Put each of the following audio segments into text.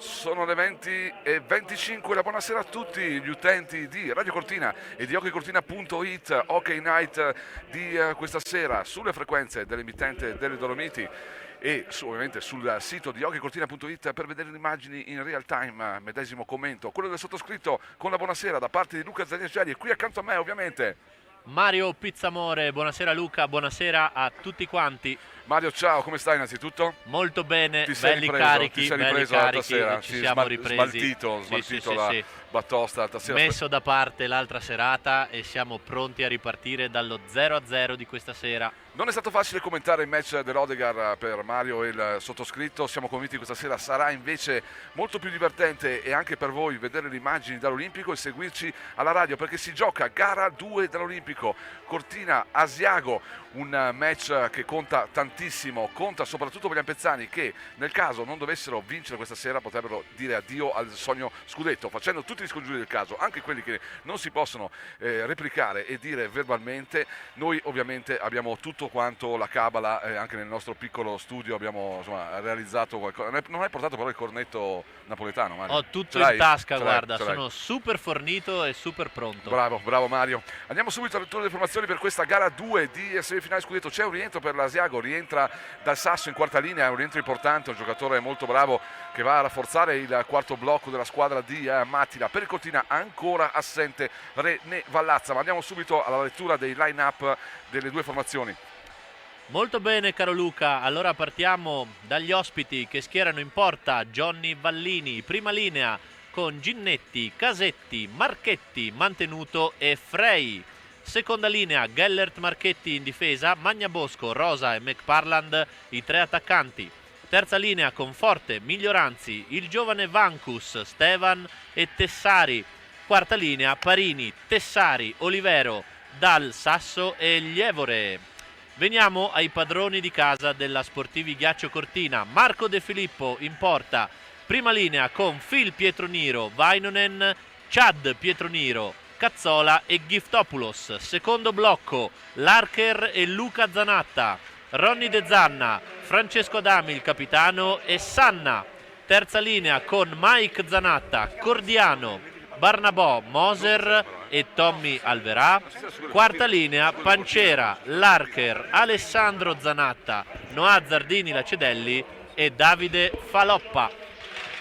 Sono le 20:25, la buonasera a tutti gli utenti di Radio Cortina e di hockeycortina.it, Hockey Night di questa sera sulle frequenze dell'emittente delle Dolomiti e ovviamente sul sito di hockeycortina.it per vedere le immagini in real time, medesimo commento, quello del sottoscritto con la buonasera da parte di Luca Zagnascelli e qui accanto a me ovviamente Mario Pizzamore. Buonasera Luca, buonasera a tutti quanti. Mario, ciao, come stai innanzitutto? Molto bene, Ti sei belli ripreso, carichi, ti sei belli ripreso l'altra carichi, sera, ci siamo ripresi. smaltito la batosta l'altra sera. Messo da parte l'altra serata e siamo pronti a ripartire dallo 0-0 di questa sera. Non è stato facile commentare il match dell'Odegaard per Mario e il sottoscritto, siamo convinti che questa sera sarà invece molto più divertente e anche per voi vedere le immagini dall'Olimpico e seguirci alla radio perché si gioca gara 2 dall'Olimpico, Cortina-Asiago, un match che conta tantissimo, conta soprattutto per gli ampezzani che nel caso non dovessero vincere questa sera potrebbero dire addio al sogno scudetto, facendo tutti gli scongiuri del caso, anche quelli che non si possono replicare e dire verbalmente. Noi ovviamente abbiamo tutto quanto la cabala, anche nel nostro piccolo studio abbiamo realizzato qualcosa. Non hai portato però il cornetto napoletano, Mario? Ho tutto in tasca, guarda, sono super fornito e super pronto. Bravo Mario. Andiamo subito alla lettura delle formazioni per questa gara 2 di semifinale scudetto. C'è un rientro per l'Asiago, rientra dal Sasso in quarta linea, è un rientro importante, un giocatore molto bravo che va a rafforzare il quarto blocco della squadra di Mattila. Per il Cortina ancora assente René Vallazza, ma andiamo subito alla lettura dei line-up delle due formazioni. Molto bene caro Luca, allora partiamo dagli ospiti che schierano in porta Johnny Vallini, prima linea con Ginnetti, Casetti, Marchetti, Mantenuto e Frey. Seconda linea Gellert, Marchetti in difesa, Magnabosco, Rosa e McParland i tre attaccanti. Terza linea con Forte, Miglioranzi, il giovane Vancus, Stevan e Tessari. Quarta linea Parini, Tessari, Olivero, Dal, Sasso e Lievore. Veniamo ai padroni di casa della Sportivi Ghiaccio Cortina. Marco De Filippo in porta, prima linea con Phil Pietroniro, Vainonen, Chad Pietroniro, Cazzola e Giftopoulos. Secondo blocco Larcher e Luca Zanatta, Ronny De Zanna, Francesco Adami il capitano e Sanna. Terza linea con Mike Zanatta, Cordiano, Barnabò, Moser e Tommy Alverà. Quarta linea Pancera, Larcher, Alessandro Zanatta, Noah Zardini Lacedelli e Davide Faloppa.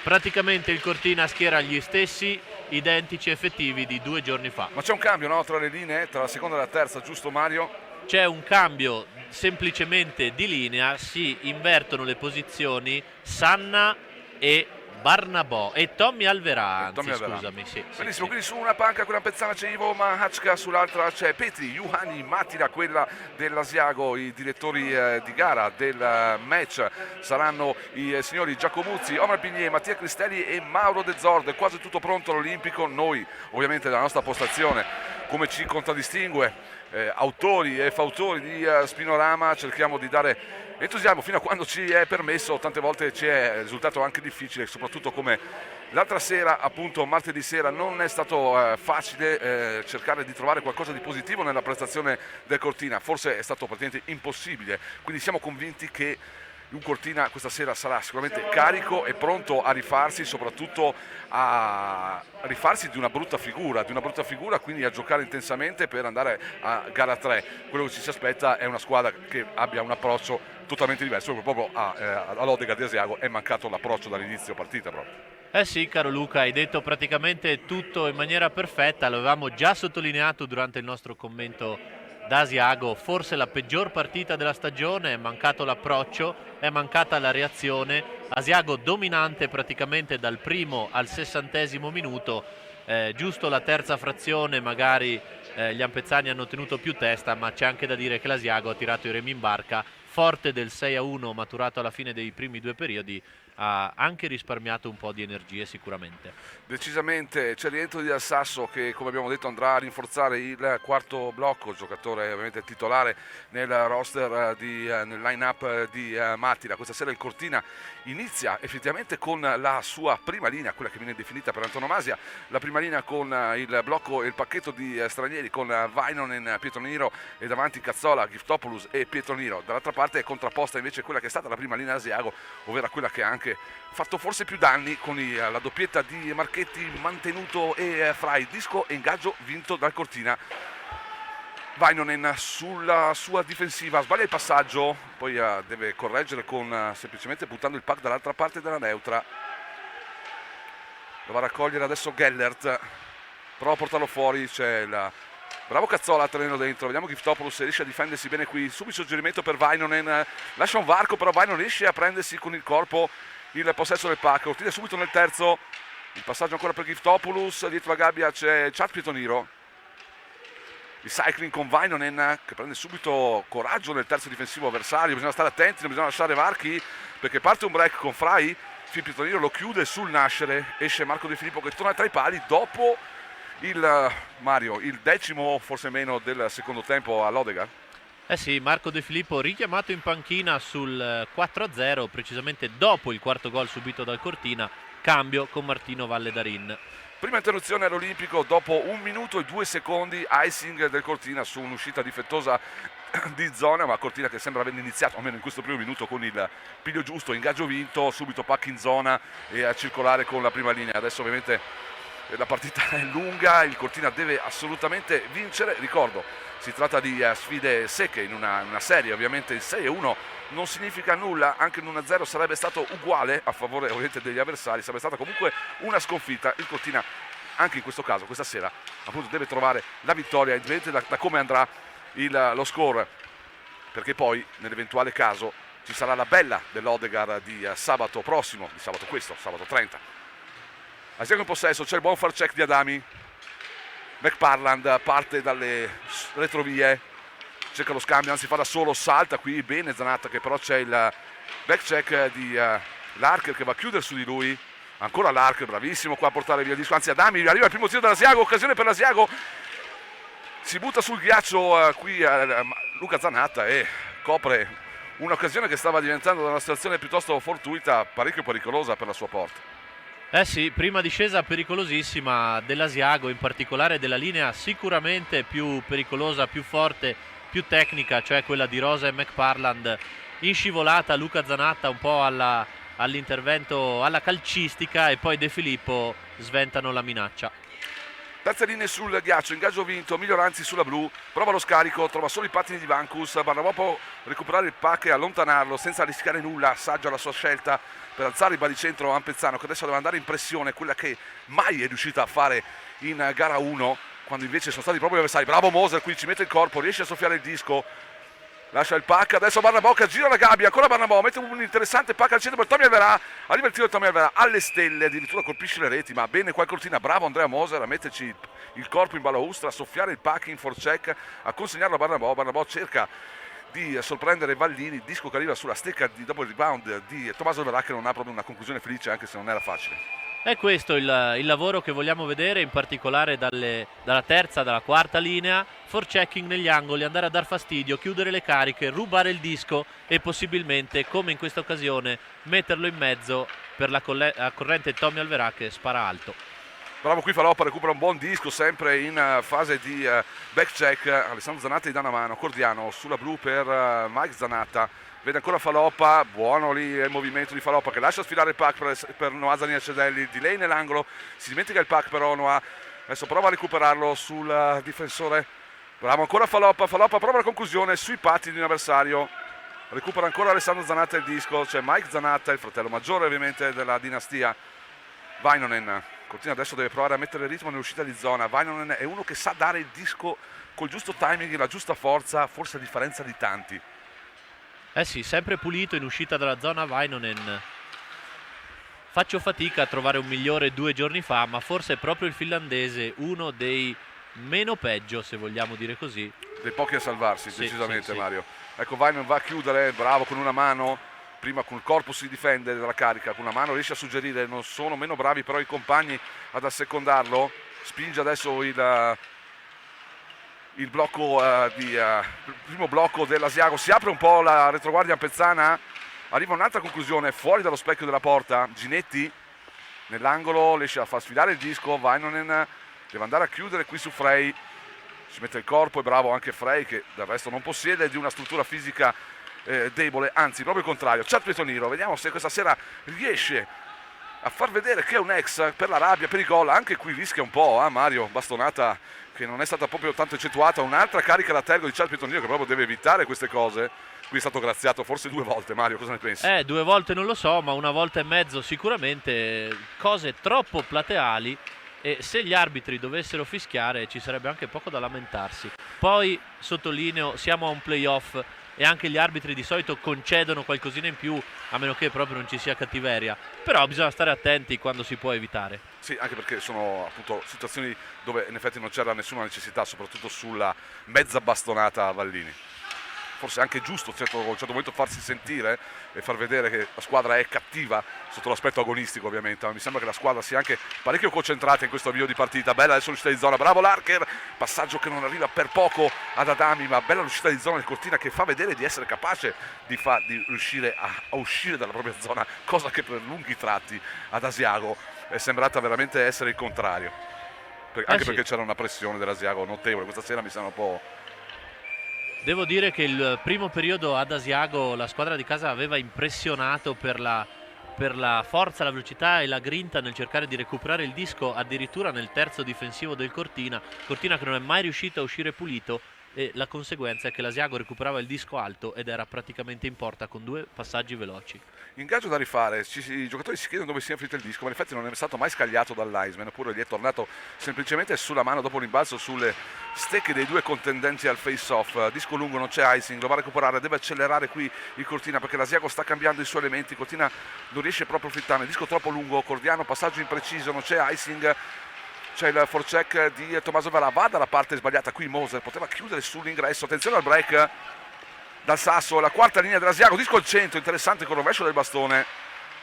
Praticamente il Cortina schiera gli stessi identici effettivi di 2 giorni fa. Ma c'è un cambio, no, tra le linee, tra la seconda e la terza, giusto Mario? C'è un cambio semplicemente di linea, si invertono le posizioni Sanna e Barnabò e Tommy Alverà, scusami. Sì, benissimo, sì. quindi su una panca quella pezzana c'è Ivo Mahachka, sull'altra c'è Petri, Juhani, Mattila, quella dell'Asiago. I direttori di gara del match saranno i signori Giacomuzzi, Omar Pigné, Mattia Cristelli e Mauro De Zord. È quasi tutto pronto all'Olimpico. Noi ovviamente dalla nostra postazione, come ci contraddistingue autori e fautori di Spinorama, cerchiamo di dare entusiasmo fino a quando ci è permesso. Tante volte ci è risultato anche difficile, soprattutto come l'altra sera, appunto martedì sera, non è stato facile cercare di trovare qualcosa di positivo nella prestazione del Cortina, forse è stato praticamente impossibile, quindi siamo convinti che un Cortina questa sera sarà sicuramente carico e pronto a rifarsi, soprattutto a rifarsi di una brutta figura, quindi a giocare intensamente per andare a gara 3. Quello che ci si aspetta è una squadra che abbia un approccio totalmente diverso, perché proprio all'Odegaard di Asiago è mancato l'approccio dall'inizio partita proprio. Eh sì, caro Luca, hai detto praticamente tutto in maniera perfetta, l'avevamo già sottolineato durante il nostro commento da Asiago, forse la peggior partita della stagione, è mancato l'approccio, è mancata la reazione. Asiago dominante praticamente dal primo al 60° minuto, giusto la terza frazione magari gli ampezzani hanno tenuto più testa, ma c'è anche da dire che l'Asiago ha tirato i remi in barca, forte del 6-1 maturato alla fine dei primi 2 periodi. Ha anche risparmiato un po' di energie sicuramente. Decisamente c'è il rientro di Dal Sasso che, come abbiamo detto, andrà a rinforzare il quarto blocco, giocatore ovviamente titolare nel roster nel line-up di Mattila. Questa sera il Cortina inizia effettivamente con la sua prima linea, quella che viene definita per antonomasia la prima linea, con il blocco e il pacchetto di stranieri, con Vainonen, Pietroniro e davanti Cazzola, Giftopoulos e Pietroniro. Dall'altra parte è contrapposta invece quella che è stata la prima linea Asiago, ovvero quella che ha anche anche fatto forse più danni con la doppietta di Marchetti, Mantenuto e Frey. Disco e ingaggio vinto dal Cortina. Vainonen sulla sua difensiva, sbaglia il passaggio, poi deve correggere con semplicemente buttando il puck dall'altra parte della neutra. Lo va a raccogliere adesso Gellert, prova a portarlo fuori, c'è il bravo Cazzola a terreno dentro, vediamo Giftopoulos se riesce a difendersi bene qui, subito suggerimento per Vainonen, lascia un varco però Vainonen riesce a prendersi con il corpo il possesso del puck, Cortina subito nel terzo, il passaggio ancora per Giftopoulos, dietro la gabbia c'è Chad Pietoniro. Il cycling con Vainonen che prende subito coraggio nel terzo difensivo avversario, bisogna stare attenti, non bisogna lasciare varchi perché parte un break con Frey, Pietoniro lo chiude sul nascere, esce Marco De Filippo che torna tra i pali dopo il decimo forse meno del secondo tempo all'Odegaard. Eh sì, Marco De Filippo richiamato in panchina sul 4-0, precisamente dopo il quarto gol subito dal Cortina, cambio con Martino Valledarin. Prima interruzione all'Olimpico dopo 1 minuto e 2 secondi, icing del Cortina su un'uscita difettosa di zona, ma Cortina che sembra aver iniziato almeno in questo primo minuto con il piglio giusto, ingaggio vinto, subito pack in zona e a circolare con la prima linea. Adesso ovviamente la partita è lunga, il Cortina deve assolutamente vincere, ricordo si tratta di sfide secche in una serie, ovviamente il 6-1 non significa nulla, anche in 1-0 sarebbe stato uguale a favore ovviamente degli avversari, sarebbe stata comunque una sconfitta. Il Cortina anche in questo caso, questa sera, appunto deve trovare la vittoria, indipendente da come andrà lo score, perché poi nell'eventuale caso ci sarà la bella dell'Odegaard di sabato prossimo, di sabato questo, sabato 30. Asiago in possesso, c'è il buon farcheck di Adami, McParland parte dalle retrovie, cerca lo scambio, anzi fa da solo, salta qui bene Zanatta che però c'è il back check di Larker che va a chiudere su di lui, ancora Larker bravissimo qua a portare via il disco, anzi Adami arriva il primo tiro dell'Asiago, occasione per l'Asiago, si butta sul ghiaccio qui Luca Zanatta e copre un'occasione che stava diventando una situazione piuttosto fortuita, parecchio pericolosa per la sua porta. Eh sì, prima discesa pericolosissima dell'Asiago, in particolare della linea sicuramente più pericolosa, più forte, più tecnica, cioè quella di Rosa e McParland. In scivolata Luca Zanatta un po' all'intervento, alla calcistica, e poi De Filippo sventano la minaccia. Terze linee sul ghiaccio, ingaggio vinto, Miglioranzi sulla blu, prova lo scarico, trova solo i pattini di Vancus, Barnabò può recuperare il pack e allontanarlo senza rischiare nulla, saggia la sua scelta per alzare il baricentro Ampezzano che adesso deve andare in pressione, quella che mai è riuscita a fare in gara 1, quando invece sono stati proprio gli avversari. Bravo Moser, qui ci mette il corpo, riesce a soffiare il disco, lascia il pack, adesso Barnabò che gira la gabbia, ancora Barnabò, mette un interessante pack al centro per Tommy Alverà, arriva il tiro di Tommy Alverà alle stelle, addirittura colpisce le reti, ma bene qua il Cortina, bravo Andrea Moser a metterci il corpo in balaustra, a soffiare il pack in forecheck, a consegnarlo a Barnabò. Barnabò cerca di sorprendere Vallini, disco che arriva sulla stecca dopo il rebound di Tommaso Alverà che non ha proprio una conclusione felice anche se non era facile. È questo il lavoro che vogliamo vedere, in particolare dalla terza, dalla quarta linea, forechecking negli angoli, andare a dar fastidio, chiudere le cariche, rubare il disco e possibilmente, come in questa occasione, metterlo in mezzo per la corrente Tommy Alverà che spara alto. Bravo qui Faloppa, recupera un buon disco sempre in fase di back check, Alessandro Zanatta gli dà una mano, Cordiano sulla blu per Mike Zanatta. Vede ancora Faloppa, buono lì il movimento di Faloppa che lascia sfilare il pack per Noah Zaniacedelli, di lei nell'angolo, si dimentica il pack però Noah, adesso prova a recuperarlo sul difensore, bravo ancora Faloppa prova la conclusione sui patti di un avversario, recupera ancora Alessandro Zanatta il disco, c'è Mike Zanatta, il fratello maggiore ovviamente della dinastia. Vainonen, Cortina adesso deve provare a mettere il ritmo nell'uscita di zona, Vainonen è uno che sa dare il disco col giusto timing e la giusta forza, forse a differenza di tanti. Eh sì, sempre pulito in uscita dalla zona Vainonen. Faccio fatica a trovare un migliore 2 giorni fa, ma forse è proprio il finlandese uno dei meno peggio, se vogliamo dire così. Dei pochi a salvarsi, sì, decisamente sì. Mario. Ecco, Vainonen va a chiudere, bravo con una mano, prima con il corpo si difende dalla carica, con una mano riesce a suggerire, non sono meno bravi però i compagni ad assecondarlo, spinge adesso il blocco il primo blocco dell'Asiago, si apre un po' la retroguardia ampezzana, arriva un'altra conclusione fuori dallo specchio della porta, Ginetti nell'angolo riesce a far sfilare il disco, Vainonen deve andare a chiudere qui su Frey, ci mette il corpo, è bravo anche Frey che del resto non possiede di una struttura fisica debole, anzi proprio il contrario. Chad Pietroniero, vediamo se questa sera riesce a far vedere che è un ex per la rabbia, per i gol. Anche qui rischia un po', Mario, bastonata che non è stata proprio tanto accentuata, un'altra carica da tergo di Chad Pietroniero che proprio deve evitare queste cose. Qui è stato graziato forse 2 volte. Mario, cosa ne pensi? 2 volte non lo so, ma una volta e mezzo sicuramente, cose troppo plateali, e se gli arbitri dovessero fischiare ci sarebbe anche poco da lamentarsi. Poi sottolineo, siamo a un playoff e anche gli arbitri di solito concedono qualcosina in più, a meno che proprio non ci sia cattiveria, però bisogna stare attenti quando si può evitare. Sì, anche perché sono appunto situazioni dove in effetti non c'era nessuna necessità, soprattutto sulla mezza bastonata a Vallini. Forse è anche giusto a un certo momento farsi sentire e far vedere che la squadra è cattiva sotto l'aspetto agonistico, ovviamente, ma mi sembra che la squadra sia anche parecchio concentrata in questo avvio di partita. Bella adesso l'uscita di zona, bravo Larker, passaggio che non arriva per poco ad Adami, ma bella l'uscita di zona del Cortina che fa vedere di essere capace di riuscire a uscire dalla propria zona, cosa che per lunghi tratti ad Asiago è sembrata veramente essere il contrario, anche perché c'era una pressione dell'Asiago notevole. Questa sera mi sembra un po'... Devo dire che il primo periodo ad Asiago la squadra di casa aveva impressionato per la forza, la velocità e la grinta nel cercare di recuperare il disco, addirittura nel terzo difensivo del Cortina che non è mai riuscito a uscire pulito, e la conseguenza è che l'Asiago recuperava il disco alto ed era praticamente in porta con 2 passaggi veloci. Ingaggio da rifare, i giocatori si chiedono dove sia finito il disco, ma in effetti non è stato mai scagliato dal linesman, oppure gli è tornato semplicemente sulla mano dopo l'imbalzo sulle stecche dei 2 contendenti al face-off. Disco lungo, non c'è icing, lo va a recuperare, deve accelerare qui il Cortina perché l'Asiago sta cambiando i suoi elementi. Cortina non riesce proprio a approfittarne, disco troppo lungo, Cordiano, passaggio impreciso, non c'è icing. C'è il forecheck di Tommaso Verà, va dalla parte sbagliata qui Moser, poteva chiudere sull'ingresso, attenzione al break dal Sasso, la quarta linea dell'Asiago, disco al centro, interessante con rovescio del bastone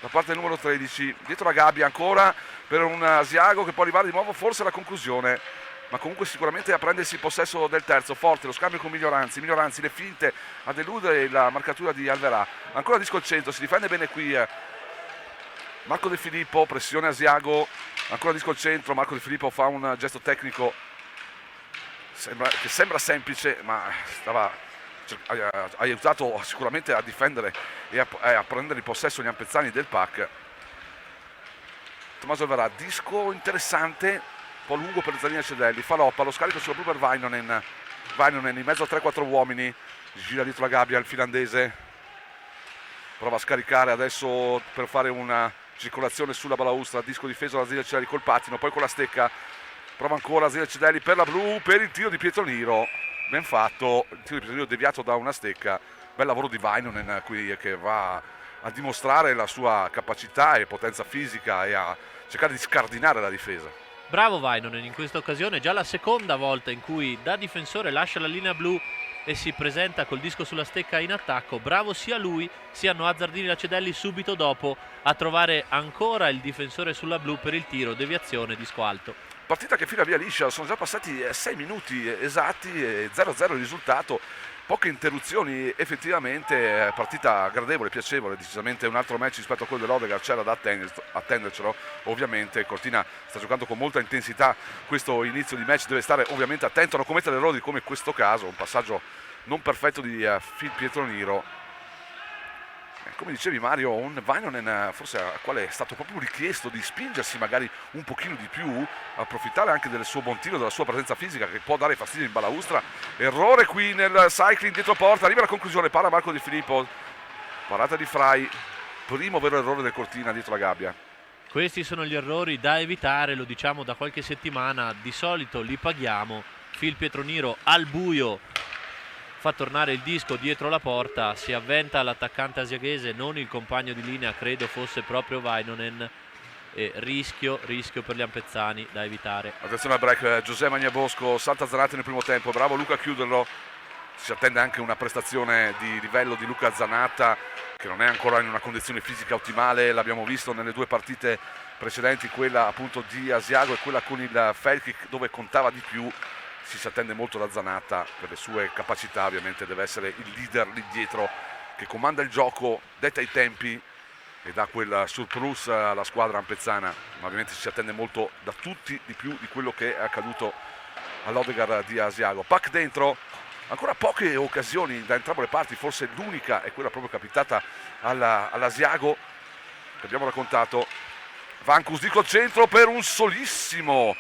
da parte del numero 13, dietro la gabbia ancora per un Asiago che può arrivare di nuovo forse alla conclusione, ma comunque sicuramente a prendersi possesso del terzo. Forte lo scambio con Miglioranzi, le finte a deludere la marcatura di Alverà, ancora disco al centro, si difende bene qui Marco De Filippo, pressione Asiago, ancora disco al centro, Marco De Filippo fa un gesto tecnico che sembra semplice, ma ha aiutato sicuramente a difendere e a prendere in possesso gli ampezzani del pack. Tommaso Verà, disco interessante, un po' lungo per Zanina Cedelli, faloppa, lo scarico sulla blu per Vainonen in mezzo a 3-4 uomini, gira dietro la gabbia il finlandese, prova a scaricare adesso per fare una circolazione sulla balaustra, disco difeso da Zanina Cedelli col pattino, poi con la stecca, prova ancora Zanina Cedelli per la blu, per il tiro di Pietroniero, ben fatto, il tiro di Pietroniero deviato da una stecca, bel lavoro di Vainonen qui che va a dimostrare la sua capacità e potenza fisica e a cercare di scardinare la difesa. Bravo Vainonen in questa occasione, già la seconda volta in cui da difensore lascia la linea blu e si presenta col disco sulla stecca in attacco. Bravo sia lui sia Azzardini e Cedelli subito dopo a trovare ancora il difensore sulla blu per il tiro, deviazione, disco alto. Partita che fila via liscia, sono già passati 6 minuti esatti, 0-0 il risultato, poche interruzioni effettivamente, partita gradevole, piacevole, decisamente un altro match rispetto a quello dell'Odegaard, c'era da attendercelo, ovviamente Cortina sta giocando con molta intensità questo inizio di match, deve stare ovviamente attento a non commettere errori come in questo caso, un passaggio non perfetto di Phil Pietroniero. Come dicevi Mario, un Vainonen forse al quale è stato proprio richiesto di spingersi magari un pochino di più, approfittare anche del suo buon tiro, della sua presenza fisica che può dare fastidio in balaustra. Errore qui nel cycling dietro porta, arriva la conclusione, para Marco Di Filippo, parata di Frey, primo vero errore del Cortina dietro la gabbia. Questi sono gli errori da evitare, lo diciamo da qualche settimana, di solito li paghiamo. Phil Pietroniero al buio fa tornare il disco dietro la porta, si avventa l'attaccante asiaghese, non il compagno di linea, credo fosse proprio Vainonen, e rischio per gli ampezzani da evitare. Attenzione al break, Giuseppe Magnabosco salta Zanatta nel primo tempo, bravo Luca a chiuderlo, si attende anche una prestazione di livello di Luca Zanatta che non è ancora in una condizione fisica ottimale, l'abbiamo visto nelle 2 partite precedenti, quella appunto di Asiago e quella con il Felkick dove contava di più. Si attende molto da Zanatta per le sue capacità, ovviamente deve essere il leader lì dietro che comanda il gioco, detta i tempi e dà quel surplus alla squadra ampezzana, ma ovviamente si attende molto da tutti di più di quello che è accaduto all'Odegaard di Asiago. Pack dentro, ancora poche occasioni da entrambe le parti, forse l'unica è quella proprio capitata all'Asiago che abbiamo raccontato. Vancus dico al centro per un solissimo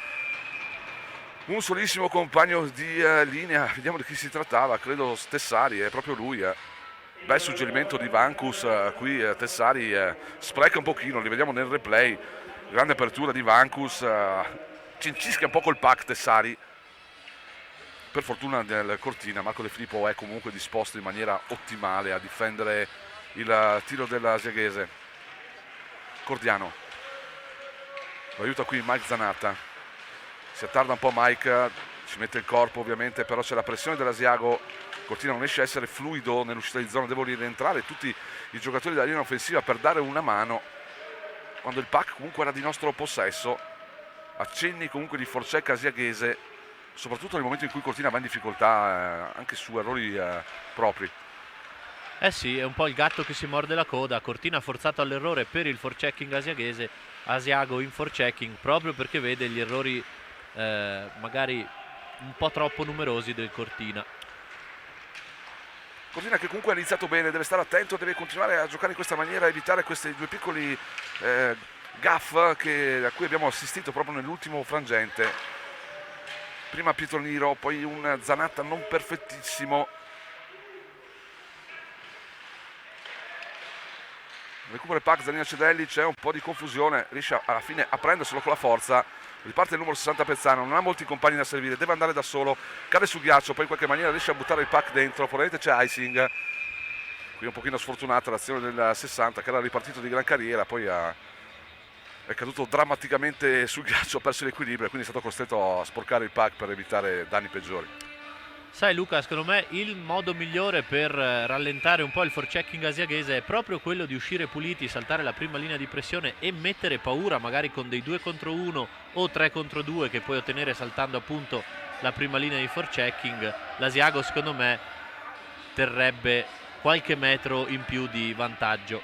compagno di linea, vediamo di chi si trattava, credo Tessari, è proprio lui. Bel suggerimento di Vancus, qui Tessari spreca un pochino, li vediamo nel replay, grande apertura di Vancus, cincischia un po' col pack Tessari. Per fortuna nel Cortina Marco De Filippo è comunque disposto in maniera ottimale a difendere il tiro dell'asiaghese. Cordiano lo aiuta qui Mike Zanatta, si attarda un po' Mike, ci mette il corpo ovviamente, però c'è la pressione dell'Asiago. Cortina non riesce a essere fluido nell'uscita di zona, devono rientrare tutti i giocatori della linea offensiva per dare una mano quando il pack comunque era di nostro possesso. Accenni comunque di forecheck asiaghese, soprattutto nel momento in cui Cortina va in difficoltà anche su errori propri. Eh sì, è un po' il gatto che si morde la coda. Cortina forzato all'errore per il forechecking asiaghese, Asiago in forechecking proprio perché vede gli errori magari un po' troppo numerosi del Cortina. Cortina che comunque ha iniziato bene, deve stare attento, deve continuare a giocare in questa maniera, evitare questi due piccoli gaff a cui abbiamo assistito proprio nell'ultimo frangente. Prima Pietroniro, poi un Zanatta non perfettissimo. Recupera il pack Zanina Cedelli, c'è un po' di confusione, riesce alla fine a prenderselo con la forza. Riparte il numero 60 Pezzano, non ha molti compagni da servire, deve andare da solo, cade sul ghiaccio, poi in qualche maniera riesce a buttare il pack dentro, probabilmente c'è icing. Qui un pochino sfortunata l'azione del 60 che era ripartito di gran carriera, poi è caduto drammaticamente sul ghiaccio, ha perso l'equilibrio e quindi è stato costretto a sporcare il pack per evitare danni peggiori. Sai Luca, secondo me il modo migliore per rallentare un po' il forechecking asiaghese è proprio quello di uscire puliti, saltare la prima linea di pressione e mettere paura magari con dei 2 contro 1 o 3 contro 2 che puoi ottenere saltando appunto la prima linea di forechecking. L'Asiago secondo me terrebbe qualche metro in più di vantaggio.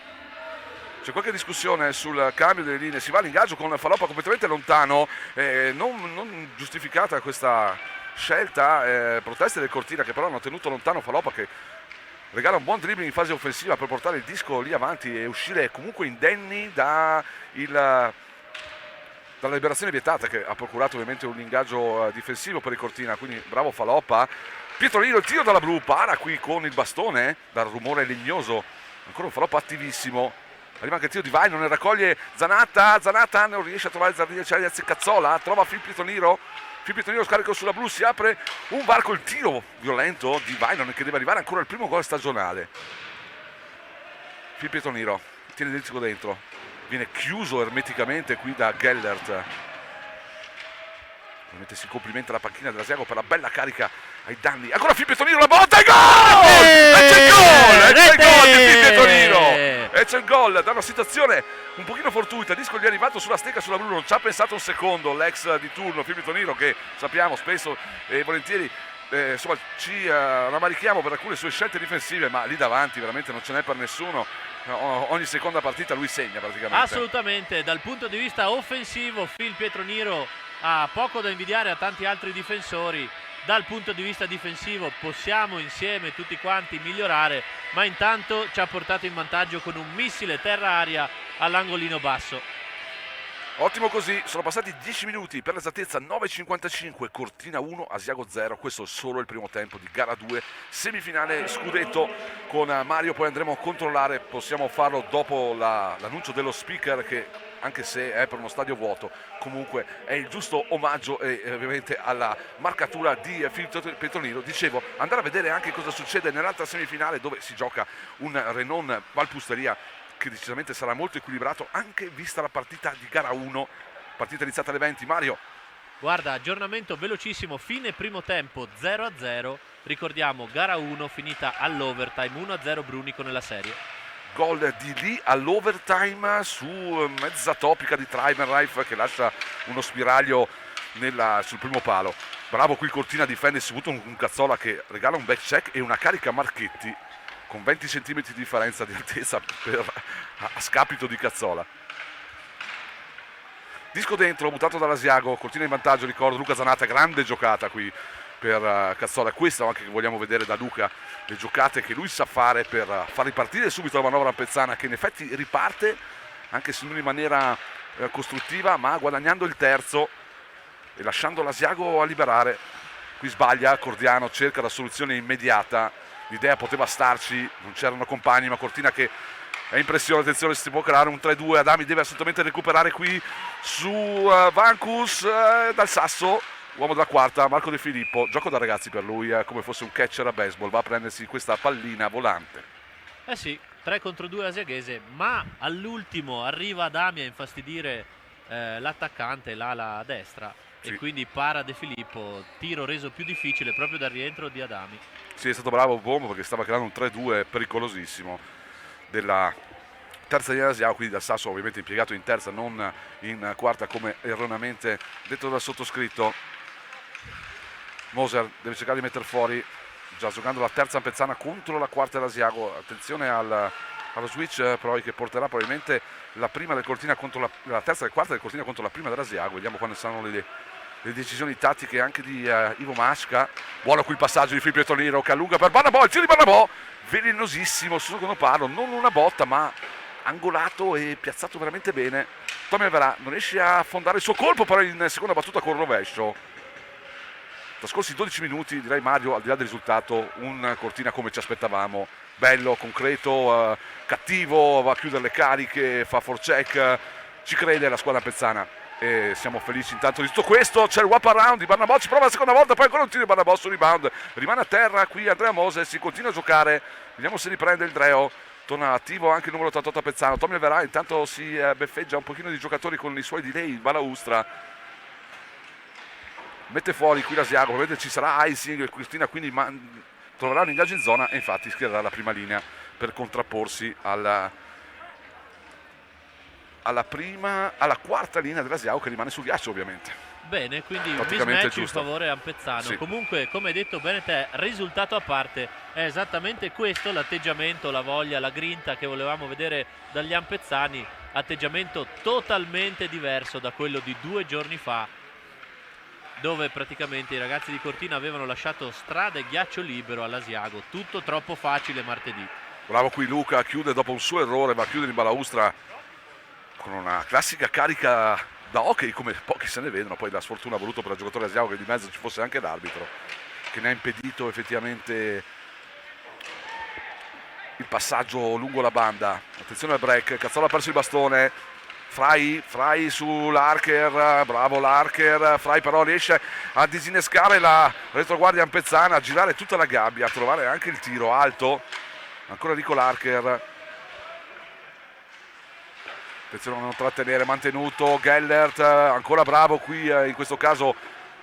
C'è qualche discussione sul cambio delle linee, si va all'ingaggio con Faloppa completamente lontano, non giustificata questa scelta, proteste del Cortina che però hanno tenuto lontano Faloppa che regala un buon dribbling in fase offensiva per portare il disco lì avanti e uscire comunque indenni dalla liberazione vietata che ha procurato ovviamente un ingaggio difensivo per il Cortina, quindi bravo Faloppa. Pietronino il tiro dalla blu, para qui con il bastone dal rumore legnoso, ancora un Faloppa attivissimo. Arriva anche il tiro di Vai, non ne raccoglie Zanatta non riesce a trovare Zardini, Cazzola, trova Phil Pietroniro scarico sulla blu, si apre un varco, il tiro violento di Vainon che deve arrivare ancora il primo gol stagionale. Phil Pietroniro tiene il disco dentro, viene chiuso ermeticamente qui da Gellert. Ovviamente si complimenta la panchina dell'Asiago per la bella carica ai danni. Ancora Phil Pietroniro, la botta e gol! E c'è il gol di Phil Pietroniro! E c'è il gol da una situazione un pochino fortuita, il disco gli è arrivato sulla stecca sulla blu, non ci ha pensato un secondo l'ex di turno Phil Pietroniro che sappiamo spesso e volentieri insomma ci rammarichiamo per alcune sue scelte difensive, ma lì davanti veramente non ce n'è per nessuno. Ogni seconda partita lui segna praticamente. Assolutamente, dal punto di vista offensivo Phil Pietroniro ha poco da invidiare a tanti altri difensori. Dal punto di vista difensivo possiamo insieme tutti quanti migliorare, ma intanto ci ha portato in vantaggio con un missile terra-aria all'angolino basso. Ottimo così, sono passati 10 minuti, per l'esattezza 9.55, Cortina 1, Asiago 0, questo è solo il primo tempo di gara 2, semifinale scudetto con Mario, poi andremo a controllare, possiamo farlo dopo l'annuncio dello speaker che anche se è per uno stadio vuoto, comunque è il giusto omaggio e ovviamente alla marcatura di Phil Pietroniro. Dicevo, andare a vedere anche cosa succede nell'altra semifinale dove si gioca un Renon Valpusteria che decisamente sarà molto equilibrato anche vista la partita di gara 1, partita iniziata alle 20. Mario. Guarda, aggiornamento velocissimo, fine primo tempo 0-0, ricordiamo gara 1 finita all'overtime, 1-0 Brunico nella serie. Gol di lì all'overtime su mezza topica di Treibenreif che lascia uno spiraglio sul primo palo. Bravo qui Cortina a difendersi, ha avuto un Cazzola che regala un back check e una carica Marchetti con 20 cm di differenza di altezza a scapito di Cazzola. Disco dentro, buttato dall'Asiago, Cortina in vantaggio, ricordo Luca Zanatta, grande giocata qui per Cazzola. Questo anche che vogliamo vedere da Luca, le giocate che lui sa fare per far ripartire subito la manovra Ampezzana, che in effetti riparte anche se non in maniera costruttiva, ma guadagnando il terzo e lasciando l'Asiago a liberare. Qui sbaglia Cordiano, cerca la soluzione immediata, l'idea poteva starci, non c'erano compagni, ma Cortina che è in pressione, attenzione, si può creare un 3-2, Adami deve assolutamente recuperare qui su Vancus dal sasso, uomo della quarta, Marco De Filippo, gioco da ragazzi per lui, come fosse un catcher a baseball, va a prendersi questa pallina volante. Eh sì, 3 contro 2 asiaghese, ma all'ultimo arriva Adami a infastidire l'attaccante, l'ala destra, Sì. e quindi para De Filippo, tiro reso più difficile proprio dal rientro di Adami. Sì, è stato bravo Bombo perché stava creando un 3-2 pericolosissimo della terza linea Asiago, quindi dal sasso ovviamente impiegato in terza, non in quarta come erroneamente detto dal sottoscritto. Moser deve cercare di mettere fuori, già giocando la terza Ampezzana contro la quarta dell'Asiago. Attenzione allo switch poi che porterà probabilmente la prima del Cortina contro la terza e quarta del Cortina contro la prima dell'Asiago. Vediamo quando saranno le decisioni tattiche anche di Ivo Masca. Buono qui il passaggio di Filippo Pietoniro che allunga per Barnabò, il tiro di Barnabò velenosissimo sul secondo palo, non una botta ma angolato e piazzato veramente bene. Tommy Verà non riesce a affondare il suo colpo, però in seconda battuta con rovescio. Trascorsi 12 minuti, direi Mario, al di là del risultato, un Cortina come ci aspettavamo, bello, concreto, cattivo, va a chiudere le cariche, fa forecheck, ci crede la squadra pezzana e siamo felici intanto di tutto questo. C'è il wrap around di Barnabò, ci prova la seconda volta, poi ancora un tiro di Barnabò sul rebound, rimane a terra qui Andrea Moses, si continua a giocare, vediamo se riprende il Dreo. Torna attivo anche il numero 88 Pezzano. Tommy Verà intanto si beffeggia un pochino di giocatori con i suoi delay, balaustra, mette fuori qui l'Asiago, probabilmente ci sarà icing e Cristina quindi troverà un ingaggio in zona e infatti schiererà la prima linea per contrapporsi alla quarta linea dell'Asiago che rimane sul ghiaccio ovviamente. Bene, quindi Praticamente mismatch in giusto. favore Ampezzano. Sì. Comunque, come hai detto bene te, risultato a parte, è esattamente questo l'atteggiamento, la voglia, la grinta che volevamo vedere dagli ampezzani, atteggiamento totalmente diverso da quello di 2 giorni fa, dove praticamente i ragazzi di Cortina avevano lasciato strada e ghiaccio libero all'Asiago, tutto troppo facile martedì. Bravo qui Luca, chiude dopo un suo errore, va a chiudere in balaustra con una classica carica da hockey come pochi se ne vedono. Poi la sfortuna ha voluto per il giocatore asiatico che di mezzo ci fosse anche l'arbitro che ne ha impedito effettivamente il passaggio lungo la banda. Attenzione al break, Cazzola ha perso il bastone, Fry sull'Archer, bravo l'Archer, Fry però riesce a disinnescare la retroguardia ampezzana, a girare tutta la gabbia, a trovare anche il tiro alto. Ancora Rico l'Archer, attenzione a non trattenere, mantenuto Gellert, ancora bravo qui in questo caso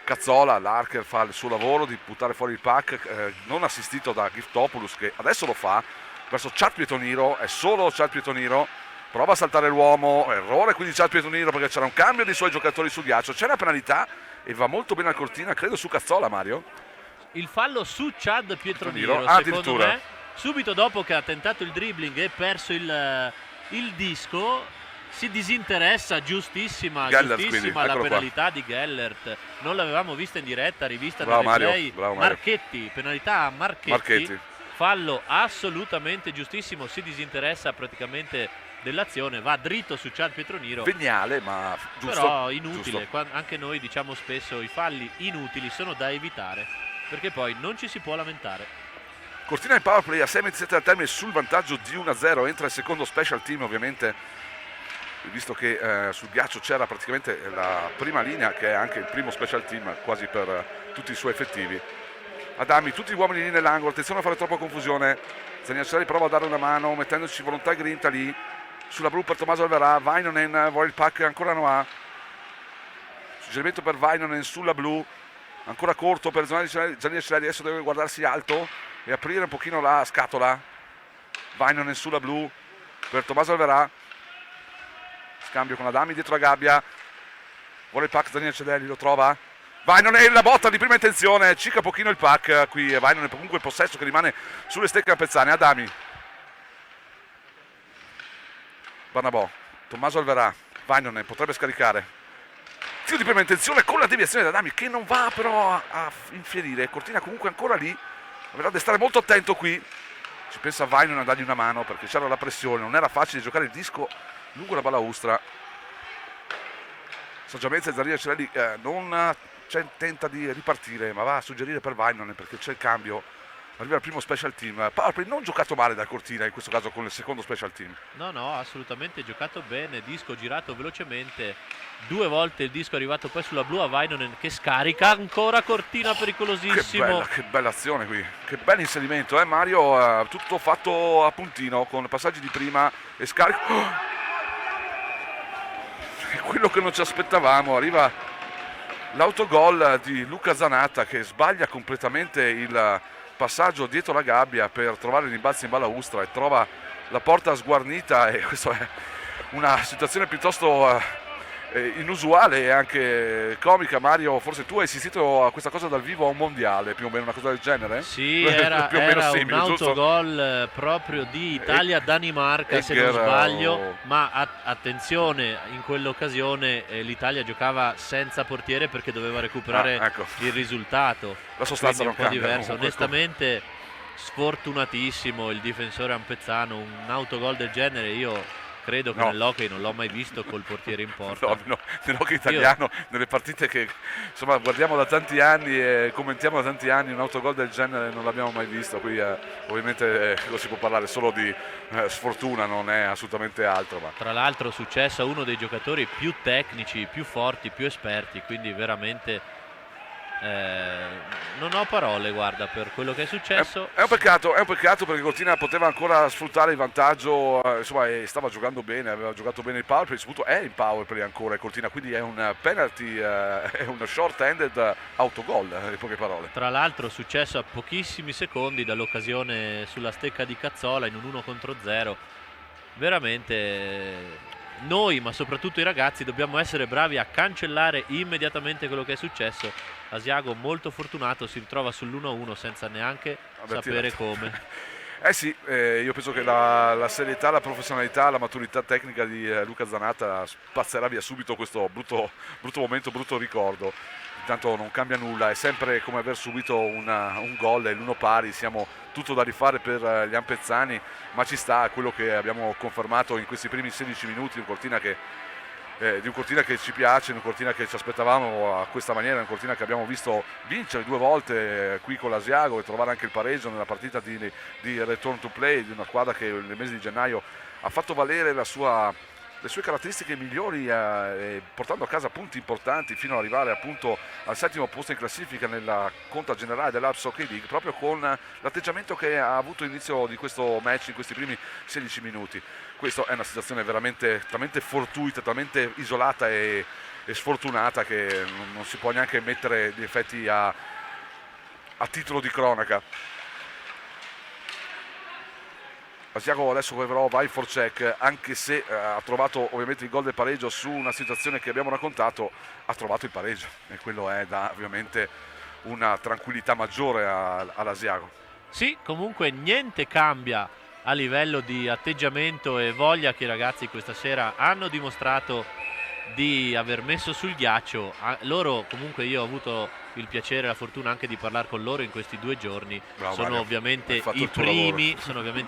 Cazzola. L'Archer fa il suo lavoro di buttare fuori il pack, non assistito da Giftopoulos che adesso lo fa verso Chad Pietoniro, è solo Chad Pietoniro, prova a saltare l'uomo, errore quindi Chad Pietoniro perché c'era un cambio dei suoi giocatori sul ghiaccio, c'è una penalità e va molto bene al Cortina, credo su Cazzola. Mario, il fallo su Chad Pietroniro, secondo addirittura me, subito dopo che ha tentato il dribbling e perso il disco, si disinteressa, giustissima quindi, la eccolo penalità di Gellert, non l'avevamo vista in diretta, rivista Bravo nel replay. Bravo Mario. Marchetti, penalità a Marchetti, fallo assolutamente giustissimo, si disinteressa praticamente dell'azione, va dritto su Chad Pietroniro, veniale ma giusto, però inutile, giusto. Anche noi diciamo spesso i falli inutili sono da evitare perché poi non ci si può lamentare. Cortina in power play a 6,27 al termine sul vantaggio di 1-0, entra il secondo special team ovviamente, visto che sul ghiaccio c'era praticamente la prima linea che è anche il primo special team quasi per tutti i suoi effettivi. Adami, tutti gli uomini lì nell'angolo, attenzione a fare troppa confusione, Zaniacelli prova a dare una mano mettendoci volontà e grinta lì sulla blu per Tommaso Alverà, Vainonen vuole il pack, ancora no ha, suggerimento per Vainonen sulla blu, ancora corto per Zaniacelli, adesso deve guardarsi alto e aprire un pochino la scatola. Vainonen sulla blu per Tommaso Alverà, scambio con Adami dietro la gabbia, vuole il pack Daniel Cedelli, lo trova, Vainonen la botta di prima intenzione, cica pochino il pack qui, Vainonen comunque il possesso che rimane sulle stecche ampezzane. Adami, Barnabò, Tommaso Alverà, Vainonen potrebbe scaricare, tiro di prima intenzione con la deviazione da Adami che non va però a infierire. Cortina comunque ancora lì, dovrà stare molto attento qui. Ci pensa Vainen a dargli una mano perché c'era la pressione, non era facile giocare il disco lungo la balaustra. Saggiamente Zaria Cerelli non tenta di ripartire, ma va a suggerire per Vainen perché c'è il cambio. Arriva il primo special team. Powerplay non giocato male da Cortina in questo caso con il secondo special team. No, assolutamente giocato bene, disco girato velocemente, 2 volte il disco è arrivato poi sulla blu a Vainonen che scarica, ancora Cortina pericolosissimo. Che bella azione qui, che bel inserimento, Mario, tutto fatto a puntino con passaggi di prima e scarica. È quello che non ci aspettavamo, arriva l'autogol di Luca Zanatta che sbaglia completamente il passaggio dietro la gabbia per trovare il rimbalzo in balaustra e trova la porta sguarnita, e questa è una situazione piuttosto inusuale e anche comica. Mario, forse tu hai assistito a questa cosa dal vivo a un mondiale, più o meno una cosa del genere? Sì, era simile, un autogol proprio di Italia-Danimarca se non sbaglio, ma attenzione, in quell'occasione l'Italia giocava senza portiere perché doveva recuperare ecco. il risultato. La sostanza non quindi un po' cambia, diverso, onestamente sfortunatissimo il difensore ampezzano, un autogol del genere io credo che nell'hockey non l'ho mai visto col portiere in porta. Nell'hockey italiano, nelle partite che insomma guardiamo da tanti anni e commentiamo da tanti anni, un autogol del genere non l'abbiamo mai visto. Qui ovviamente lo si può parlare solo di sfortuna, non è assolutamente altro. Ma tra l'altro è successo a uno dei giocatori più tecnici, più forti, più esperti, quindi veramente non ho parole, guarda, per quello che è successo. È un peccato perché Cortina poteva ancora sfruttare il vantaggio, insomma, e stava giocando bene, aveva giocato bene il powerplay, soprattutto è in powerplay ancora Cortina, quindi è un penalty, è un short-handed autogol, in poche parole. Tra l'altro successo a pochissimi secondi dall'occasione sulla stecca di Cazzola in un 1 contro 0. Veramente noi, ma soprattutto i ragazzi, dobbiamo essere bravi a cancellare immediatamente quello che è successo. Asiago molto fortunato, si ritrova sull'1-1 senza neanche sapere come. Sì, io penso che la serietà, la professionalità, la maturità tecnica di Luca Zanatta spazzerà via subito questo brutto momento, brutto ricordo. Intanto non cambia nulla, è sempre come aver subito un gol e l'uno pari, siamo tutto da rifare per gli ampezzani, ma ci sta quello che abbiamo confermato in questi primi 16 minuti, di un Cortina che ci piace, un Cortina che ci aspettavamo a questa maniera, un Cortina che abbiamo visto vincere 2 volte qui con l'Asiago e trovare anche il pareggio nella partita di return to play, di una squadra che nel mese di gennaio ha fatto valere le sue caratteristiche migliori, portando a casa punti importanti fino ad arrivare appunto al 7° posto in classifica nella conta generale dell'Alps Hockey League, proprio con l'atteggiamento che ha avuto inizio di questo match in questi primi 16 minuti. Questa è una situazione veramente talmente fortuita, talmente isolata e sfortunata che non si può neanche mettere gli effetti a titolo di cronaca. Asiago adesso però va in forecheck, anche se ha trovato ovviamente il gol del pareggio su una situazione che abbiamo raccontato, ha trovato il pareggio e quello dà ovviamente una tranquillità maggiore all'Asiago. Sì, comunque niente cambia a livello di atteggiamento e voglia che i ragazzi questa sera hanno dimostrato di aver messo sul ghiaccio. Loro comunque, io ho avuto il piacere e la fortuna anche di parlare con loro in questi 2 giorni. Bravo, sono Mario, ovviamente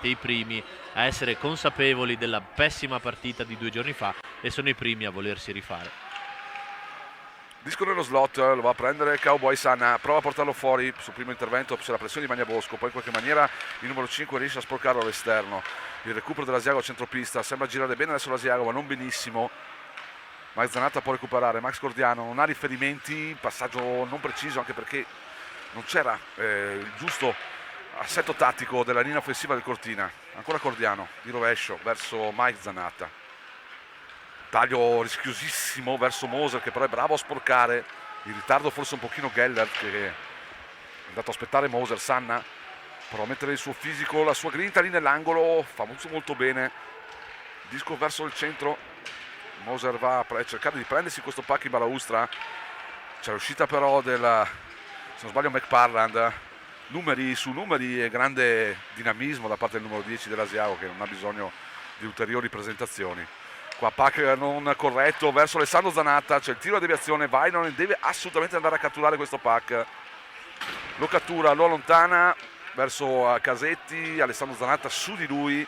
i primi a essere consapevoli della pessima partita di 2 giorni fa e sono i primi a volersi rifare. Disco nello slot, lo va a prendere Cowboy Sanna, prova a portarlo fuori sul primo intervento, c'è la pressione di Magnabosco, poi in qualche maniera il numero 5 riesce a sporcarlo all'esterno. Il recupero dell'Asiago a centropista, sembra girare bene adesso l'Asiago ma non benissimo. Max Zanatta può recuperare, Max Cordiano non ha riferimenti, passaggio non preciso anche perché non c'era il giusto assetto tattico della linea offensiva del Cortina. Ancora Cordiano di rovescio verso Mike Zanatta, taglio rischiosissimo verso Moser che però è bravo a sporcare, in ritardo forse un pochino Geller che è andato a aspettare Moser. Sanna prova a mettere il suo fisico, la sua grinta lì nell'angolo, fa molto bene, disco verso il centro. Moser va a cercare di prendersi questo pacco in balaustra, c'è l'uscita però se non sbaglio McParland, numeri su numeri e grande dinamismo da parte del numero 10 dell'Asiago che non ha bisogno di ulteriori presentazioni. Qua pack non corretto verso Alessandro Zanatta, c'è il tiro a deviazione, Vainon deve assolutamente andare a catturare questo pack. Lo cattura, lo allontana verso Casetti, Alessandro Zanatta su di lui.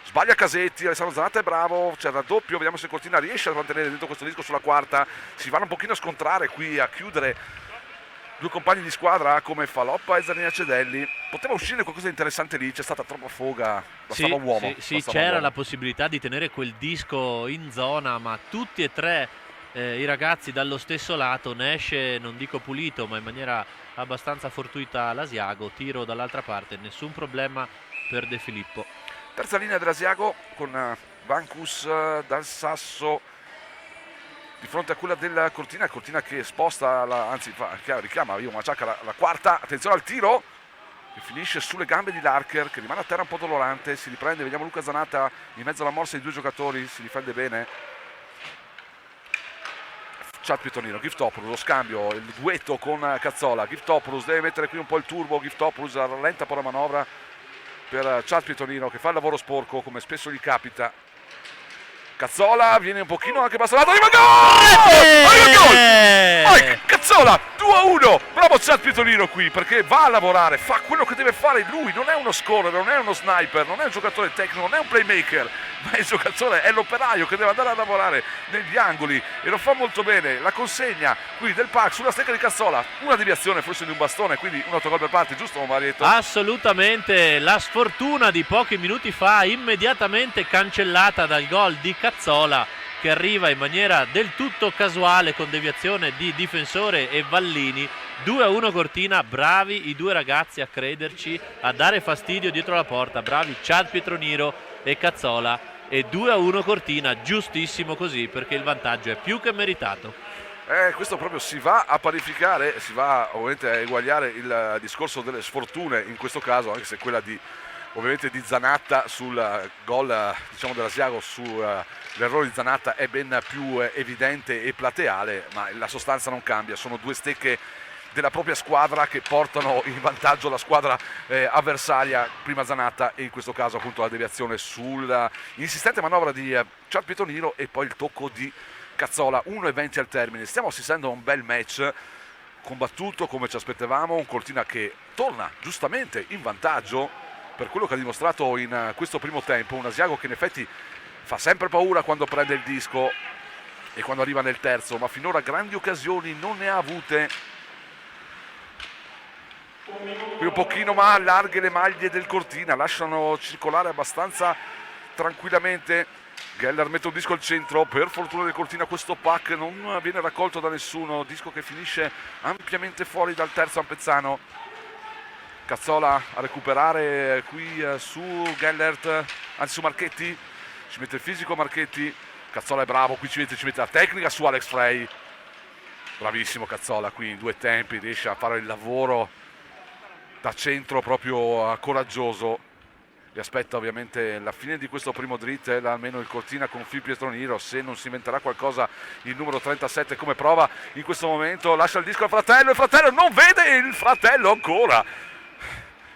Sbaglia Casetti, Alessandro Zanatta è bravo, c'è il raddoppio, vediamo se Cortina riesce a mantenere dentro questo disco sulla quarta. Si vanno un pochino a scontrare qui, a chiudere due compagni di squadra come Faloppa e Zanina Cedelli. Poteva uscire qualcosa di interessante lì, c'è stata troppa foga, bastava un uomo. Sì, c'era la possibilità di tenere quel disco in zona, ma tutti e tre i ragazzi dallo stesso lato, ne esce, non dico pulito, ma in maniera abbastanza fortuita l'Asiago. Tiro dall'altra parte, nessun problema per De Filippo. Terza linea dell'Asiago con Vancus dal sasso di fronte a quella del Cortina che sposta, richiama Io Maciacca la quarta. Attenzione al tiro che finisce sulle gambe di Larker, che rimane a terra un po' dolorante, si riprende, vediamo Luca Zanatta in mezzo alla morsa di due giocatori, si difende bene. Chad Pietonino, Giftopoulos, lo scambio, il duetto con Cazzola. Giftopoulos deve mettere qui un po' il turbo, Giftopoulos rallenta un po' la manovra per Chad Pietonino che fa il lavoro sporco come spesso gli capita. Cazzola viene un pochino anche bastonato, arriva il gol! Cazzola 2-1, bravo Chad Pietonino qui perché va a lavorare, fa quello che deve fare lui, non è uno scorer, non è uno sniper, non è un giocatore tecnico, non è un playmaker, ma il giocatore è l'operaio che deve andare a lavorare negli angoli e lo fa molto bene. La consegna qui del pack sulla stecca di Cazzola, una deviazione forse di un bastone, quindi un autogol per parte, giusto Marietto? Assolutamente, la sfortuna di pochi minuti fa immediatamente cancellata dal gol di Cazzola, che arriva in maniera del tutto casuale con deviazione di difensore e Vallini. 2-1 Cortina, bravi i due ragazzi a crederci, a dare fastidio dietro la porta, bravi Chad Pietoniro e Cazzola, e 2-1 Cortina, giustissimo così perché il vantaggio è più che meritato. Questo proprio si va a parificare, si va ovviamente a eguagliare il discorso delle sfortune in questo caso, anche se quella di ovviamente di Zanatta sul gol diciamo dell'Asiago, l'errore di Zanatta è ben più evidente e plateale, ma la sostanza non cambia, sono due stecche della propria squadra che portano in vantaggio la squadra avversaria, prima Zanatta e in questo caso appunto la deviazione sull'insistente manovra di Chad Pietoniro e poi il tocco di Cazzola. 1:20 al termine, stiamo assistendo a un bel match combattuto come ci aspettavamo, un Cortina che torna giustamente in vantaggio per quello che ha dimostrato in questo primo tempo, un Asiago che in effetti fa sempre paura quando prende il disco e quando arriva nel terzo, ma finora grandi occasioni non ne ha avute. Qui un pochino ma larghe le maglie del Cortina, lasciano circolare abbastanza tranquillamente. Geller mette un disco al centro, per fortuna del Cortina questo pack non viene raccolto da nessuno, disco che finisce ampiamente fuori dal terzo ampezzano. Cazzola a recuperare qui su Gellert, anzi su Marchetti, ci mette il fisico Marchetti. Cazzola è bravo, qui ci mette la tecnica su Alex Frey, bravissimo Cazzola qui in due tempi, riesce a fare il lavoro da centro proprio coraggioso. Vi aspetta ovviamente la fine di questo primo dritt, almeno il Cortina con Phil Pietroniero, se non si inventerà qualcosa il numero 37 come prova in questo momento. Lascia il disco al fratello, il fratello non vede il fratello ancora.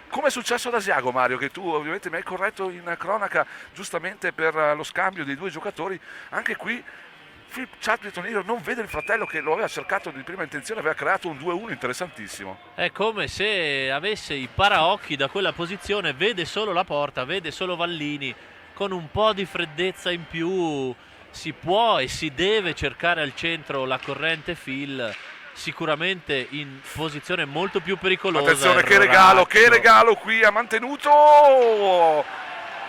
Come è successo ad Asiago, Mario, che tu ovviamente mi hai corretto in cronaca giustamente per lo scambio dei due giocatori, anche qui Chad Pietoniro non vede il fratello che lo aveva cercato di prima intenzione, aveva creato un 2-1 interessantissimo. È come se avesse i paraocchi da quella posizione, vede solo la porta, vede solo Vallini, con un po' di freddezza in più si può e si deve cercare al centro la corrente Phil, sicuramente in posizione molto più pericolosa. Attenzione che regalo qui ha mantenuto,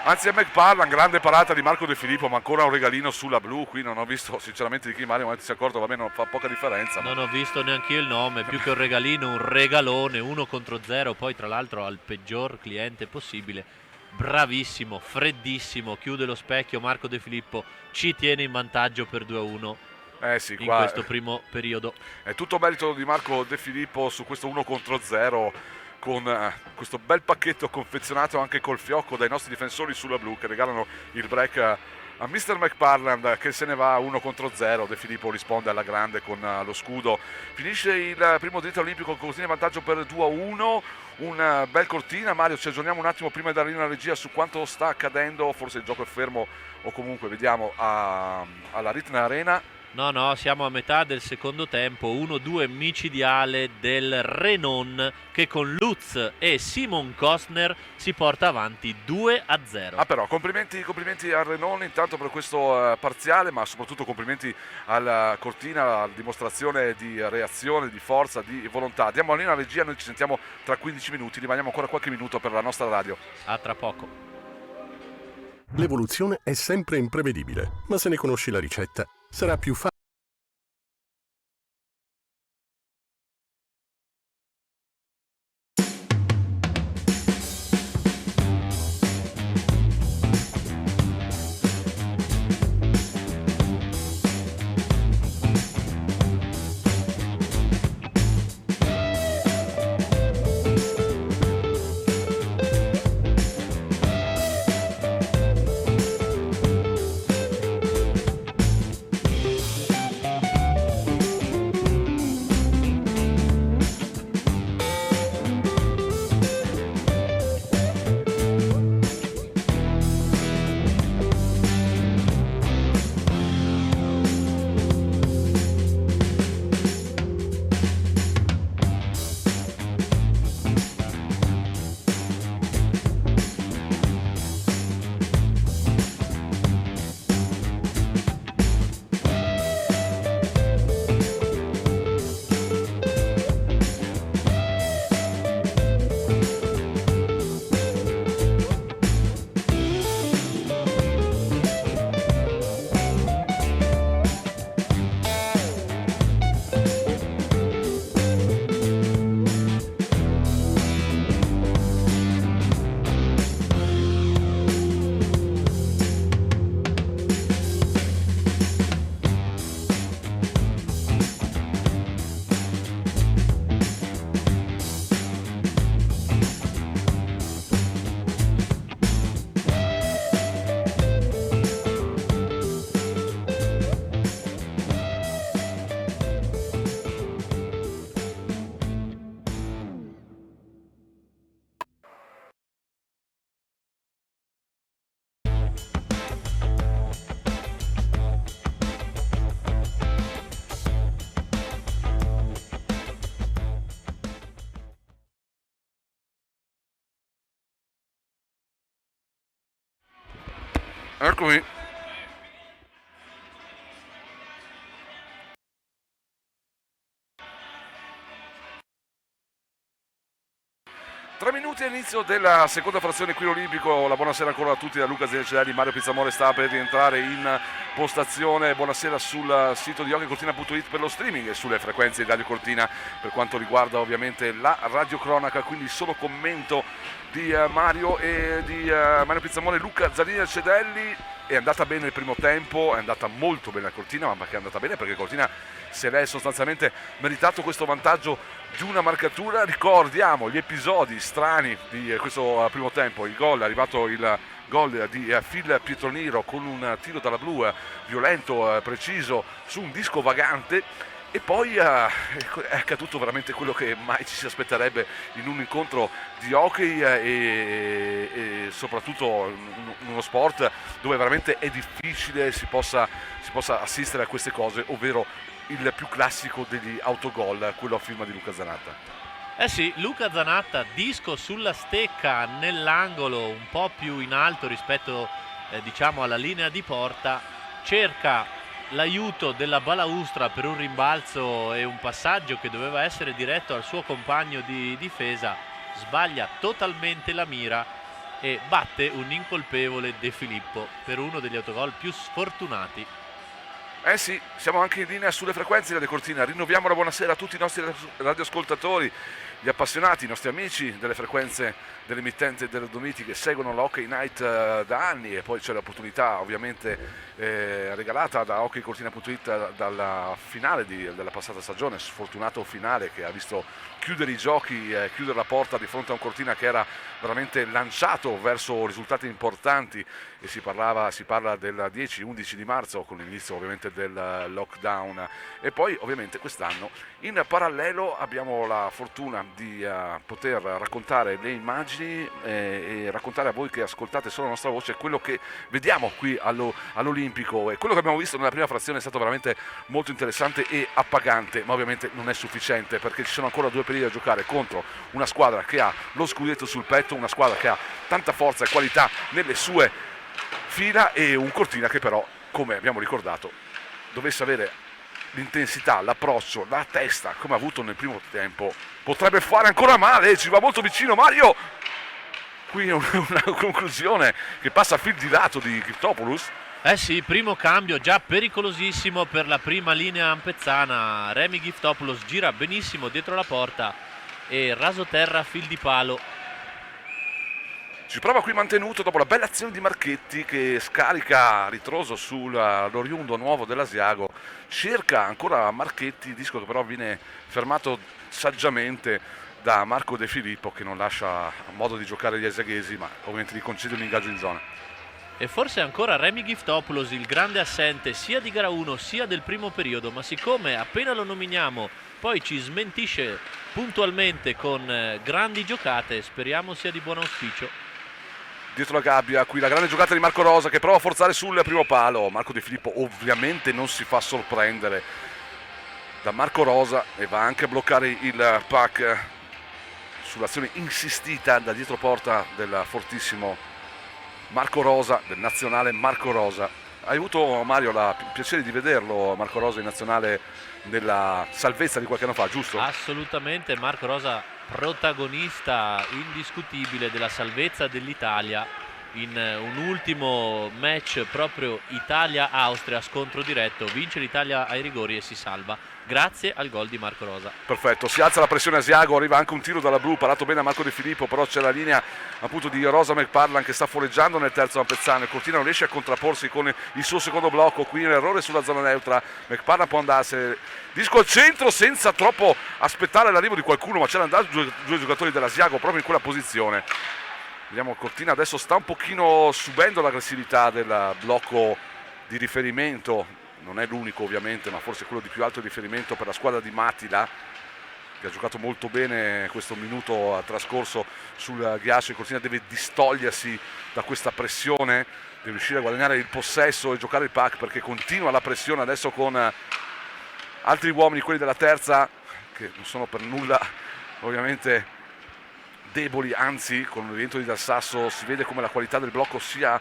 anzi è McParland, grande parata di Marco De Filippo, ma ancora un regalino sulla blu. Qui non ho visto sinceramente di chi Mario, ma ti sei accorto, va bene, fa poca differenza. Non ho visto neanche io il nome, più che un regalino, un regalone, 1-0, poi tra l'altro al peggior cliente possibile. Bravissimo, freddissimo, chiude lo specchio Marco De Filippo, ci tiene in vantaggio per 2-1. Sì, in questo primo periodo. È tutto merito di Marco De Filippo su questo 1-0 con questo bel pacchetto confezionato anche col fiocco dai nostri difensori sulla blu che regalano il break a Mr. McParland che se ne va 1 contro 0. De Filippo risponde alla grande con lo scudo. Finisce il primo diritto olimpico con Cortina in vantaggio per 2-1. Un bel Cortina. Mario, ci aggiorniamo un attimo prima di dare la regia su quanto sta accadendo, forse il gioco è fermo o comunque vediamo alla Ritna Arena. No, siamo a metà del secondo tempo, 1-2 micidiale del Renon che con Lutz e Simon Kostner si porta avanti 2-0. Però complimenti al Renon intanto per questo parziale, ma soprattutto complimenti al Cortina, la dimostrazione di reazione, di forza, di volontà. Diamo la linea alla regia, noi ci sentiamo tra 15 minuti, rimaniamo ancora qualche minuto per la nostra radio. A tra poco. L'evoluzione è sempre imprevedibile, ma se ne conosci la ricetta, sarà più facile. Eccomi. Tre minuti all'inizio della seconda frazione qui olimpico. La buonasera ancora a tutti da Luca Zenicelli. Mario Pizzamore sta per rientrare in postazione. Buonasera sul sito di hockeycortina.it per lo streaming e sulle frequenze di Radio Cortina per quanto riguarda ovviamente la radiocronaca, quindi solo commento di Mario e di Mario Pizzamore. Luca Zanicelli. È andata bene il primo tempo, è andata molto bene la Cortina, ma perché è andata bene? Perché Cortina se l'è sostanzialmente meritato questo vantaggio di una marcatura. Ricordiamo gli episodi strani di questo primo tempo. Il gol, è arrivato il gol di Phil Pietroniro con un tiro dalla blu violento, preciso su un disco vagante. E poi è accaduto veramente quello che mai ci si aspetterebbe in un incontro di hockey e soprattutto in uno sport dove veramente è difficile si possa assistere a queste cose, ovvero il più classico degli autogol, quello a firma di Luca Zanatta. Eh sì, Luca Zanatta, disco sulla stecca nell'angolo un po' più in alto rispetto diciamo alla linea di porta, cerca l'aiuto della balaustra per un rimbalzo e un passaggio che doveva essere diretto al suo compagno di difesa, sbaglia totalmente la mira e batte un incolpevole De Filippo per uno degli autogol più sfortunati. Eh sì, siamo anche in linea sulle frequenze di Radio Cortina. Rinnoviamo la buonasera a tutti i nostri radioascoltatori, gli appassionati, i nostri amici delle frequenze dell'emittente delle Dolomiti che seguono l'Hockey Night da anni, e poi c'è l'opportunità ovviamente regalata da hockeycortina.it dalla finale della passata stagione, sfortunato finale che ha visto chiudere i giochi, chiudere la porta di fronte a un Cortina che era veramente lanciato verso risultati importanti, e si parla del 10-11 di marzo con l'inizio ovviamente del lockdown. E poi ovviamente quest'anno in parallelo abbiamo la fortuna di poter raccontare le immagini e raccontare a voi che ascoltate solo la nostra voce quello che vediamo qui all'Olimpico, e quello che abbiamo visto nella prima frazione è stato veramente molto interessante e appagante, ma ovviamente non è sufficiente perché ci sono ancora 2 periodi da giocare contro una squadra che ha lo scudetto sul petto, una squadra che ha tanta forza e qualità nelle sue fila, e un Cortina che però, come abbiamo ricordato, dovesse avere l'intensità, l'approccio, la testa come ha avuto nel primo tempo, potrebbe fare ancora male. Ci va molto vicino Mario, qui una conclusione che passa a fil di lato di Giftopoulos. Eh sì, primo cambio già pericolosissimo per la prima linea ampezzana. Remi Giftopoulos gira benissimo dietro la porta e rasoterra a fil di palo. Ci prova qui mantenuto dopo la bella azione di Marchetti che scarica a ritroso sull'oriundo nuovo dell'Asiago. Cerca ancora Marchetti, disco che però viene fermato saggiamente da Marco De Filippo, che non lascia modo di giocare gli asiaghesi, ma ovviamente gli concede un ingaggio in zona. E forse ancora Remi Giftopoulos, il grande assente sia di gara 1 sia del primo periodo, ma siccome appena lo nominiamo poi ci smentisce puntualmente con grandi giocate, speriamo sia di buon auspicio. Dietro la gabbia, qui la grande giocata di Marco Rosa che prova a forzare sul primo palo. Marco De Filippo ovviamente non si fa sorprendere da Marco Rosa e va anche a bloccare il puck sull'azione insistita da dietro porta del fortissimo Marco Rosa, del nazionale Marco Rosa. Hai avuto, Mario, il piacere di vederlo Marco Rosa in nazionale nella salvezza di qualche anno fa, giusto? Assolutamente, Marco Rosa protagonista indiscutibile della salvezza dell'Italia in un ultimo match, proprio Italia-Austria, scontro diretto, vince l'Italia ai rigori e si salva grazie al gol di Marco Rosa. Perfetto, si alza la pressione Asiago, arriva anche un tiro dalla blu, parato bene a Marco De Filippo, però c'è la linea appunto di Rosa McParland che sta fuoreggiando nel terzo ampezzano. Il Cortina non riesce a contrapporsi con il suo secondo blocco, qui un errore sulla zona neutra. McParland può andarsene, disco al centro senza troppo aspettare l'arrivo di qualcuno, ma c'erano andati due giocatori dell'Asiago proprio in quella posizione. Vediamo, il Cortina adesso sta un pochino subendo l'aggressività del blocco di riferimento. Non è l'unico ovviamente, ma forse quello di più alto riferimento per la squadra di Matila, che ha giocato molto bene questo minuto trascorso sul ghiaccio. Il Cortina deve distogliersi da questa pressione, deve riuscire a guadagnare il possesso e giocare il puck, perché continua la pressione adesso con altri uomini, quelli della terza, che non sono per nulla ovviamente deboli, anzi con il rientro di Dal Sasso si vede come la qualità del blocco sia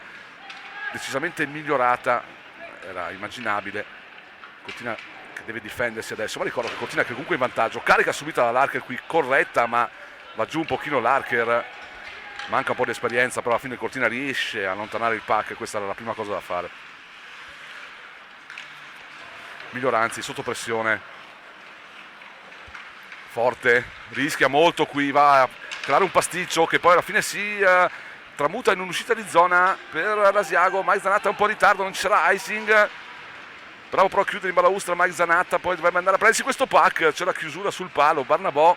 decisamente migliorata. Era immaginabile. Cortina che deve difendersi adesso, ma ricordo che Cortina che comunque in vantaggio, carica subito dall'Archer qui, corretta, ma va giù un pochino l'Archer, manca un po' di esperienza, però alla fine il Cortina riesce a allontanare il puck e questa era la prima cosa da fare. Miglioranzi sotto pressione, forte, rischia molto qui, va a creare un pasticcio che poi alla fine si tramuta in un'uscita di zona per l'Asiago. Mike Zanatta è un po' in ritardo, non ci sarà icing, bravo però a chiudere in balaustra Mike Zanatta, poi dovrebbe andare a prendersi questo puck, c'è la chiusura sul palo, Barnabò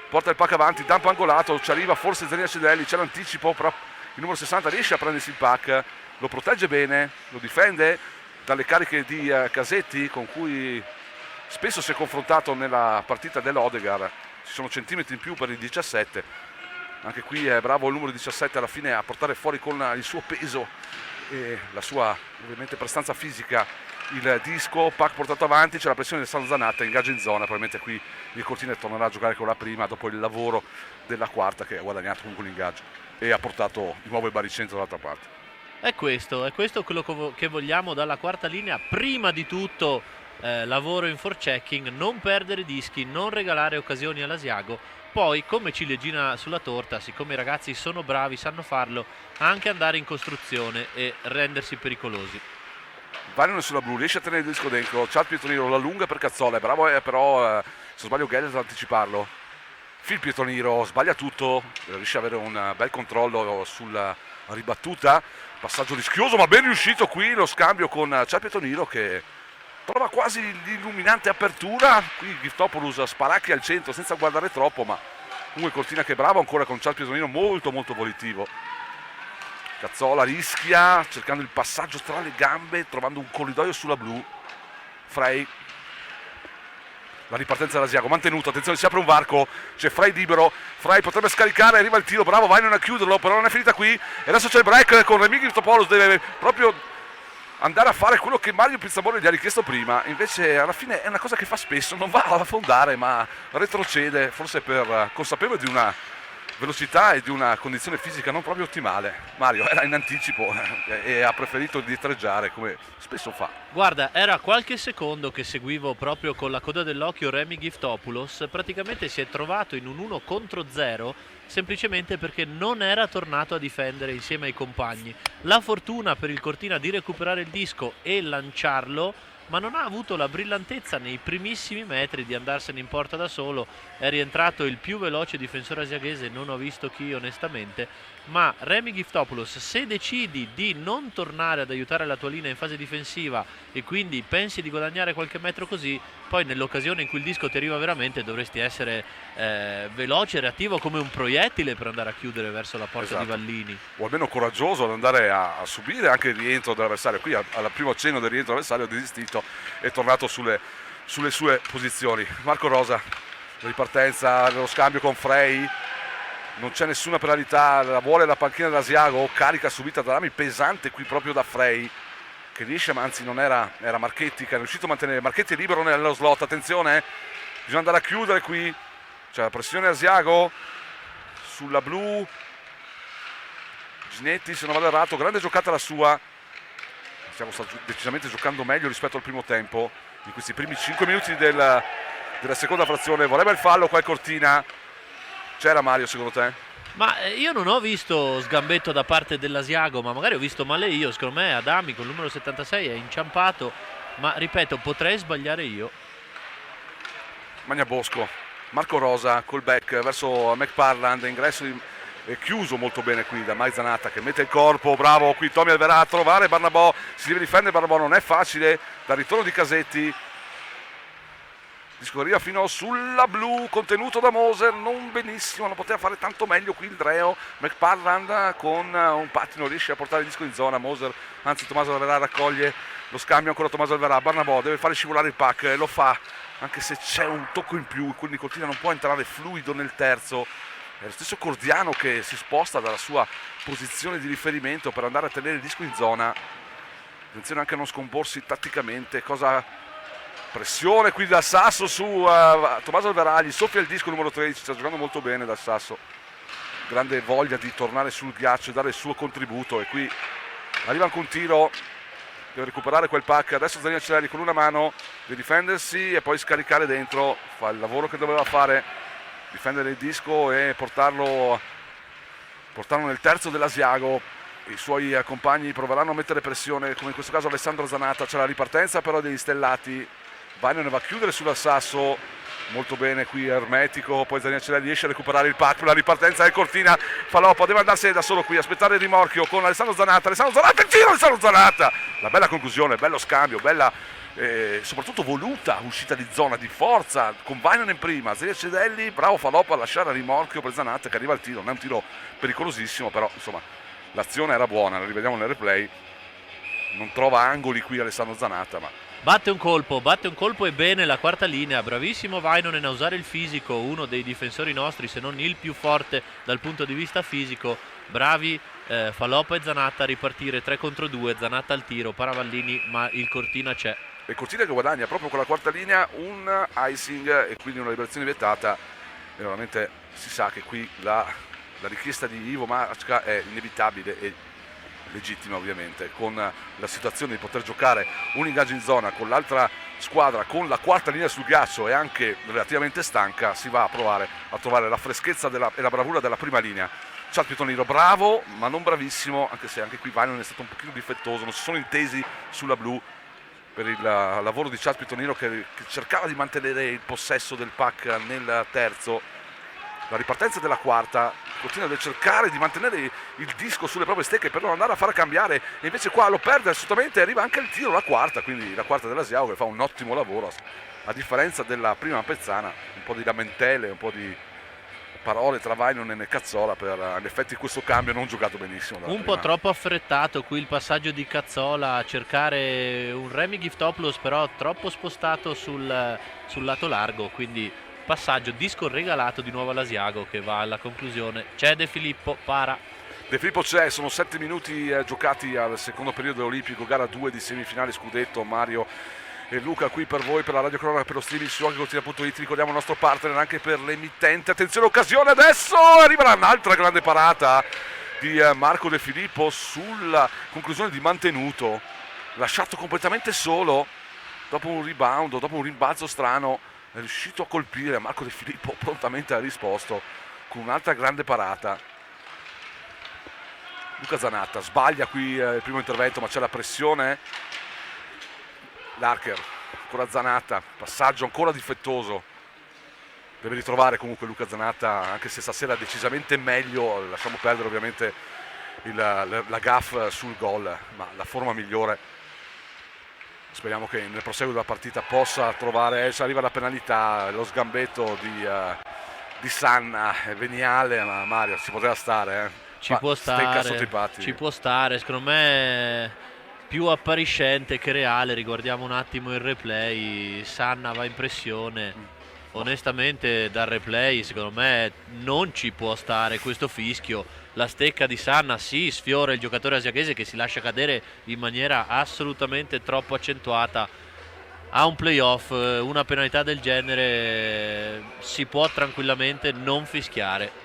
porta il puck avanti, dump angolato, ci arriva forse Zanina Cedelli, c'è l'anticipo, però il numero 60 riesce a prendersi il puck, lo protegge bene, lo difende dalle cariche di Casetti, con cui spesso si è confrontato nella partita dell'Odegar. Ci sono centimetri in più per il 17. Anche qui è bravo il numero 17 alla fine a portare fuori con il suo peso e la sua ovviamente prestanza fisica il disco. Puck portato avanti, c'è la pressione di San Zanatta, ingaggio in zona, probabilmente qui il Cortina tornerà a giocare con la prima dopo il lavoro della quarta, che ha guadagnato comunque l'ingaggio e ha portato di nuovo il baricentro dall'altra parte. È questo quello che vogliamo dalla quarta linea. Prima di tutto lavoro in forechecking, non perdere dischi, non regalare occasioni all'Asiago. Poi, come ciliegina sulla torta, siccome i ragazzi sono bravi, sanno farlo, anche andare in costruzione e rendersi pericolosi. Vanno sulla blu, riesce a tenere il disco dentro, c'ha il Pietroniro, la lunga per Cazzola, è bravo però se sbaglio Geller ad anticiparlo. Phil Pietroniro sbaglia tutto, riesce ad avere un bel controllo sulla ribattuta, passaggio rischioso ma ben riuscito qui lo scambio con Chad Pietroniro che trova quasi l'illuminante apertura, qui Giftopoulos sparacchia al centro senza guardare troppo, ma comunque Cortina che è bravo ancora con Chad Pietroniro molto molto volitivo. Cazzola rischia cercando il passaggio tra le gambe, trovando un corridoio sulla blu. Frey, la ripartenza dell'Asiago mantenuta, attenzione, si apre un varco, c'è Frey libero, Frey potrebbe scaricare, arriva il tiro, bravo Vainen a chiuderlo, però non è finita qui, e adesso c'è il break con Remy Giftopoulos, deve proprio andare a fare quello che Mario Pizzamore gli ha richiesto prima, invece alla fine è una cosa che fa spesso, non va a affondare ma retrocede, forse per consapevole di una velocità e di una condizione fisica non proprio ottimale. Mario era in anticipo e ha preferito dietreggiare come spesso fa. Guarda, era qualche secondo che seguivo proprio con la coda dell'occhio Remy Giftopoulos, praticamente si è trovato in un 1 contro 0 semplicemente perché non era tornato a difendere insieme ai compagni. La fortuna per il Cortina di recuperare il disco e lanciarlo, ma non ha avuto la brillantezza nei primissimi metri di andarsene in porta da solo. È rientrato il più veloce difensore asiaghese, non ho visto chi onestamente, ma Remy Giftopoulos, se decidi di non tornare ad aiutare la tua linea in fase difensiva e quindi pensi di guadagnare qualche metro così, poi nell'occasione in cui il disco ti arriva veramente dovresti essere veloce e reattivo come un proiettile per andare a chiudere verso la porta di Vallini. O almeno coraggioso ad andare a subire anche il rientro dell'avversario. Qui al primo accenno del rientro dell'avversario ha desistito, è tornato sulle sue posizioni. Marco Rosa, ripartenza, lo scambio con Frey, non c'è nessuna penalità, la vuole la panchina dell'Asiago, carica subita da Rami pesante qui proprio da Frey, che riesce, ma anzi non era Marchetti che è riuscito a mantenere, Marchetti è libero nello slot, attenzione, bisogna andare a chiudere qui, c'è la pressione Asiago sulla blu, Ginetti se non vado errato, grande giocata la sua, Asiago sta decisamente giocando meglio rispetto al primo tempo, in questi primi 5 minuti della seconda frazione, vorrebbe il fallo qua il Cortina. C'era Mario secondo te? Ma io non ho visto sgambetto da parte dell'Asiago, ma magari ho visto male io. Secondo me Adami con il numero 76 è inciampato, ma ripeto, potrei sbagliare io. Magnabosco, Marco Rosa col back verso McParland, ingresso è chiuso molto bene qui da Mai Zanatta che mette il corpo, bravo qui Tommy Alverà a trovare Barnabò, si deve difendere Barnabò, non è facile, dal ritorno di Casetti. Disco arriva fino sulla blu, contenuto da Moser, non benissimo, non poteva fare tanto meglio qui il Dreo. McParland con un pattino riesce a portare il disco in zona, Moser, anzi Tommaso Alverà raccoglie lo scambio, ancora Tommaso Alverà, Barnabò deve fare scivolare il pack, lo fa, anche se c'è un tocco in più, quindi Cortina non può entrare fluido nel terzo. È lo stesso Cordiano che si sposta dalla sua posizione di riferimento per andare a tenere il disco in zona. Attenzione anche a non scomporsi tatticamente, pressione qui dal Sasso su Tommaso Alverà, gli soffia il disco numero 13, sta giocando molto bene dal Sasso, grande voglia di tornare sul ghiaccio e dare il suo contributo, e qui arriva anche un tiro, deve recuperare quel pack, adesso Zanini Celeri con una mano deve difendersi e poi scaricare dentro, fa il lavoro che doveva fare, difendere il disco e portarlo nel terzo dell'Asiago. I suoi compagni proveranno a mettere pressione, come in questo caso Alessandro Zanatta, c'è la ripartenza però degli stellati, Vainen va a chiudere sulla Sasso, molto bene qui ermetico, poi Zanini Celeri riesce a recuperare il pack, la ripartenza del Cortina, Faloppo deve andarsene da solo qui, aspettare il rimorchio con Alessandro Zanatta, il tiro Alessandro Zanatta, la bella conclusione, bello scambio, bella soprattutto voluta uscita di zona, di forza, con Vainen in prima, Zanini Celeri, bravo Faloppo a lasciare il rimorchio per Zanatta che arriva al tiro, non è un tiro pericolosissimo, però insomma l'azione era buona, la rivediamo nel replay, non trova angoli qui Alessandro Zanatta, ma batte un colpo e bene la quarta linea, bravissimo Vainen a usare il fisico, uno dei difensori nostri se non il più forte dal punto di vista fisico, bravi Faloppo e Zanatta a ripartire 3 contro 2, Zanatta al tiro, Paravallini, ma il Cortina c'è. E Cortina che guadagna proprio con la quarta linea un icing e quindi una liberazione vietata, e veramente si sa che qui la richiesta di Ivo Macca è inevitabile e legittima ovviamente, con la situazione di poter giocare un ingaggio in zona con l'altra squadra con la quarta linea sul ghiaccio e anche relativamente stanca, si va a provare a trovare la freschezza e la bravura della prima linea. Charles Pietoniro bravo ma non bravissimo, anche se anche qui Valion è stato un pochino difettoso, non si sono intesi sulla blu per il lavoro di Charles Pietoniro che cercava di mantenere il possesso del puck nel terzo. La ripartenza della quarta, continua a cercare di mantenere il disco sulle proprie stecche per non andare a far cambiare, e invece qua lo perde assolutamente e arriva anche il tiro la quarta, quindi la quarta dell'Asiago che fa un ottimo lavoro a differenza della prima Pezzana. Un po' di lamentele, un po' di parole tra Valion e Cazzola per in effetti questo cambio non giocato benissimo. Un po' troppo affrettato qui il passaggio di Cazzola a cercare un Remy Giftopoulos, però troppo spostato sul lato largo, quindi passaggio disco regalato di nuovo all'Asiago che va alla conclusione. C'è De Filippo, para. De Filippo c'è, sono 7 minuti giocati al secondo periodo olimpico, gara 2 di semifinale scudetto. Mario e Luca qui per voi, per la radio cronaca, per lo streaming su hockeycortina.it. Ricordiamo il nostro partner anche per l'emittente. Attenzione, occasione adesso, arriverà un'altra grande parata di Marco De Filippo sulla conclusione di Mantenuto, lasciato completamente solo dopo un rebound, dopo un rimbalzo strano. È riuscito a colpire, Marco De Filippo prontamente ha risposto con un'altra grande parata. Luca Zanatta sbaglia qui il primo intervento, ma c'è la pressione. Larker, ancora Zanatta, passaggio ancora difettoso. Deve ritrovare comunque Luca Zanatta, anche se stasera decisamente meglio. Lasciamo perdere ovviamente la gaff sul gol, ma la forma migliore. Speriamo che nel proseguo della partita possa trovare, se arriva la penalità, lo sgambetto di Sanna è veniale, ma Mario ci poteva stare. Ci può stare, secondo me più appariscente che reale. Riguardiamo un attimo il replay, Sanna va in pressione. Onestamente dal replay secondo me non ci può stare questo fischio. La stecca di Sanna sfiora il giocatore asiaghese che si lascia cadere in maniera assolutamente troppo accentuata. A un playoff una penalità del genere si può tranquillamente non fischiare.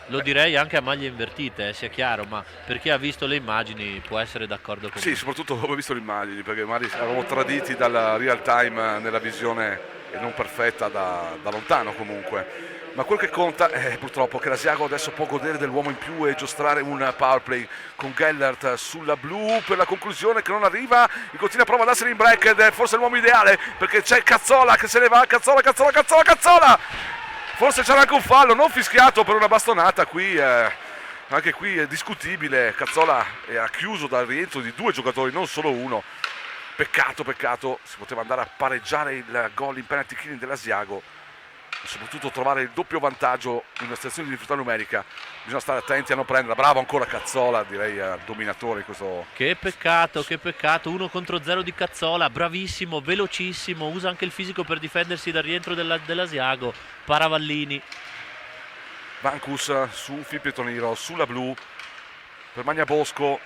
Lo direi anche a maglie invertite, sia chiaro, ma per chi ha visto le immagini può essere d'accordo con me. Sì, soprattutto dopo ho visto le immagini, perché magari eravamo traditi dalla real time nella visione e non perfetta da lontano comunque. Ma quel che conta è purtroppo che l'Asiago adesso può godere dell'uomo in più e giostrare un power play con Gellert sulla blu per la conclusione che non arriva. Il continua prova ad essere in break ed è forse l'uomo ideale, perché c'è Cazzola che se ne va. Cazzola! Forse c'era anche un fallo non fischiato per una bastonata qui. Anche qui è discutibile. Cazzola ha chiuso dal rientro di 2 giocatori, non solo uno. Peccato, si poteva andare a pareggiare il gol in penalty killing dell'Asiago, e soprattutto trovare il doppio vantaggio in una situazione di difficoltà numerica. Bisogna stare attenti a non prenderla. Bravo ancora Cazzola, direi dominatore in questo. Che peccato, 1 contro 0 di Cazzola, bravissimo, velocissimo, usa anche il fisico per difendersi dal rientro dell'Asiago. Paravallini. Vancus su Pietoniro, sulla blu per Magna Bosco,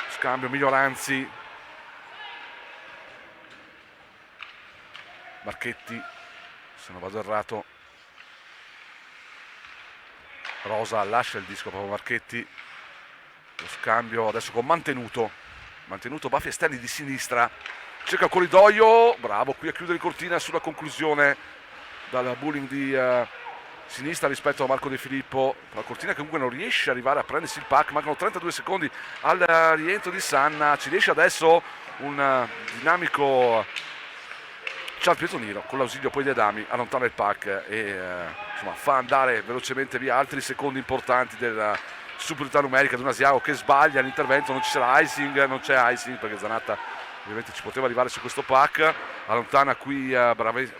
scambio Miglioranzi, Marchetti, se non vado errato, Rosa lascia il disco proprio Marchetti. Lo scambio adesso con Mantenuto, baffi esterni di sinistra, cerca il corridoio, bravo qui a chiudere cortina sulla conclusione dal bullying di sinistra rispetto a Marco De Filippo. La cortina che comunque non riesce ad arrivare a prendersi il puck, mancano 32 secondi al rientro di Sanna. Ci riesce adesso un dinamico Charles Pietoniro con l'ausilio poi di Adami, allontana il puck e insomma, fa andare velocemente via altri secondi importanti della superiorità numerica di un Asiago che sbaglia l'intervento. Non ci sarà icing, non c'è icing perché Zanatta ovviamente ci poteva arrivare su questo puck. Allontana qui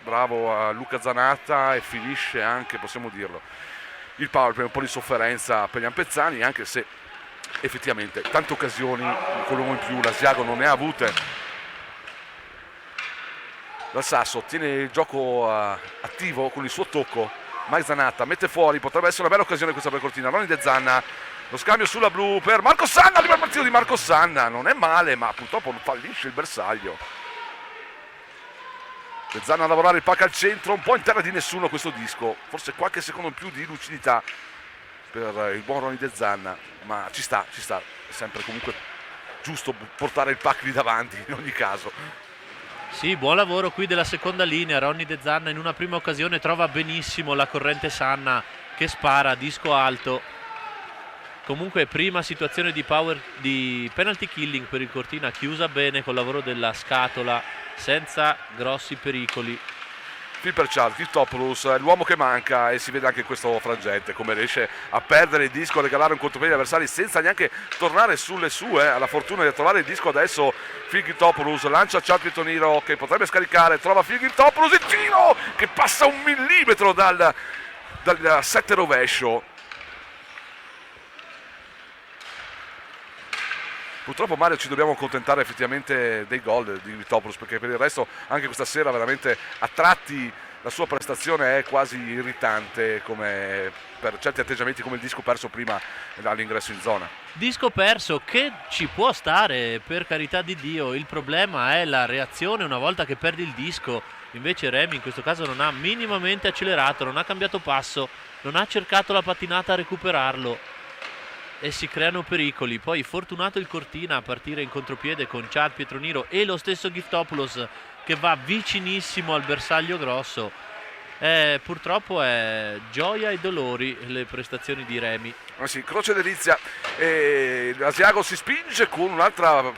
bravo Luca Zanatta e finisce anche, possiamo dirlo, il power play. Un po' di sofferenza per gli ampezzani, anche se effettivamente tante occasioni con l'uomo in più l'Asiago non ne ha avute. Dal Sasso tiene il gioco attivo con il suo tocco. Mike Zanatta mette fuori, potrebbe essere una bella occasione questa per cortina. Ronny De Zanna, lo scambio sulla blu per Marco Sanna, arriva il partito di Marco Sanna, non è male ma purtroppo fallisce il bersaglio. De Zanna a lavorare il puck al centro, un po' in terra di nessuno questo disco, forse qualche secondo in più di lucidità per il buon Ronny De Zanna, ma ci sta, è sempre comunque giusto portare il puck lì davanti in ogni caso. Sì, buon lavoro qui della seconda linea. Ronny De Zanna in una prima occasione trova benissimo la corrente Sanna che spara disco alto. Comunque prima situazione di penalty killing per il Cortina, chiusa bene col lavoro della scatola senza grossi pericoli. Per Christopoulos è l'uomo che manca e si vede anche in questo frangente come riesce a perdere il disco, a regalare un contropiede agli avversari senza neanche tornare sulle sue. Ha la fortuna di trovare il disco adesso. Christopoulos lancia Charles Pietoniro che potrebbe scaricare, trova Christopoulos, il tiro che passa 1 millimetro dal 7 rovescio. Purtroppo, Mario, ci dobbiamo accontentare effettivamente dei gol di Christopoulos, perché per il resto anche questa sera veramente a tratti la sua prestazione è quasi irritante, come per certi atteggiamenti come il disco perso prima all'ingresso in zona. Disco perso che ci può stare, per carità di Dio, il problema è la reazione una volta che perdi il disco. Invece Remy in questo caso non ha minimamente accelerato, non ha cambiato passo, non ha cercato la pattinata a recuperarlo e si creano pericoli. Poi fortunato il Cortina a partire in contropiede con Chad Pietroniro e lo stesso Giftopoulos che va vicinissimo al bersaglio grosso. Purtroppo è gioia e dolori le prestazioni di Remy. Sì, croce delizia, e l'Asiago si spinge con un'altra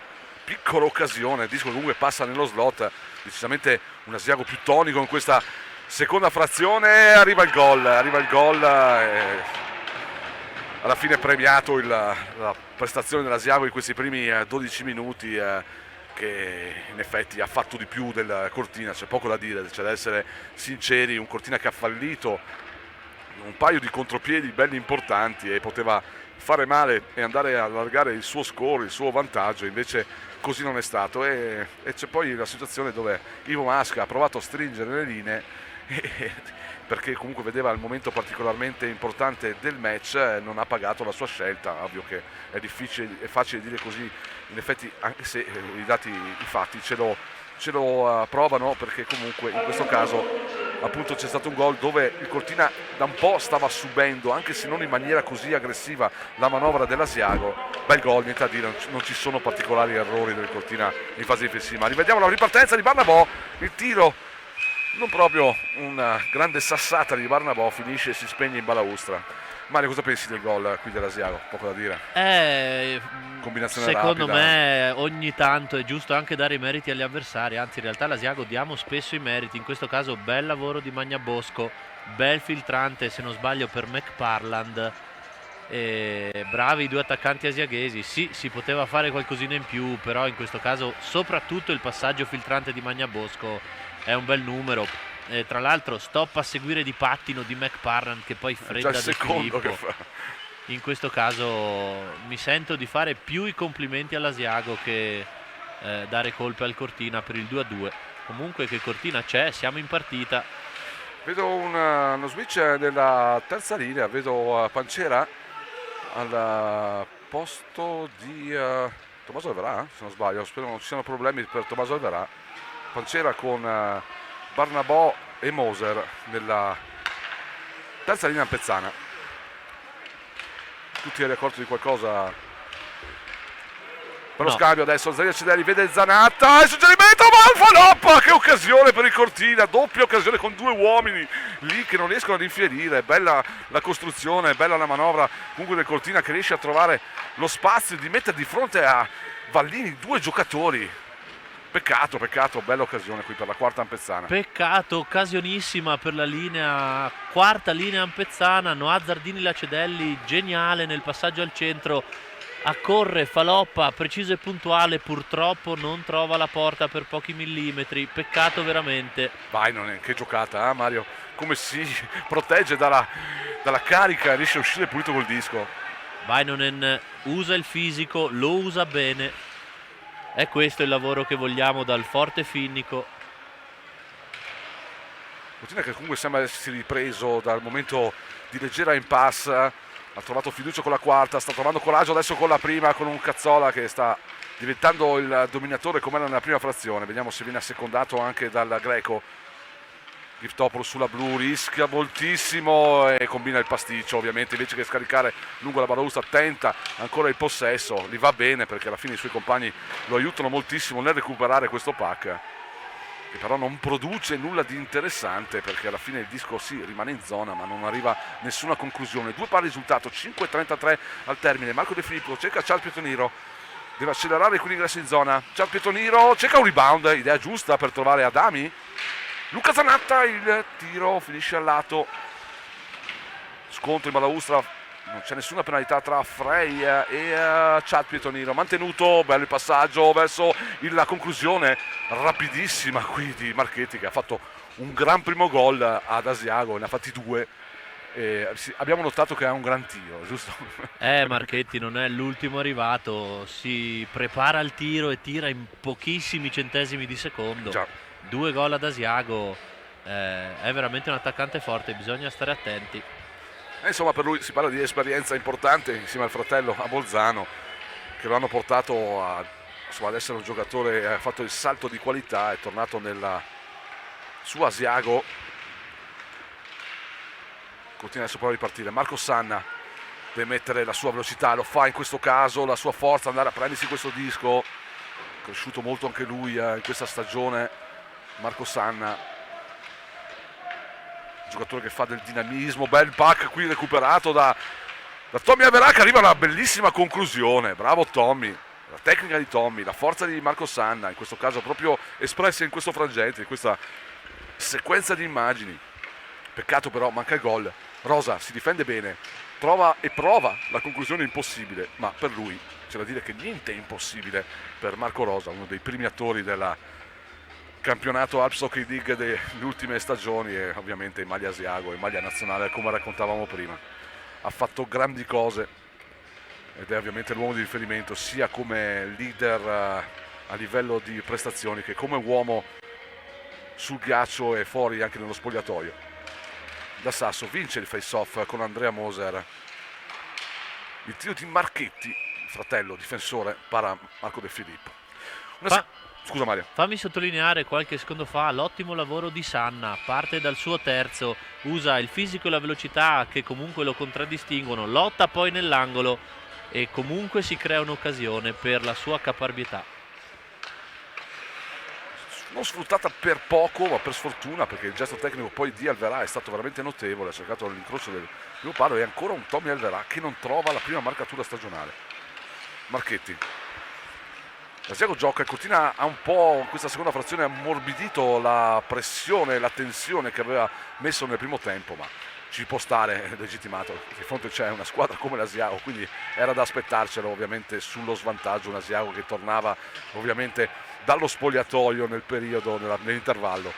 piccola occasione. Il disco comunque passa nello slot, decisamente un Asiago più tonico in questa seconda frazione. Arriva il gol alla fine premiato la prestazione dell'Asiago in questi primi 12 minuti, che in effetti ha fatto di più del Cortina, c'è poco da dire, c'è da essere sinceri. Un Cortina che ha fallito un paio di contropiedi belli importanti e poteva fare male e andare a allargare il suo score, il suo vantaggio, invece così non è stato. E c'è poi la situazione dove Ivo Masca ha provato a stringere le linee perché comunque vedeva il momento particolarmente importante del match, non ha pagato la sua scelta. Ovvio che è facile dire così in effetti, anche se i fatti ce lo provano, perché comunque in questo caso appunto c'è stato un gol dove il Cortina da un po' stava subendo, anche se non in maniera così aggressiva, la manovra dell'Asiago. Bel gol, niente da dire, non ci sono particolari errori del Cortina in fase difensiva. Ma rivediamo la ripartenza di Barnabò, il tiro non proprio una grande sassata di Barnabò, finisce e si spegne in balaustra. Mario, cosa pensi del gol qui dell'Asiago? Poco da dire. Combinazione secondo rapida. Me ogni tanto è giusto anche dare i meriti agli avversari, anzi in realtà all'Asiago diamo spesso i meriti. In questo caso bel lavoro di Magnabosco, bel filtrante se non sbaglio per McParland, e bravi i due attaccanti asiaghesi. Sì, si poteva fare qualcosina in più, però in questo caso soprattutto il passaggio filtrante di Magnabosco è un bel numero. E tra l'altro stop a seguire di pattino di McParland che poi fredda già il De secondo Filippo. che fa. In questo caso mi sento di fare più i complimenti all'Asiago che dare colpe al Cortina per il 2-2. Comunque che Cortina c'è, siamo in partita. Vedo uno switch nella terza linea, vedo Pancera al posto di Tommaso Alverà, se non sbaglio, spero non ci siano problemi per Tommaso Alverà. Pancera con Barnabò e Moser nella terza linea ampezzana. Tutti eri accorti di qualcosa? Per lo scambio adesso Zaria Cederi vede Zanatta, il suggerimento, ma Faloppa, che occasione per il Cortina, doppia occasione con due uomini lì che non riescono ad infierire. Bella la costruzione, bella la manovra comunque del Cortina, che riesce a trovare lo spazio di mettere di fronte a Vallini due giocatori. Peccato, bella occasione qui per la quarta ampezzana. Peccato, occasionissima per la quarta linea ampezzana. Noah Zardini Lacedelli, geniale nel passaggio al centro, accorre Faloppa, preciso e puntuale, purtroppo non trova la porta per pochi millimetri. Peccato veramente. Vai, non è che giocata, Mario, come si protegge dalla carica e riesce a uscire pulito col disco. Vainonen usa il fisico, lo usa bene. È questo il lavoro che vogliamo dal forte Finnico. Cortina che comunque sembra essersi ripreso dal momento di leggera impasse, ha trovato fiducia con la quarta, sta trovando coraggio adesso con la prima, con un Cazzola che sta diventando il dominatore come era nella prima frazione. Vediamo se viene assecondato anche dal greco. Giftopoulos sulla blu, rischia moltissimo e combina il pasticcio, ovviamente invece che scaricare lungo la balaustra tenta ancora il possesso. Gli va bene perché alla fine i suoi compagni lo aiutano moltissimo nel recuperare questo pack, che però non produce nulla di interessante, perché alla fine il disco sì rimane in zona ma non arriva a nessuna conclusione. 2 pari risultato, 5:33 al termine. Marco De Filippo cerca Charles Pietoniro, deve accelerare quindi ingresso in zona. Charles Pietoniro cerca un rebound, idea giusta per trovare Adami. Luca Zanatta, il tiro finisce al lato, scontro in balaustra, non c'è nessuna penalità tra Frey e Chad Pietoniro. Mantenuto, bello il passaggio verso la conclusione rapidissima qui di Marchetti, che ha fatto un gran primo gol ad Asiago, ne ha fatti 2. Abbiamo notato che ha un gran tiro, giusto? Marchetti non è l'ultimo arrivato, si prepara al tiro e tira in pochissimi centesimi di secondo. Già. 2 gol ad Asiago, è veramente un attaccante forte, bisogna stare attenti. Insomma, per lui si parla di esperienza importante insieme al fratello a Bolzano, che lo hanno portato ad essere un giocatore, ha fatto il salto di qualità, è tornato nella sua Asiago, continua adesso però a ripartire. Marco Sanna deve mettere la sua velocità, lo fa in questo caso, la sua forza, andare a prendersi questo disco, cresciuto molto anche lui in questa stagione. Marco Sanna, giocatore che fa del dinamismo, bel pack qui recuperato da Tommy Averà, che arriva a una bellissima conclusione. Bravo Tommy, la tecnica di Tommy, la forza di Marco Sanna, in questo caso proprio espressa in questo frangente, in questa sequenza di immagini. Peccato però, manca il gol. Rosa si difende bene, prova la conclusione impossibile, ma per lui c'è da dire che niente è impossibile per Marco Rosa, uno dei primi attori della campionato Alps Hockey League delle ultime stagioni, e ovviamente in maglia Asiago e maglia nazionale, come raccontavamo prima. Ha fatto grandi cose ed è ovviamente l'uomo di riferimento sia come leader a livello di prestazioni che come uomo sul ghiaccio e fuori anche nello spogliatoio. Da Sasso vince il face-off con Andrea Moser. Il tiro di Marchetti, fratello difensore, para Marco De Filippo. Scusa Mario. Fammi sottolineare qualche secondo fa l'ottimo lavoro di Sanna, parte dal suo terzo, usa il fisico e la velocità che comunque lo contraddistinguono, lotta poi nell'angolo e comunque si crea un'occasione per la sua caparbietà. Non sfruttata per poco, ma per sfortuna, perché il gesto tecnico poi di Alverà è stato veramente notevole, ha cercato l'incrocio del primo palo e ancora un Tommy Alverà che non trova la prima marcatura stagionale. Marchetti. L'Asiago gioca e continua a un po' in questa seconda frazione ammorbidito la pressione, la tensione che aveva messo nel primo tempo, ma ci può stare, è legittimato. Di fronte c'è una squadra come l'Asiago, quindi era da aspettarcelo ovviamente sullo svantaggio, un Asiago che tornava ovviamente dallo spogliatoio nel periodo, nell'intervallo,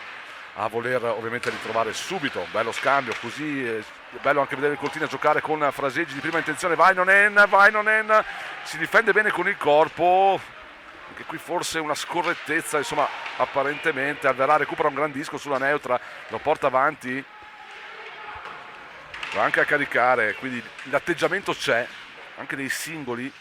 a voler ovviamente ritrovare subito. Bello scambio, così bello anche vedere il Cortina giocare con Fraseggi di prima intenzione. Vainonen si difende bene con il corpo, anche qui forse una scorrettezza, insomma apparentemente Alverà recupera un gran disco sulla neutra, lo porta avanti, va anche a caricare, quindi l'atteggiamento c'è anche dei singoli.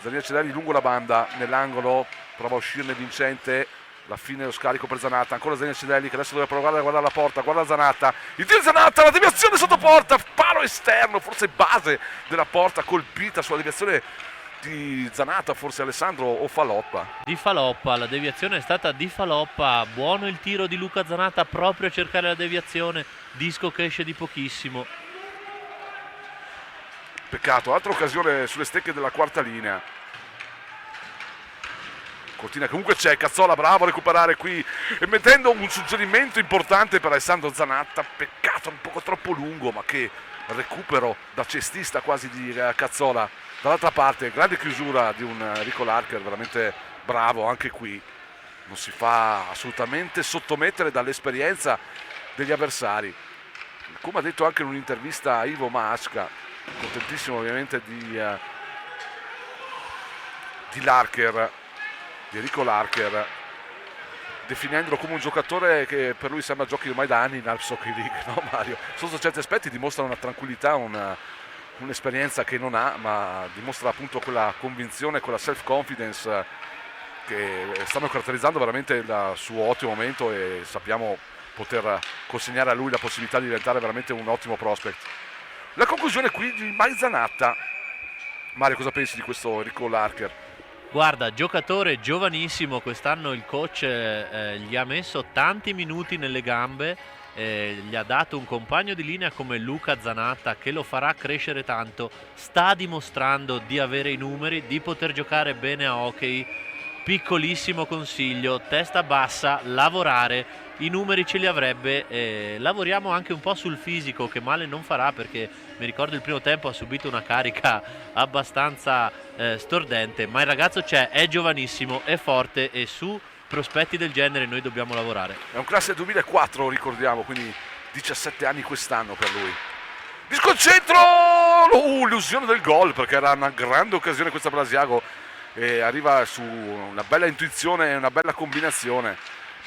Zanini Cedelli lungo la banda nell'angolo, prova a uscirne vincente, la fine dello scarico per Zanatta, ancora Zanini Cedelli che adesso deve provare a guardare la porta, guarda Zanatta, il tiro di Zanatta, la deviazione sotto porta, palo esterno, forse base della porta colpita sulla deviazione di Zanatta, forse Alessandro o Faloppa. Di Faloppa, la deviazione è stata di Faloppa, buono il tiro di Luca Zanatta proprio a cercare la deviazione, disco che esce di pochissimo. Peccato, altra occasione sulle stecche della quarta linea. Cortina comunque c'è, Cazzola bravo a recuperare qui e mettendo un suggerimento importante per Alessandro Zanatta, peccato un poco troppo lungo, ma che recupero da cestista quasi di Cazzola. Dall'altra parte grande chiusura di un Rico Larker, veramente bravo anche qui, non si fa assolutamente sottomettere dall'esperienza degli avversari. Come ha detto anche in un'intervista a Ivo Masca, contentissimo ovviamente di Larker, di Rico Larker, definendolo come un giocatore che per lui sembra giochi ormai da anni in Alps Hockey League, no Mario? Sotto certi aspetti dimostra una tranquillità, un'esperienza che non ha, ma dimostra appunto quella convinzione, quella self-confidence che stanno caratterizzando veramente il suo ottimo momento, e sappiamo poter consegnare a lui la possibilità di diventare veramente un ottimo prospect. La conclusione qui di Mai Zanatta. Mario, cosa pensi di questo Rico Larker? Guarda, giocatore giovanissimo, quest'anno il coach gli ha messo tanti minuti nelle gambe, gli ha dato un compagno di linea come Luca Zanatta che lo farà crescere tanto, sta dimostrando di avere i numeri, di poter giocare bene a hockey. Piccolissimo consiglio, testa bassa, lavorare, i numeri ce li avrebbe, lavoriamo anche un po' sul fisico che male non farà, perché mi ricordo il primo tempo ha subito una carica abbastanza stordente, ma il ragazzo c'è, è giovanissimo, è forte e su prospetti del genere noi dobbiamo lavorare. È un classe 2004, ricordiamo, quindi 17 anni quest'anno per lui. Di sconcentro! Illusione del gol, perché era una grande occasione questa per l'Asiago. E arriva su una bella intuizione e una bella combinazione.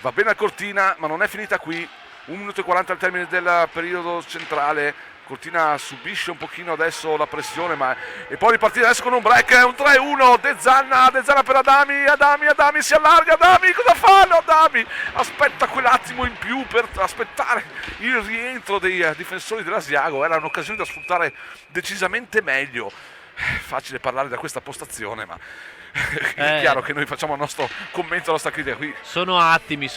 Va bene a Cortina, ma non è finita qui. 1 minuto e 40 al termine del periodo centrale. Cortina subisce un pochino adesso la pressione, e poi ripartire adesso con un break, un 3-1, De Zanna per Adami si allarga, Adami cosa fa? Adami aspetta quell'attimo in più per aspettare il rientro dei difensori dell'Asiago. Era un'occasione da sfruttare decisamente meglio. Facile parlare da questa postazione, ma è chiaro che noi facciamo il nostro commento, la nostra critica qui. Sono attimi,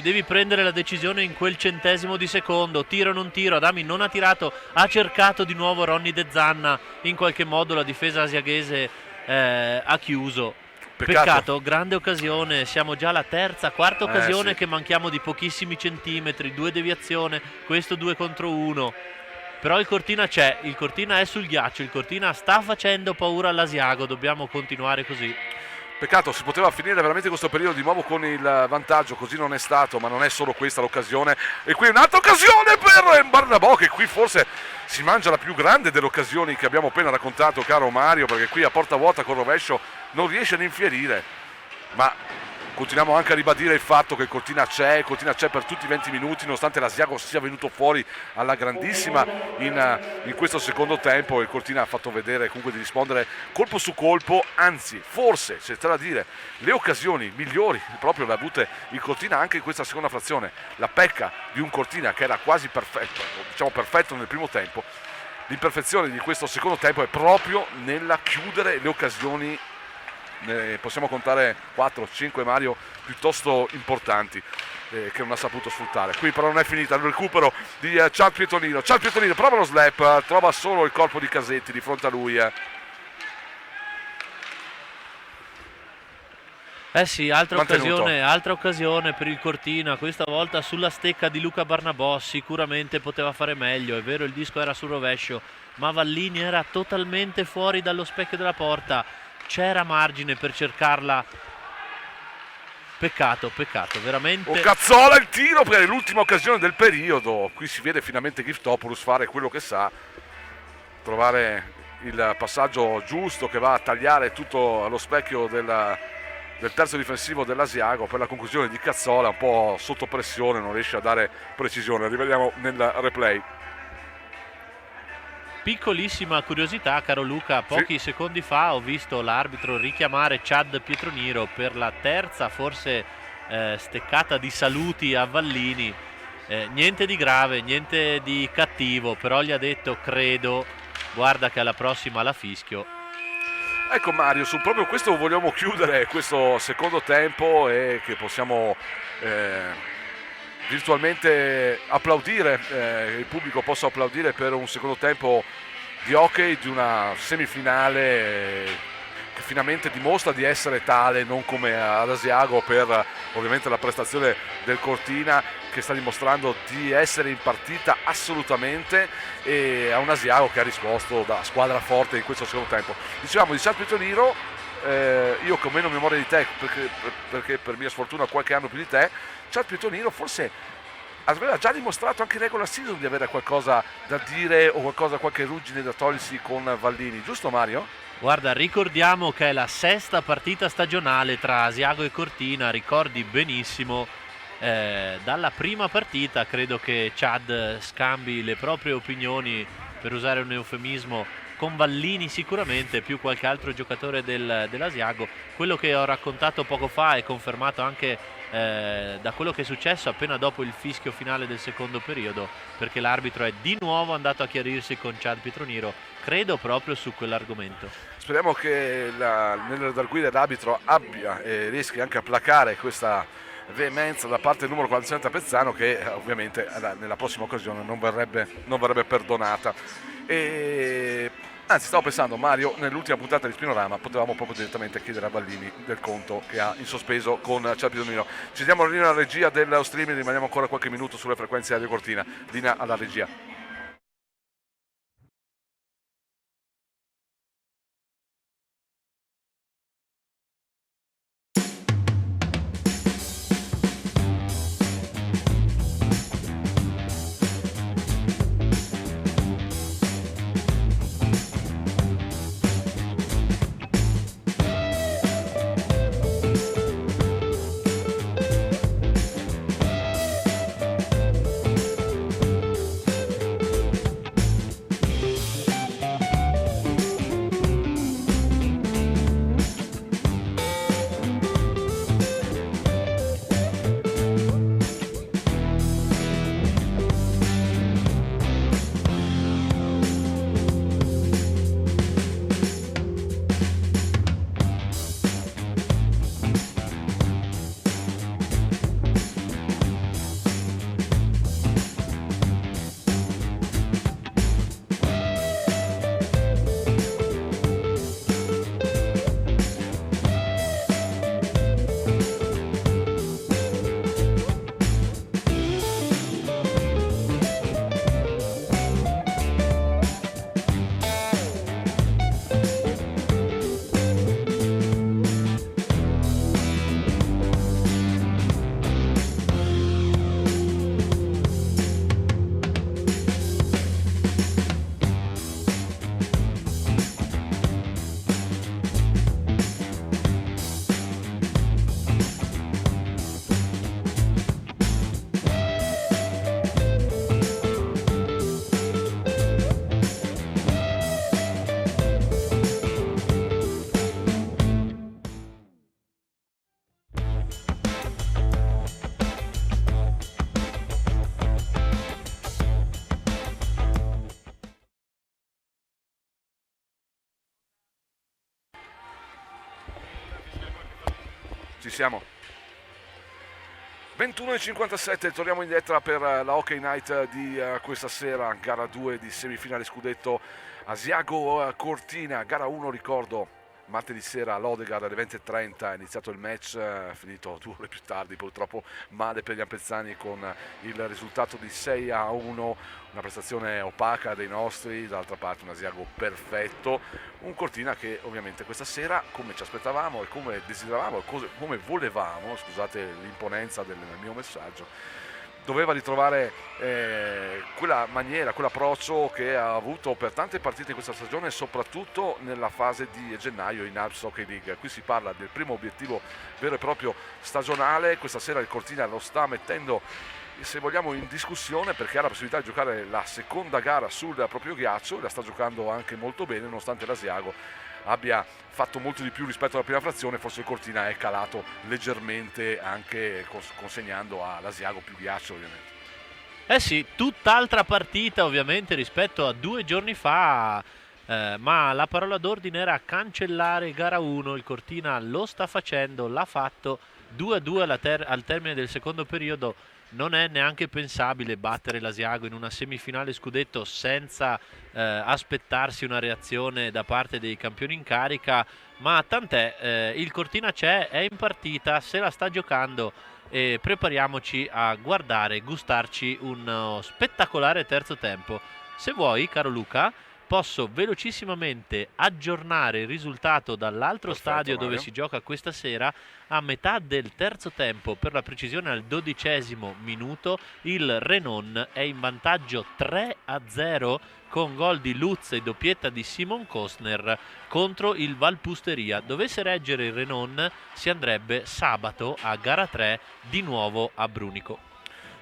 devi prendere la decisione in quel centesimo di secondo, tiro o non tiro. Adami non ha tirato, ha cercato di nuovo Ronny De Zanna, in qualche modo la difesa asiaghese ha chiuso. Peccato, grande occasione, siamo già alla quarta occasione, sì. Che manchiamo di pochissimi centimetri, 2 deviazione, questo 2 contro 1. Però il Cortina c'è, il Cortina è sul ghiaccio, il Cortina sta facendo paura all'Asiago, dobbiamo continuare così. Peccato, si poteva finire veramente questo periodo di nuovo con il vantaggio, così non è stato, ma non è solo questa l'occasione. E qui un'altra occasione per Barnabò, che qui forse si mangia la più grande delle occasioni che abbiamo appena raccontato, caro Mario, perché qui a porta vuota con rovescio non riesce ad infierire. Ma continuiamo anche a ribadire il fatto che il Cortina c'è per tutti i 20 minuti, nonostante l'Asiago sia venuto fuori alla grandissima in questo secondo tempo. Il Cortina ha fatto vedere comunque di rispondere colpo su colpo, anzi forse c'è da dire le occasioni migliori proprio le ha avute il Cortina anche in questa seconda frazione. La pecca di un Cortina che era quasi perfetto, diciamo perfetto nel primo tempo, l'imperfezione di questo secondo tempo è proprio nella chiudere le occasioni. Ne possiamo contare 4-5, Mario, piuttosto importanti, che non ha saputo sfruttare. Qui però non è finita, il recupero di Cial Pietonino, prova lo slap, trova solo il corpo di Casetti di fronte a lui. Sì, altra occasione per il Cortina, questa volta sulla stecca di Luca Barnabò. Sicuramente poteva fare meglio, è vero, il disco era sul rovescio, ma Vallini era totalmente fuori dallo specchio della porta. C'era margine per cercarla. Peccato, veramente. Cazzola il tiro per l'ultima occasione del periodo. Qui si vede finalmente Giftopoulos fare quello che sa, trovare il passaggio giusto che va a tagliare tutto allo specchio del terzo difensivo dell'Asiago. Per la conclusione di Cazzola, un po' sotto pressione, non riesce a dare precisione. Rivediamo nel replay. Piccolissima curiosità, caro Luca, pochi secondi fa ho visto l'arbitro richiamare Chad Pietroniro per la terza, forse steccata di saluti a Vallini. Niente di grave, niente di cattivo, però gli ha detto, credo, guarda che alla prossima la fischio. Ecco Mario, su proprio questo vogliamo chiudere questo secondo tempo e che possiamo virtualmente applaudire, il pubblico possa applaudire per un secondo tempo di hockey, di una semifinale che finalmente dimostra di essere tale, non come ad Asiago per ovviamente la prestazione del Cortina, che sta dimostrando di essere in partita assolutamente, e a un Asiago che ha risposto da squadra forte in questo secondo tempo. Dicevamo di Cial Pietoniro, io che ho meno memoria di te perché per mia sfortuna ho qualche anno più di te, Cial Pietoniro forse aveva già dimostrato anche in regular season di avere qualcosa da dire o qualche ruggine da togliersi con Vallini, giusto Mario? Guarda, ricordiamo che è la sesta partita stagionale tra Asiago e Cortina, ricordi benissimo, dalla prima partita credo che Chad scambi le proprie opinioni, per usare un eufemismo, con Vallini sicuramente, più qualche altro giocatore dell'Asiago. Quello che ho raccontato poco fa è confermato anche da quello che è successo appena dopo il fischio finale del secondo periodo, perché l'arbitro è di nuovo andato a chiarirsi con Chad Pietroniro, credo proprio su quell'argomento. Speriamo che nel redarguire l'arbitro abbia e riesca anche a placare questa veemenza da parte del numero 47 Pezzano, che ovviamente nella prossima occasione non verrebbe perdonata. Anzi, stavo pensando, Mario, nell'ultima puntata di Spinorama potevamo proprio direttamente chiedere a Vallini del conto che ha in sospeso con Chad Pietroniro. Ci diamo la linea alla regia dello streaming, rimaniamo ancora qualche minuto sulle frequenze di Radio Cortina. Linea alla regia. Ci siamo. 21:57, torniamo in diretta per la Hockey Night di questa sera, gara 2 di semifinale scudetto Asiago Cortina, gara 1 ricordo. Martedì sera all'Odegaard alle 20:30 è iniziato il match, finito 2 ore più tardi, purtroppo male per gli ampezzani con il risultato di 6-1, una prestazione opaca dei nostri, dall'altra parte un Asiago perfetto, un Cortina che ovviamente questa sera, come ci aspettavamo e come desideravamo e come volevamo, scusate l'imponenza del mio messaggio, doveva ritrovare quella maniera, quell'approccio che ha avuto per tante partite in questa stagione, soprattutto nella fase di gennaio in Alps Hockey League. Qui si parla del primo obiettivo vero e proprio stagionale. Questa sera il Cortina lo sta mettendo, se vogliamo, in discussione, perché ha la possibilità di giocare la seconda gara sul proprio ghiaccio e la sta giocando anche molto bene, nonostante l'Asiago abbia fatto molto di più rispetto alla prima frazione. Forse il Cortina è calato leggermente, anche consegnando all'Asiago più ghiaccio ovviamente. Eh sì, tutt'altra partita ovviamente rispetto a 2 giorni fa, ma la parola d'ordine era cancellare gara 1, il Cortina lo sta facendo, l'ha fatto 2-2 al termine del secondo periodo. Non è neanche pensabile battere l'Asiago in una semifinale scudetto senza aspettarsi una reazione da parte dei campioni in carica, ma tant'è, il Cortina c'è, è in partita, se la sta giocando e prepariamoci a guardare, gustarci uno spettacolare terzo tempo. Se vuoi, caro Luca, posso velocissimamente aggiornare il risultato dall'altro stadio dove si gioca questa sera. A metà del terzo tempo, per la precisione al 12° minuto, il Renon è in vantaggio 3-0 con gol di Lutz e doppietta di Simon Kostner contro il Valpusteria. Dovesse reggere il Renon, si andrebbe sabato a gara 3 di nuovo a Brunico.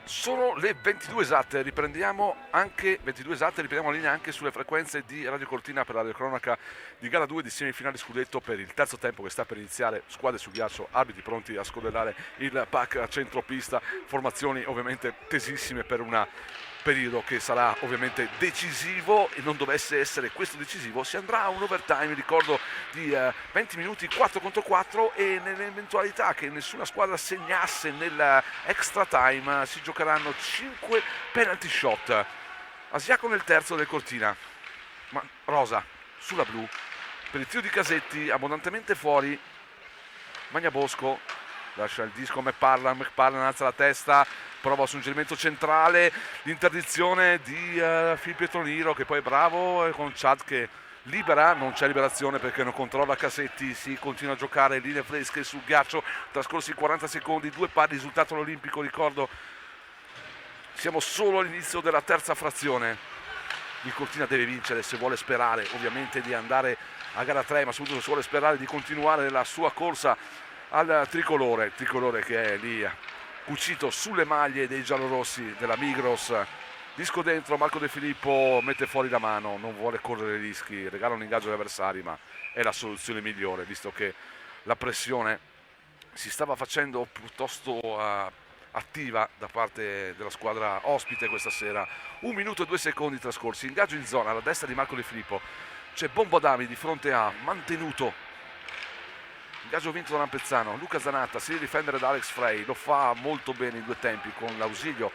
Sono le 22 esatte, riprendiamo la linea anche sulle frequenze di Radio Cortina per la cronaca di gara 2 di semifinale scudetto per il terzo tempo che sta per iniziare. Squadre su ghiaccio, arbitri pronti a scodellare il pack a centropista, formazioni ovviamente tesissime per un periodo che sarà ovviamente decisivo, e non dovesse essere questo decisivo si andrà a un overtime, ricordo, di 20 minuti 4 contro 4, e nell'eventualità che nessuna squadra segnasse nel extra time si giocheranno 5 penalty shot. Asiaco nel terzo del Cortina, ma rosa sulla blu per il tiro di Casetti, abbondantemente fuori. Magnabosco lascia il disco a McParland alza la testa, prova un suggerimento centrale, l'interdizione di Phil Pietroniro, che poi è bravo con Chad che libera, non c'è liberazione perché non controlla Casetti, si continua a giocare linee fresche sul ghiaccio, trascorsi 40 secondi, 2 pari, risultato olimpico, ricordo siamo solo all'inizio della terza frazione. Il Cortina deve vincere se vuole sperare ovviamente di andare a gara 3, ma soprattutto se vuole sperare di continuare la sua corsa al tricolore, il tricolore che è lì cucito sulle maglie dei giallorossi della Migros. Disco dentro, Marco De Filippo mette fuori la mano, non vuole correre rischi, regala un ingaggio agli avversari, ma è la soluzione migliore visto che la pressione si stava facendo piuttosto attiva da parte della squadra ospite questa sera. 1 minuto e 2 secondi trascorsi, ingaggio in zona alla destra di Marco De Filippo, c'è Bombo Adami di fronte a Mantenuto. Ingaggio vinto da Lampezzano, Luca Zanatta si deve difendere da Alex Frey, lo fa molto bene in 2 tempi con l'ausilio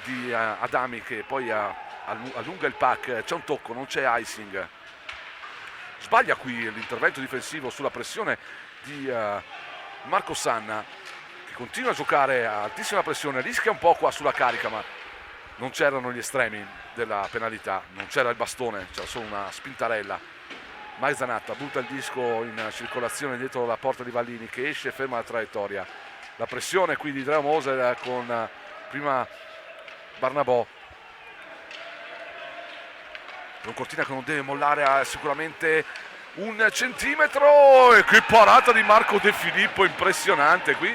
di Adami che poi allunga il pack, c'è un tocco, non c'è icing. Sbaglia qui l'intervento difensivo sulla pressione di Marco Sanna, che continua a giocare a altissima pressione, rischia un po' qua sulla carica, ma non c'erano gli estremi della penalità, non c'era il bastone, c'era solo una spintarella. Mike Zanatta butta il disco in circolazione dietro la porta di Vallini, che esce e ferma la traiettoria. La pressione qui di Dreo Moser con prima Barnabò. Un Cortina che non deve mollare sicuramente 1 centimetro, e che parata di Marco De Filippo impressionante qui.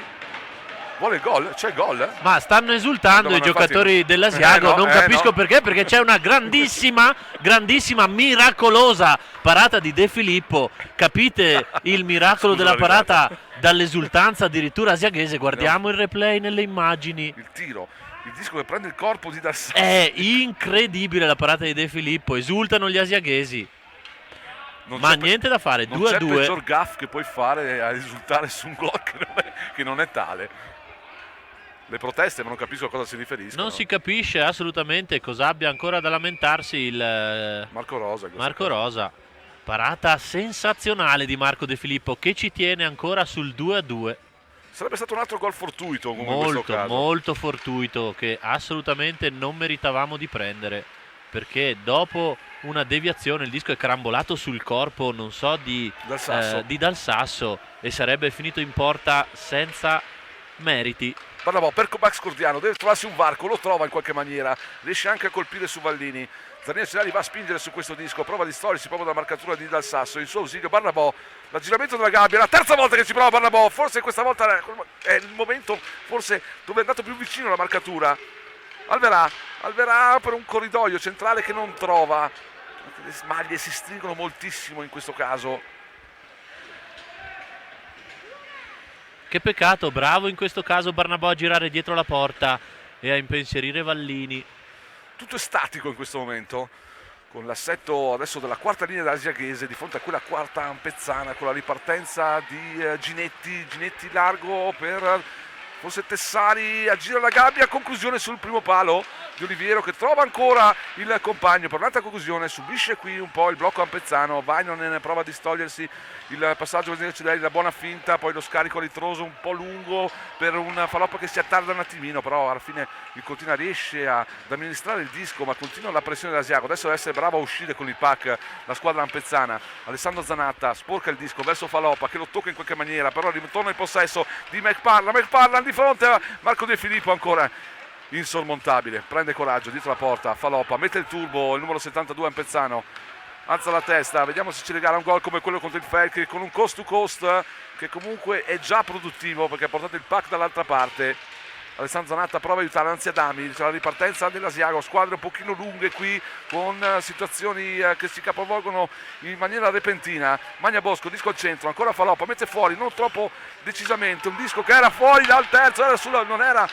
Vuole il gol? C'è il gol? Ma stanno esultando i giocatori dell'Asiago, non capisco perché, perché c'è una grandissima, miracolosa parata di De Filippo. Capite il miracolo della parata dall'esultanza addirittura asiaghese? Guardiamo il replay nelle immagini. Il tiro, il disco che prende il corpo di Dassani. È incredibile la parata di De Filippo, esultano gli asiaghesi. Ma niente da fare, 2-2. Non c'è peggior gaff che puoi fare a risultare su un gol che non è tale. Le proteste, ma non capisco a cosa si riferiscono. Non si capisce assolutamente cosa abbia ancora da lamentarsi il Marco Rosa. Marco Rosa. Parata sensazionale di Marco De Filippo che ci tiene ancora sul 2-2. Sarebbe stato un altro gol fortuito comunque in questo caso. Molto fortuito, che assolutamente non meritavamo di prendere, perché dopo una deviazione il disco è carambolato sul corpo, non so, di Dal Sasso, e sarebbe finito in porta senza meriti. Barnabò per Max Cordiano, deve trovarsi un varco, lo trova in qualche maniera, riesce anche a colpire su Vallini. Zanino Celali va a spingere su questo disco, prova a distogliersi proprio dalla marcatura di Dal Sasso, il suo ausilio Barnabò, l'aggiramento della gabbia, la terza volta che ci prova Barnabò, forse questa volta è il momento forse dove è andato più vicino alla marcatura. Alverà per un corridoio centrale che non trova, le maglie si stringono moltissimo in questo caso. Che peccato, bravo in questo caso Barnabò a girare dietro la porta e a impensierire Vallini. Tutto è statico in questo momento, con l'assetto adesso della quarta linea asiaghese di fronte a quella quarta ampezzana, con la ripartenza di Ginetti largo per forse Tessari, aggira la gabbia, conclusione sul primo palo di Oliviero che trova ancora il compagno per un'altra conclusione, subisce qui un po' il blocco ampezzano. Vainonen prova a distogliersi, il passaggio per Cedelli, la buona finta, poi lo scarico ritroso un po' lungo per un faloppo che si attarda un attimino, però alla fine il Cortina riesce ad amministrare il disco, ma continua la pressione dell'Asiago. Adesso deve essere bravo a uscire con il pack la squadra ampezzana. Alessandro Zanatta sporca il disco verso Faloppa che lo tocca in qualche maniera, però ritorna in possesso di McParland di fronte a Marco De Filippo, ancora insormontabile, prende coraggio dietro la porta, Faloppa mette il turbo, il numero 72 Ampezzano alza la testa, vediamo se ci regala un gol come quello contro il Felchi, con un coast to coast che comunque è già produttivo perché ha portato il pack dall'altra parte. Alessandro Zanatta prova a aiutare, anzi Adami, c'è la ripartenza dell'Asiago, squadre un pochino lunghe qui con situazioni che si capovolgono in maniera repentina. Magna Bosco, disco al centro, ancora Faloppa, mette fuori, non troppo decisamente, un disco che era fuori dal terzo, non era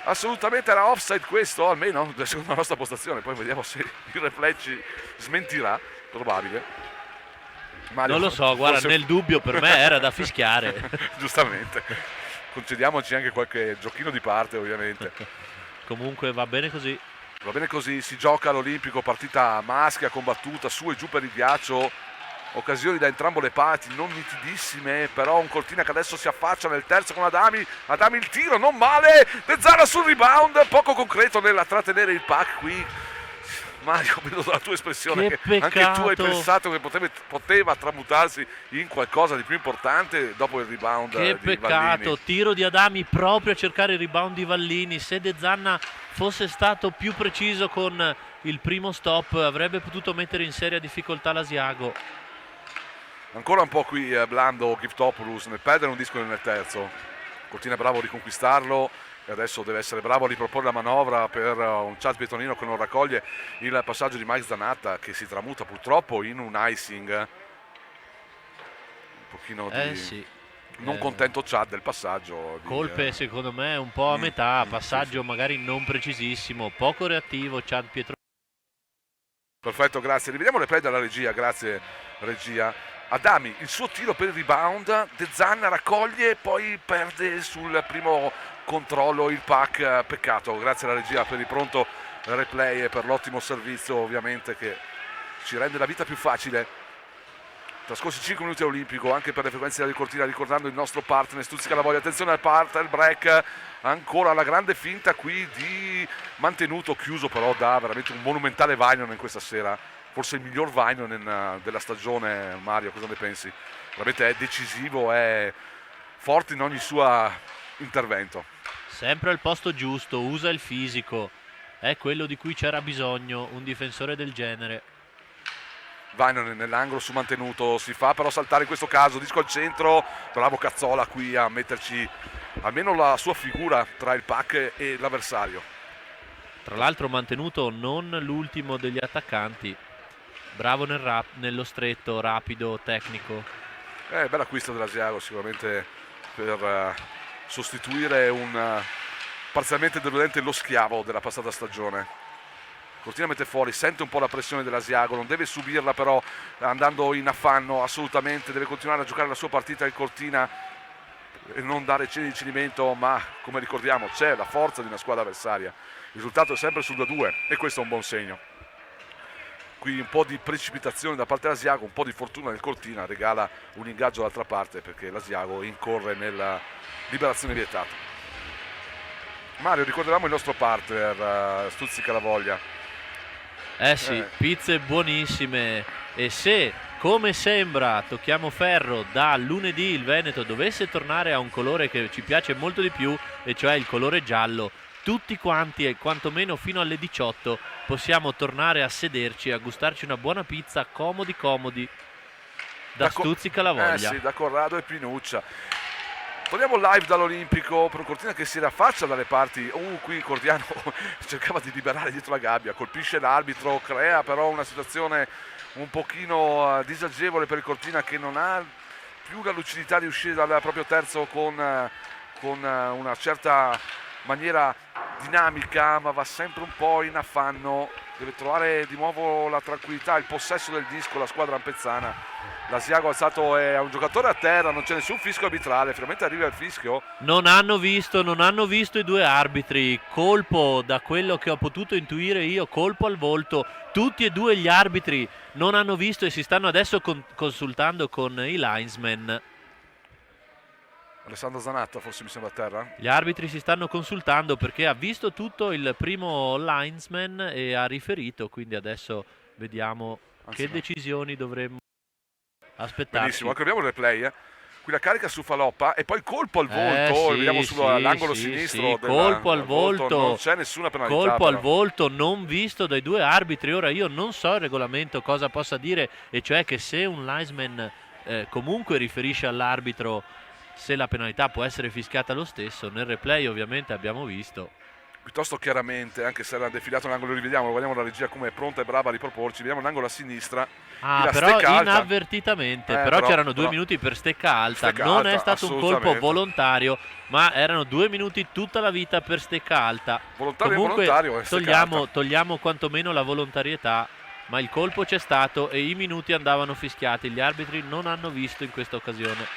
assolutamente, era offside questo, almeno secondo la nostra postazione, poi vediamo se il replay ci smentirà, probabile. Mario, Non lo so, guarda, forse... nel dubbio per me era da fischiare. Giustamente. Concediamoci anche qualche giochino di parte, ovviamente. Comunque va bene così. Va bene così, si gioca all'Olimpico, partita maschia, combattuta, su e giù per il ghiaccio, occasioni da entrambe le parti, non nitidissime, però un Cortina che adesso si affaccia nel terzo con Adami il tiro, non male, De Zana sul rebound, poco concreto nella trattenere il pack qui. Mario, vedo dalla tua espressione che anche tu hai pensato che poteva tramutarsi in qualcosa di più importante dopo il rebound che di peccato, Vallini. tiro di Adami proprio a cercare il rebound di Vallini. Se De Zanna fosse stato più preciso con il primo stop avrebbe potuto mettere in seria difficoltà l'Asiago. Ancora un po' qui blando Giftopoulos nel perdere un disco nel terzo. Cortina bravo a riconquistarlo e adesso deve essere bravo a riproporre la manovra per un Charles Pietonino che non raccoglie il passaggio di Mike Zanatta, che si tramuta purtroppo in un icing. Un pochino di Sì. non contento Chad del passaggio. Colpe secondo me un po' a metà, passaggio magari non precisissimo, poco reattivo Chad Pietro. Perfetto, grazie. Rivediamo le play dalla regia, grazie regia. Adami, il suo tiro per il rebound, De Zanna raccoglie, poi perde sul primo controllo il pack, peccato, grazie alla regia per il pronto replay e per l'ottimo servizio ovviamente che ci rende la vita più facile. Trascorsi 5 minuti all'Olimpico anche per le frequenze di Cortina, ricordando il nostro partner Stuzzica la voglia, attenzione al partner break, ancora la grande finta qui di Mantenuto, chiuso però da veramente un monumentale Vainion in questa sera, forse il miglior Vainion della stagione. Mario, cosa ne pensi? Veramente è decisivo, è forte in ogni suo intervento. Sempre al posto giusto, usa il fisico, è quello di cui c'era bisogno un difensore del genere. Vainion nell'angolo su Mantenuto, si fa però saltare in questo caso, disco al centro, bravo Cazzola qui a metterci almeno la sua figura tra il pack e l'avversario. Tra l'altro Mantenuto non l'ultimo degli attaccanti, bravo nello stretto, rapido, tecnico. Bel acquisto dell'Asiago sicuramente per sostituire un parzialmente deludente lo schiavo della passata stagione. Cortina mette fuori, sente un po' la pressione dell'Asiago, non deve subirla però andando in affanno assolutamente, deve continuare a giocare la sua partita il Cortina e non dare cenni di cedimento, ma come ricordiamo c'è la forza di una squadra avversaria. Il risultato è sempre sul 2-2 e questo è un buon segno. Qui un po' di precipitazione da parte dell'Asiago, un po' di fortuna del Cortina, regala un ingaggio dall'altra parte perché l'Asiago incorre nella liberazione vietata. Mario, ricordavamo il nostro partner Stuzzica la voglia. Sì, pizze buonissime, e se come sembra, tocchiamo ferro, da lunedì il Veneto dovesse tornare a un colore che ci piace molto di più, e cioè il colore giallo, tutti quanti e quantomeno fino alle 18 possiamo tornare a sederci e a gustarci una buona pizza comodi da Stuzzica la voglia. Sì, da Corrado e Pinuccia. Torniamo live dall'Olimpico per un Cortina che si raffaccia dalle parti. Qui Cordiano cercava di liberare dietro la gabbia, colpisce l'arbitro, crea però una situazione un pochino disagevole per il Cortina, che non ha più la lucidità di uscire dal proprio terzo con una certa maniera dinamica, ma va sempre un po' in affanno, deve trovare di nuovo la tranquillità, il possesso del disco la squadra ampezzana. L'Asiago alzato è un giocatore a terra, non c'è nessun fischio arbitrale, finalmente arriva il fischio. Non hanno visto i due arbitri, colpo, da quello che ho potuto intuire io, colpo al volto, tutti e due gli arbitri non hanno visto e si stanno adesso consultando con i linesman. Alessandro Zanatta forse mi sembra a terra. Gli arbitri si stanno consultando perché ha visto tutto il primo linesman e ha riferito, quindi adesso vediamo che decisioni dovremmo aspettarci. Benissimo, anche abbiamo il replay. Qui la carica su Faloppa e poi colpo al volto, vediamo sull'angolo sinistro. Colpo al volto, non c'è nessuna penalità. Colpo al volto non visto dai due arbitri. Ora io non so il regolamento cosa possa dire, e cioè che se un linesman comunque riferisce all'arbitro se la penalità può essere fischiata lo stesso. Nel replay ovviamente abbiamo visto piuttosto chiaramente, anche se era defilato l'angolo, lo rivediamo, lo vediamo la regia come è pronta e brava a riproporci, vediamo l'angolo a sinistra. Però inavvertitamente, però c'erano 2 minuti per stecca alta, non è stato un colpo volontario, ma erano 2 minuti tutta la vita per stecca alta. Volontario Comunque e volontario togliamo quantomeno la volontarietà, ma il colpo c'è stato e i minuti andavano fischiati, gli arbitri non hanno visto in questa occasione.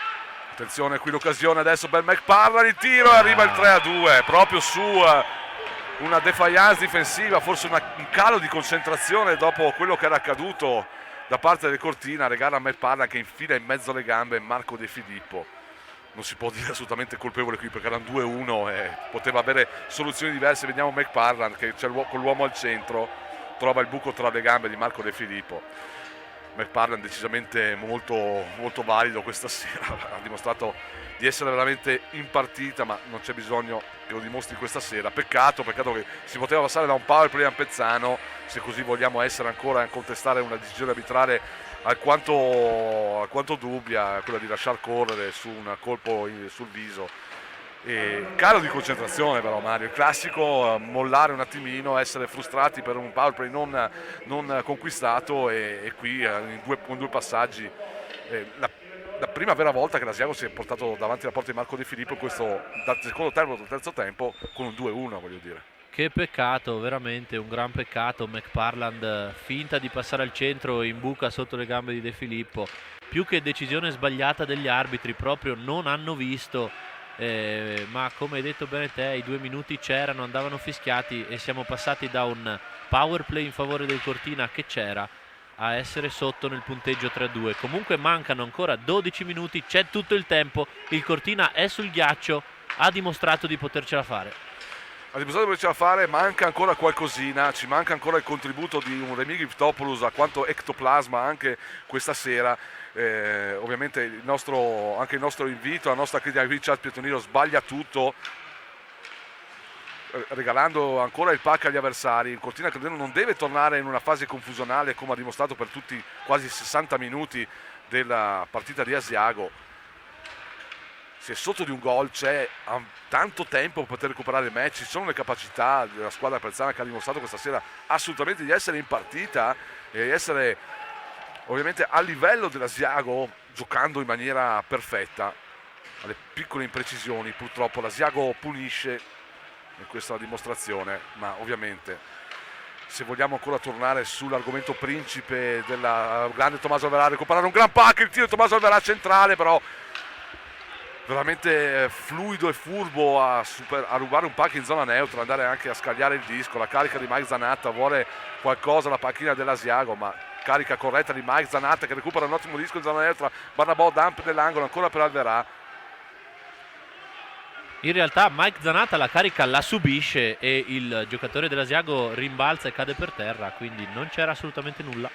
Attenzione qui l'occasione adesso per McParland, il tiro e arriva il 3-2 proprio su una defiance difensiva, forse un calo di concentrazione dopo quello che era accaduto da parte del Cortina. Regala a McParland che infila in mezzo alle gambe Marco De Filippo. Non si può dire assolutamente colpevole qui perché erano 2-1 e poteva avere soluzioni diverse. Vediamo McParland che c'è con l'uomo al centro, trova il buco tra le gambe di Marco De Filippo. McParland decisamente molto, molto valido questa sera, ha dimostrato di essere veramente in partita, ma non c'è bisogno che lo dimostri questa sera. Peccato che si poteva passare da un power play a Pezzano, se così vogliamo essere ancora a contestare una decisione arbitrale alquanto dubbia, quella di lasciar correre su un colpo sul viso. E calo di concentrazione però, Mario, il classico mollare un attimino, essere frustrati per un power play non conquistato e qui con 2 passaggi la prima vera volta che l'Asiago si è portato davanti alla porta di Marco De Filippo, questo dal secondo tempo al terzo tempo con un 2-1, voglio dire. Che peccato, veramente un gran peccato. McParland finta di passare al centro, imbuca sotto le gambe di De Filippo. Più che decisione sbagliata degli arbitri, proprio non hanno visto, ma come hai detto bene te, i 2 minuti c'erano, andavano fischiati e siamo passati da un power play in favore del Cortina che c'era a essere sotto nel punteggio 3-2. Comunque mancano ancora 12 minuti, c'è tutto il tempo, il Cortina è sul ghiaccio, ha dimostrato di potercela fare. Ha dimostrato di potercela fare, manca ancora qualcosina, ci manca ancora il contributo di un Remi Giftopoulos a quanto ectoplasma anche questa sera. Ovviamente anche il nostro invito, la nostra critica qui, Richard Pietoniro sbaglia tutto, regalando ancora il pack agli avversari. Il Cortina credo non deve tornare in una fase confusionale come ha dimostrato per tutti quasi 60 minuti della partita di Asiago. Se sotto di un gol c'è tanto tempo per poter recuperare il match, ci sono le capacità della squadra pezzana che ha dimostrato questa sera assolutamente di essere in partita e di essere ovviamente a livello dell'Asiago, giocando in maniera perfetta. Alle piccole imprecisioni purtroppo l'Asiago punisce in questa dimostrazione, ma ovviamente se vogliamo ancora tornare sull'argomento principe della grande Tommaso Alverà, recuperare un gran pack, il tiro di Tommaso Alverà centrale, però veramente fluido e furbo a rubare un pack in zona neutra, andare anche a scagliare il disco. La carica di Mike Zanatta vuole qualcosa la panchina dell'Asiago, ma carica corretta di Mike Zanatta che recupera un ottimo disco in zona neutra. Barnabò dump nell'angolo ancora per Alverà. In realtà Mike Zanatta la carica la subisce e il giocatore dell'Asiago rimbalza e cade per terra, quindi non c'era assolutamente nulla.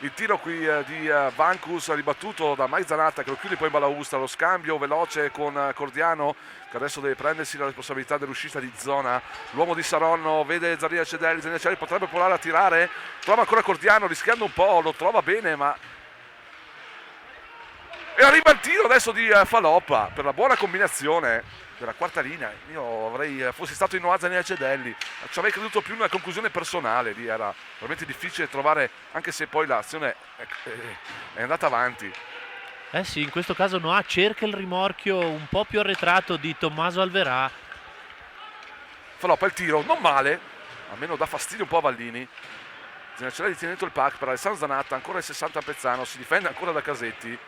Il tiro qui di Vancus ribattuto da Mike Zanatta che lo chiude poi in balaustra, lo scambio veloce con Cordiano che adesso deve prendersi la responsabilità dell'uscita di zona. L'uomo di Saronno vede Zaria Cedelli potrebbe provare a tirare, trova ancora Cordiano rischiando un po', lo trova bene ma... E arriva il tiro adesso di Faloppa per la buona combinazione della quarta linea. Io fossi stato in Noazza nei Cedelli, ci avrei creduto più in una conclusione personale, lì era veramente difficile trovare, anche se poi l'azione è andata avanti. Eh sì, in questo caso Noah cerca il rimorchio un po' più arretrato di Tommaso Alverà. Faloppa il tiro, non male, almeno dà fastidio un po' a Vallini. Cedelli tiene dentro il pack per Alessandro Zanatta, ancora il 60 a Pezzano, si difende ancora da Casetti.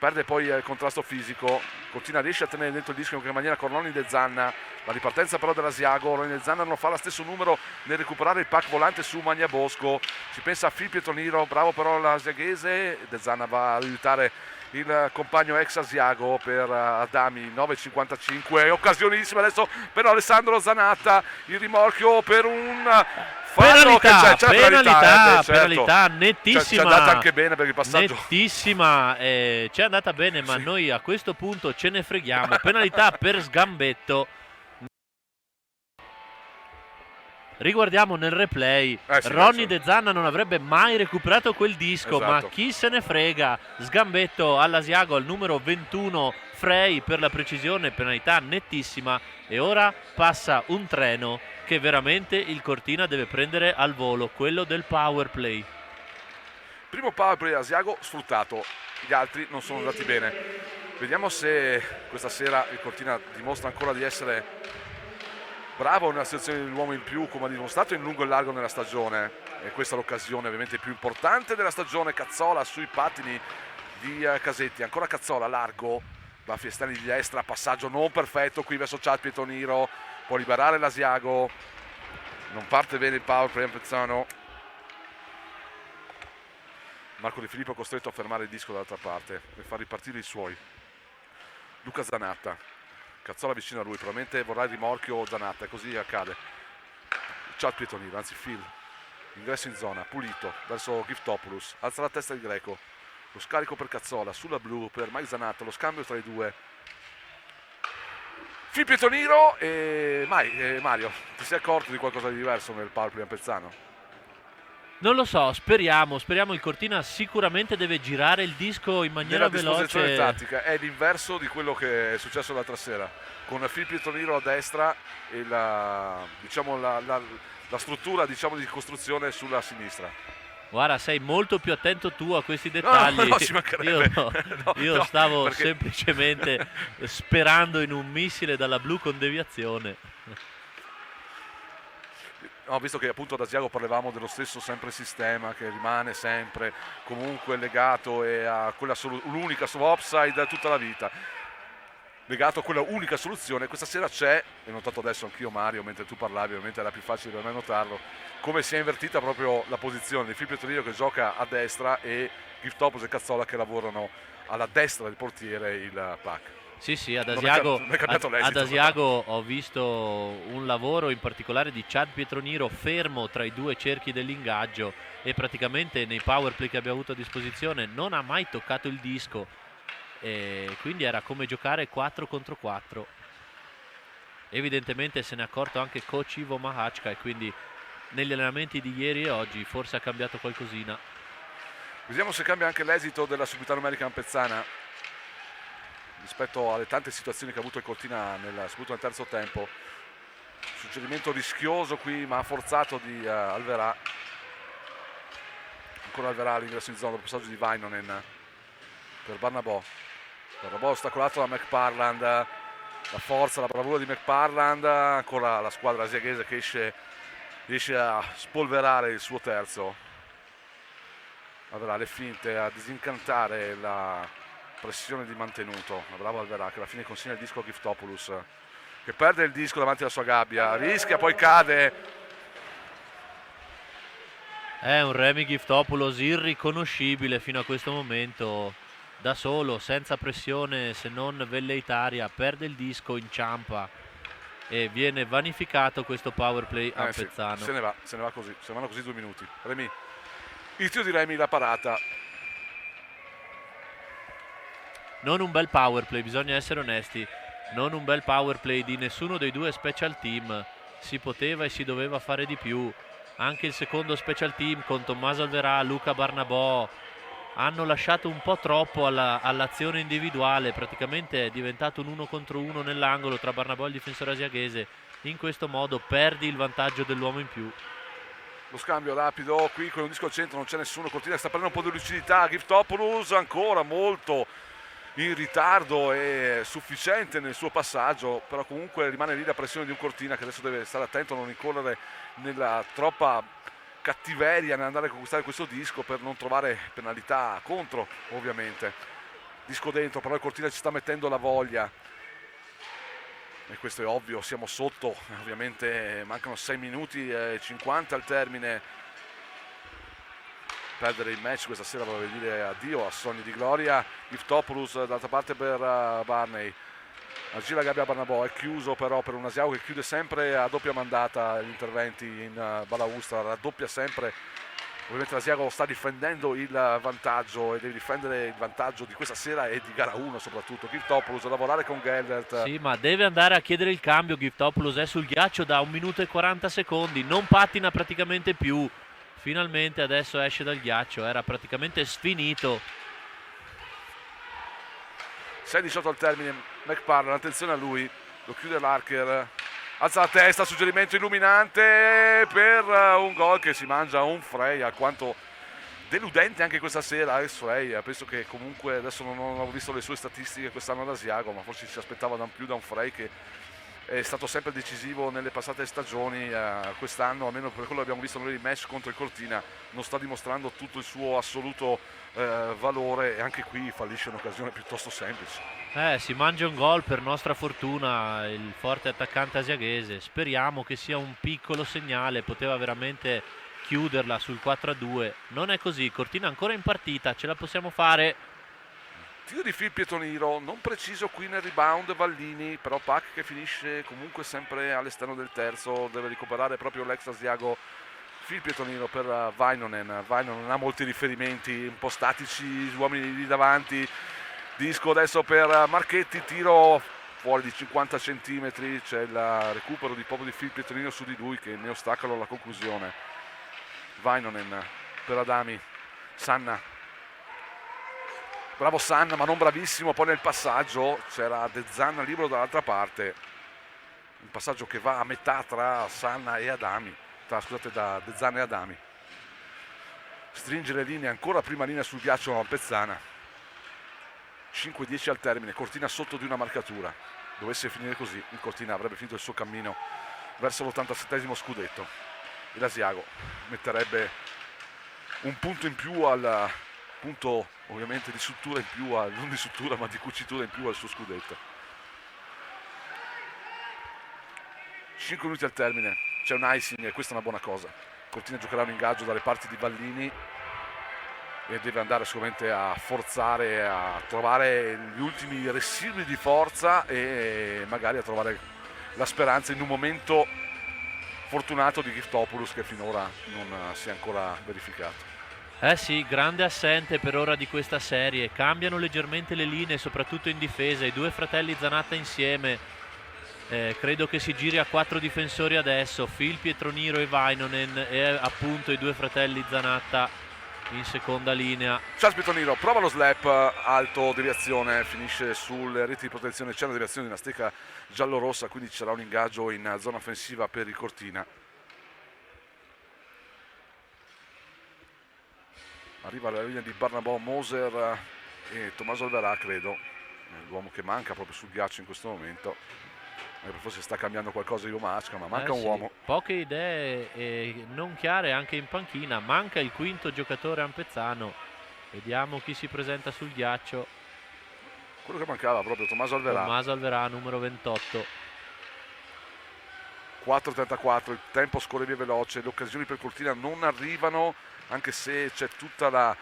Perde poi il contrasto fisico, Cortina riesce a tenere dentro il disco in maniera con Ronny De Zanna, la ripartenza però dell'Asiago, Ronny De Zanna non fa lo stesso numero nel recuperare il pack volante su Magnabosco, si pensa a Phil Pietoniro, bravo però l'asiaghese, De Zanna va ad aiutare il compagno ex Asiago per Adami, 9.55, occasionissima adesso per Alessandro Zanatta, il rimorchio per un... Penalità, certo. penalità nettissima. Ci è andata anche bene per il passaggio. Nettissima, ci è andata bene, ma sì. Noi a questo punto ce ne freghiamo. Penalità per sgambetto. riguardiamo nel replay, Sì, Ronny adesso. De Zanna non avrebbe mai recuperato quel disco, Esatto. ma chi se ne frega, sgambetto all'Asiago al numero 21 Frey per la precisione, penalità nettissima, e ora passa un treno che veramente il Cortina deve prendere al volo, quello del power play. Primo power play Asiago sfruttato, gli altri non sono andati bene. Vediamo se questa sera il Cortina dimostra ancora di essere bravo nella situazione dell'uomo in più, come ha dimostrato in lungo e largo nella stagione, e questa è l'occasione ovviamente più importante della stagione. Cazzola sui pattini di Casetti, ancora Cazzola largo, va a Fiestani di destra, passaggio non perfetto qui verso Chad Pietoniro, può liberare l'Asiago, non parte bene il power play Ampezzano. Marco Di Filippo è costretto a fermare il disco dall'altra parte per far ripartire i suoi. Luca Zanatta, Cazzola vicino a lui, probabilmente vorrà il rimorchio Zanatta, e così accade. Chad Pietoniro, anzi Phil, ingresso in zona, pulito verso Giftopoulos, alza la testa il greco, lo scarico per Cazzola, sulla blu per Mike Zanatta, lo scambio tra i due. Phil Pietoniro e Mario, ti sei accorto di qualcosa di diverso nel power play Ampezzano? Non lo so, speriamo. Il Cortina sicuramente deve girare il disco in maniera Nella disposizione veloce. tattica è l'inverso di quello che è successo l'altra sera, con Phil Pietoniro a destra e la struttura, diciamo, di costruzione sulla sinistra. Guarda, sei molto più attento tu a questi dettagli. No, ci mancherebbe. Io stavo perché semplicemente sperando in un missile dalla blu con deviazione. No, visto che appunto ad Asiago parlavamo dello stesso sempre sistema che rimane sempre comunque legato e a quella l'unica offside tutta la vita, legato a quella unica soluzione, questa sera c'è, e ho notato adesso anch'io Mario mentre tu parlavi, ovviamente era più facile per me notarlo, come si è invertita proprio la posizione di Phil Pietoniro che gioca a destra e Giftopoulos e Cazzola che lavorano alla destra del portiere il pack. Sì, ad Non Asiago, è cambiato l'esito. ad Asiago ho visto un lavoro in particolare di Chad Pietoniro fermo tra i due cerchi dell'ingaggio, e praticamente nei power play che abbiamo avuto a disposizione non ha mai toccato il disco, e quindi era come giocare 4 contro 4. Evidentemente se ne è accorto anche coach Ivo Mahachka, e quindi negli allenamenti di ieri e oggi forse ha cambiato qualcosina. Vediamo se cambia anche l'esito della subità numerica ampezzana rispetto alle tante situazioni che ha avuto il Cortina soprattutto nel terzo tempo. Suggerimento rischioso qui ma forzato di Alverà, ancora Alverà all'ingresso in zona dopo il passaggio di Vainonen per Barnabò, ostacolato da McParland, la forza, la bravura di McParland, ancora la squadra asiaghese che riesce a spolverare il suo terzo. Alverà le finte a disincantare la pressione di mantenuto, ma bravo Alverà che alla fine consegna il disco a Giftopoulos che perde il disco davanti alla sua gabbia, rischia, poi cade. È un Remy Giftopoulos irriconoscibile fino a questo momento, da solo, senza pressione se non velleitaria, perde il disco, inciampa e viene vanificato questo power play ampezzano. Sì, se ne va così, se ne vanno così 2 minuti. Remy, il tiro di Remy, la parata. Non un bel power play, bisogna essere onesti, non un bel power play di nessuno dei due special team, si poteva e si doveva fare di più. Anche il secondo special team con Tommaso Alverà, Luca Barnabò hanno lasciato un po' troppo all'azione individuale, praticamente è diventato un 1 contro 1 nell'angolo tra Barnabò e il difensore asiaghese. In questo modo perdi il vantaggio dell'uomo in più. Lo scambio rapido qui con un disco al centro, non c'è nessuno, Cortina sta prendendo un po' di lucidità. Giftopoulos ancora molto in ritardo e sufficiente nel suo passaggio, però comunque rimane lì la pressione di un Cortina che adesso deve stare attento a non incorrere nella troppa cattiveria nell'andare a conquistare questo disco per non trovare penalità contro, ovviamente. Disco dentro, però il Cortina ci sta mettendo la voglia e questo è ovvio, siamo sotto, ovviamente mancano 6 minuti e 50 al termine. Perdere il match questa sera vuol dire addio a sogni di gloria. Giftopoulos d'altra parte per Barney, aggira Gabbia Barnabò, è chiuso però per un Asiago che chiude sempre a doppia mandata gli interventi in balaustra, raddoppia sempre Ovviamente l'Asiago sta difendendo il vantaggio e deve difendere il vantaggio di questa sera e di gara 1 soprattutto. Giftopoulos a lavorare con Geldert. Sì, ma deve andare a chiedere il cambio. Giftopoulos è sul ghiaccio da 1 minuto e 40 secondi, non pattina praticamente più. Finalmente adesso esce dal ghiaccio, era praticamente sfinito. 6-18 al termine, McParland, attenzione a lui, lo chiude Larker, alza la testa, suggerimento illuminante per un gol che si mangia un Frey, alquanto deludente anche questa sera Alex Frey. Penso che comunque, adesso non ho visto le sue statistiche quest'anno ad Asiago, ma forse si aspettava più da un Frey che è stato sempre decisivo nelle passate stagioni. Quest'anno, almeno per quello che abbiamo visto noi in match contro il Cortina, non sta dimostrando tutto il suo assoluto valore, e anche qui fallisce un'occasione piuttosto semplice. Si mangia un gol per nostra fortuna il forte attaccante asiaghese. Speriamo che sia un piccolo segnale, poteva veramente chiuderla sul 4-2. Non è così, Cortina ancora in partita, ce la possiamo fare. Tiro di Phil Pietoniro, non preciso qui nel rebound Vallini, però Pac che finisce comunque sempre all'esterno del terzo, deve recuperare proprio l'ex Asiago. Phil Pietoniro per Vainonen. Vainonen ha molti riferimenti un po' statici, gli uomini lì davanti. Disco adesso per Marchetti, tiro fuori di 50 cm, c'è il recupero di proprio di Phil Pietoniro su di lui che ne ostacola la conclusione. Vainonen per Adami, Sanna. Bravo Sanna, ma non bravissimo poi nel passaggio, c'era De Zanna libero dall'altra parte. Un passaggio che va a metà tra Sanna e Adami, da De Zanna e Adami. Stringe le linee, ancora prima linea sul ghiaccio Ampezzana. 5-10 al termine, Cortina sotto di una marcatura. Dovesse finire così, il Cortina avrebbe finito il suo cammino verso l'87esimo scudetto. E l'Asiago metterebbe un punto in più al punto, ovviamente, di sutura in più, non di sutura ma di cucitura in più al suo scudetto. 5 minuti al termine, c'è un icing e questa è una buona cosa. Cortina giocherà un ingaggio dalle parti di Vallini e deve andare sicuramente a forzare, a trovare gli ultimi residui di forza e magari a trovare la speranza in un momento fortunato di Giftopoulos che finora non si è ancora verificato. Sì, grande assente per ora di questa serie. Cambiano leggermente le linee, soprattutto in difesa. I due fratelli Zanatta insieme. Credo che si giri a 4 difensori adesso. Phil Pietroniro e Vainonen e appunto i due fratelli Zanatta in seconda linea. Charles Pietroniro prova lo slap alto, deviazione, finisce sulle reti di protezione. C'è una deviazione di una stecca giallo-rossa, quindi ci sarà un ingaggio in zona offensiva per il Cortina. Arriva la linea di Barnabò, Moser e Tommaso Alverà, credo, l'uomo che manca proprio sul ghiaccio in questo momento. Forse sta cambiando qualcosa di Omasca, ma manca un uomo. Poche idee non chiare anche in panchina. Manca il quinto giocatore ampezzano. Vediamo chi si presenta sul ghiaccio. Quello che mancava proprio, Tommaso Alverà. Tommaso Alverà, numero 28. 4:34, il tempo scorre via veloce, le occasioni per Cortina non arrivano, anche se c'è tutta la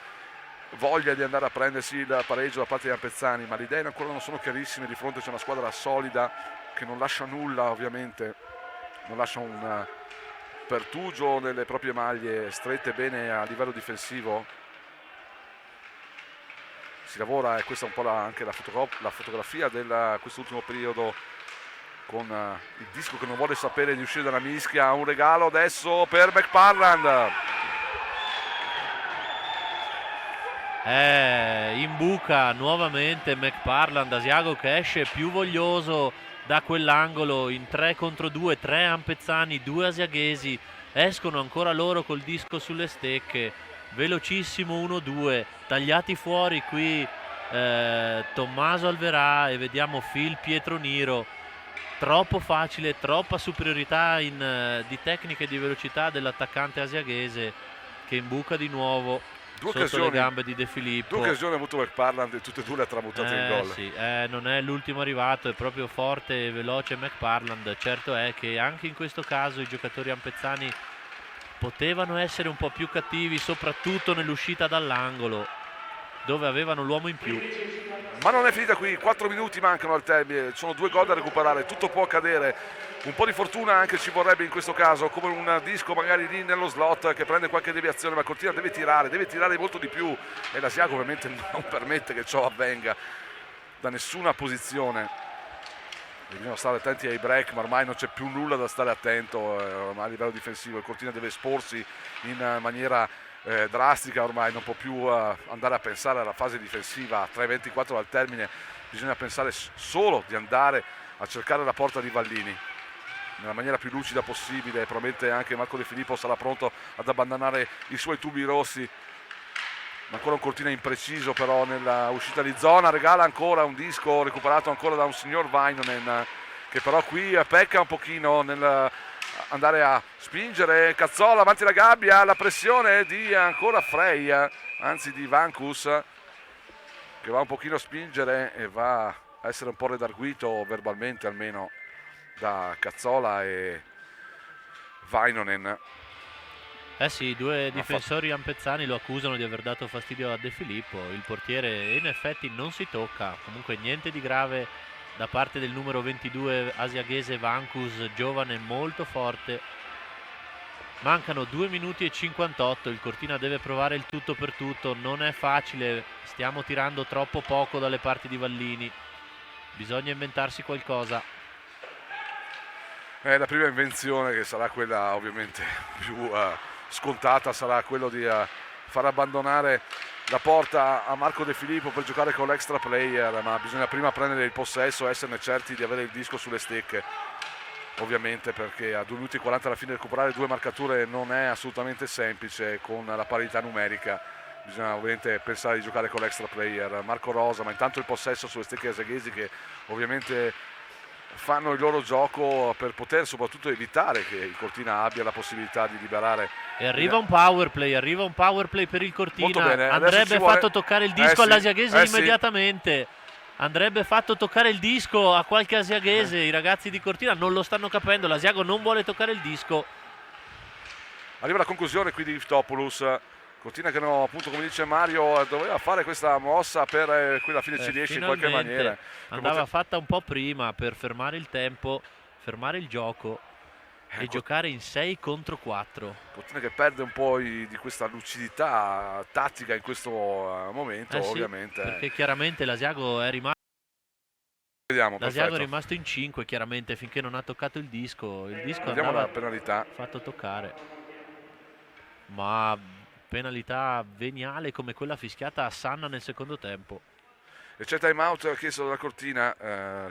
voglia di andare a prendersi il pareggio da parte degli ampezzani, ma le idee ancora non sono chiarissime. Di fronte c'è una squadra solida che non lascia nulla, ovviamente non lascia un pertugio nelle proprie maglie, strette bene a livello difensivo. Si lavora, e questa è un po' anche la fotografia di quest'ultimo periodo, con il disco che non vuole sapere di uscire dalla mischia. Un regalo adesso per McParland. In buca nuovamente McParland. Asiago che esce più voglioso da quell'angolo in 3 contro 2, 3 ampezzani, 2 asiaghesi, escono ancora loro col disco sulle stecche, velocissimo 1-2, tagliati fuori qui Tommaso Alverà e vediamo Phil Pietroniro. Troppo facile, troppa superiorità di tecnica e di velocità dell'attaccante asiaghese che imbuca di nuovo sotto le gambe di De Filippo. 2 occasioni ha avuto McParland e tutte e 2 le ha tramutate in gol. Sì, non è l'ultimo arrivato, è proprio forte e veloce McParland. Certo è che anche in questo caso i giocatori ampezzani potevano essere un po' più cattivi, soprattutto nell'uscita dall'angolo dove avevano l'uomo in più. Ma non è finita qui, 4 minuti mancano al termine, sono 2 gol da recuperare, tutto può accadere, un po' di fortuna anche ci vorrebbe in questo caso, come un disco magari lì nello slot che prende qualche deviazione, ma Cortina deve tirare molto di più e l'Asiago ovviamente non permette che ciò avvenga da nessuna posizione. Bisogna stare attenti ai break, ma ormai non c'è più nulla da stare attento ormai a livello difensivo, il Cortina deve esporsi in maniera drastica, ormai non può più andare a pensare alla fase difensiva. 3:24 dal termine, bisogna pensare solo di andare a cercare la porta di Vallini nella maniera più lucida possibile. Probabilmente anche Marco De Filippo sarà pronto ad abbandonare i suoi tubi rossi, ma ancora un Cortina impreciso però nella uscita di zona, regala ancora un disco recuperato ancora da un signor Vainonen, che però qui pecca un pochino nel andare a spingere. Cazzola avanti la gabbia, la pressione di ancora Frey, anzi di Vankus, che va un pochino a spingere e va a essere un po' redarguito verbalmente almeno da Cazzola e Vainonen. Eh sì, i due difensori ampezzani lo accusano di aver dato fastidio a De Filippo, il portiere in effetti non si tocca, comunque niente di grave da parte del numero 22 asiaghese Vankus, giovane molto forte. Mancano 2 minuti e 58, il Cortina deve provare il tutto per tutto, non è facile, stiamo tirando troppo poco dalle parti di Vallini, bisogna inventarsi qualcosa. La prima invenzione, che sarà quella ovviamente più scontata, sarà quello di far abbandonare la porta a Marco De Filippo per giocare con l'extra player, ma bisogna prima prendere il possesso e esserne certi di avere il disco sulle stecche, ovviamente, perché a 2 minuti e 40 alla fine recuperare 2 marcature non è assolutamente semplice con la parità numerica. Bisogna ovviamente pensare di giocare con l'extra player. Marco Rosa, ma intanto il possesso sulle stecche asiaghesi, che ovviamente fanno il loro gioco per poter soprattutto evitare che il Cortina abbia la possibilità di liberare. E arriva un power play per il Cortina. Bene. Andrebbe fatto toccare il disco all'asiaghese immediatamente. Sì. Andrebbe fatto toccare il disco a qualche asiaghese. I ragazzi di Cortina non lo stanno capendo, l'Asiago non vuole toccare il disco. Arriva la conclusione qui di Iftopoulos. Cortina che no, appunto, come dice Mario, doveva fare questa mossa per qui alla fine ci riesce in qualche maniera. Andava fatta un po' prima per fermare il tempo, fermare il gioco e giocare in 6 contro 4. Cortina che perde un po' di questa lucidità tattica in questo momento, sì, ovviamente. Perché chiaramente l'Asiago è rimasto. Vediamo, l'Asiago è rimasto in 5 chiaramente finché non ha toccato il disco. Il disco vediamo andava la penalità. fatto toccare. Ma penalità veniale come quella fischiata a Sanna nel secondo tempo. E c'è time out chiesto dalla Cortina,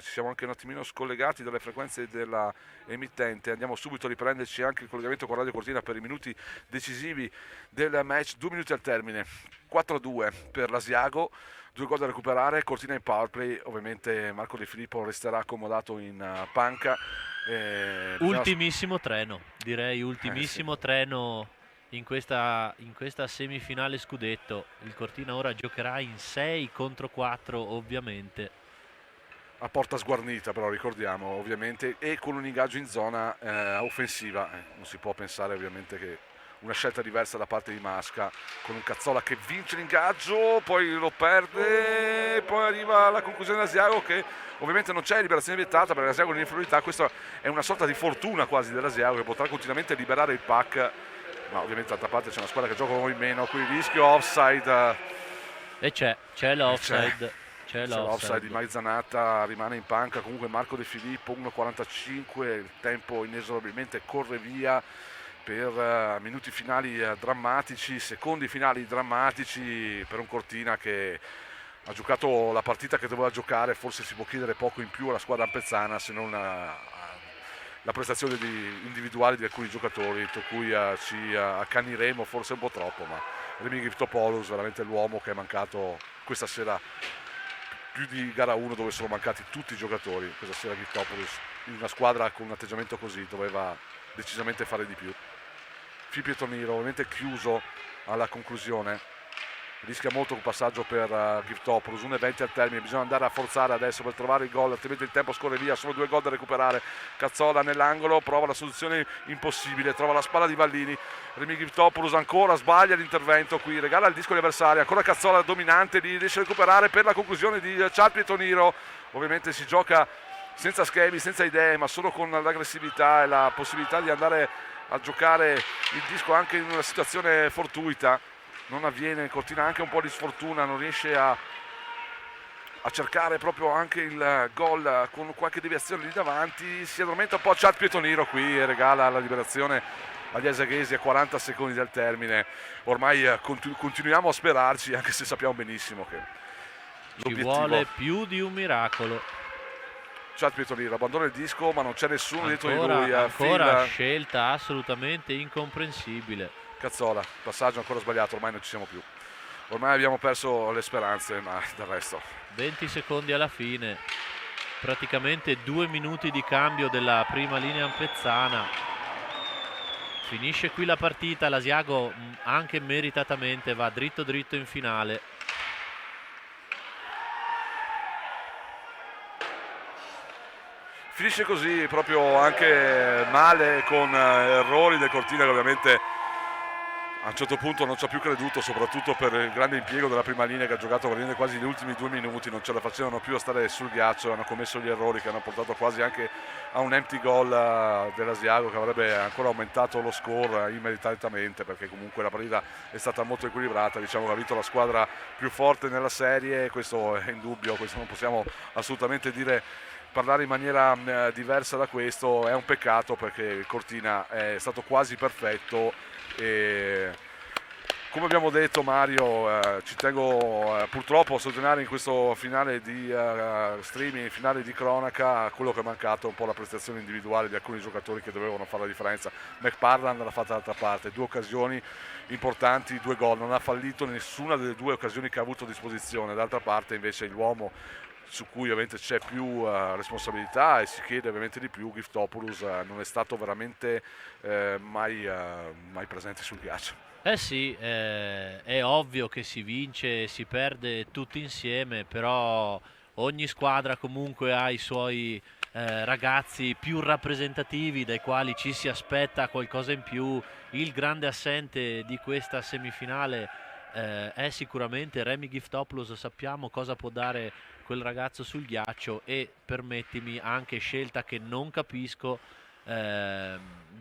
ci siamo anche un attimino scollegati dalle frequenze della emittente, andiamo subito a riprenderci anche il collegamento con Radio Cortina per i minuti decisivi del match. 2 minuti al termine, 4-2 per l'Asiago, 2 gol da recuperare, Cortina in power play, ovviamente Marco De Filippo resterà accomodato in panca. Ultimissimo treno, direi ultimissimo treno in questa semifinale scudetto. Il Cortina ora giocherà in 6 contro 4 ovviamente. A porta sguarnita però, ricordiamo, ovviamente, e con un ingaggio in zona offensiva. Non si può pensare ovviamente che una scelta diversa da parte di Masca, con un Cazzola che vince l'ingaggio, poi lo perde, poi arriva la conclusione dell'Asiago, che ovviamente non c'è liberazione vietata perché l'Asiago è in inferiorità. Questa è una sorta di fortuna quasi dell'Asiago, che potrà continuamente liberare il pack, ma ovviamente d'altra parte c'è una squadra che gioca un po' in meno, qui il rischio offside. E c'è l'offside. C'è l'offside di Maizanata, rimane in panca comunque Marco De Filippo, 1:45, il tempo inesorabilmente corre via per minuti finali drammatici, secondi finali drammatici per un Cortina che ha giocato la partita che doveva giocare. Forse si può chiedere poco in più alla squadra ampezzana, se non la prestazione individuale di alcuni giocatori, per cui ci accaniremo forse un po' troppo, ma Remigio Iftopoulos veramente l'uomo che è mancato questa sera più di gara 1, dove sono mancati tutti i giocatori. Questa sera Iftopoulos, in una squadra con un atteggiamento così, doveva decisamente fare di più. Filippo Toniro ovviamente chiuso alla conclusione, rischia molto un passaggio per Giftopoulos, 1:20 al termine, bisogna andare a forzare adesso per trovare il gol, altrimenti il tempo scorre via, sono 2 gol da recuperare. Cazzola nell'angolo, prova la soluzione impossibile, trova la spalla di Vallini, Remy Giftopoulos ancora sbaglia l'intervento qui, regala il disco agli avversari, ancora Cazzola dominante, li riesce a recuperare per la conclusione di Ciarpi e Toniro. Ovviamente si gioca senza schemi, senza idee, ma solo con l'aggressività e la possibilità di andare a giocare il disco anche in una situazione fortuita. Non avviene, Cortina anche un po' di sfortuna, non riesce a cercare proprio anche il gol con qualche deviazione lì davanti, si addormenta un po' Ciarpi e Toniro qui e regala la liberazione agli esaghesi a 40 secondi dal termine. Ormai continuiamo a sperarci, anche se sappiamo benissimo che ci vuole più di un miracolo. Ciarpi e Toniro abbandona il disco, ma non c'è nessuno dietro di lui. Ancora scelta assolutamente incomprensibile. Cazzola, passaggio ancora sbagliato, ormai non ci siamo più. Ormai abbiamo perso le speranze, ma del resto. 20 secondi alla fine, praticamente 2 minuti di cambio della prima linea ampezzana. Finisce qui la partita, l'Asiago anche meritatamente va dritto dritto in finale. Finisce così proprio anche male, con errori del Cortina che ovviamente a un certo punto non ci ha più creduto, soprattutto per il grande impiego della prima linea che ha giocato veramente quasi gli ultimi 2 minuti, non ce la facevano più a stare sul ghiaccio, hanno commesso gli errori che hanno portato quasi anche a un empty goal dell'Asiago che avrebbe ancora aumentato lo score immeritatamente, perché comunque la partita è stata molto equilibrata, diciamo che ha vinto la squadra più forte nella serie, questo è indubbio, questo non possiamo assolutamente parlare in maniera diversa da questo. È un peccato perché il Cortina è stato quasi perfetto e, come abbiamo detto Mario, ci tengo purtroppo a sottolineare in questo finale di streaming, finale di cronaca, quello che è mancato è un po' la prestazione individuale di alcuni giocatori che dovevano fare la differenza. McParland l'ha fatta dall'altra parte, 2 occasioni importanti, 2 gol, non ha fallito nessuna delle 2 occasioni che ha avuto a disposizione. D'altra parte invece l'uomo su cui ovviamente c'è più responsabilità e si chiede ovviamente di più, Giftopoulos non è stato veramente mai presente sul ghiaccio. Sì, è ovvio che si vince e si perde tutti insieme, però ogni squadra comunque ha i suoi ragazzi più rappresentativi dai quali ci si aspetta qualcosa in più. Il grande assente di questa semifinale è sicuramente Remy Giftopoulos, sappiamo cosa può dare quel ragazzo sul ghiaccio e permettimi anche scelta che non capisco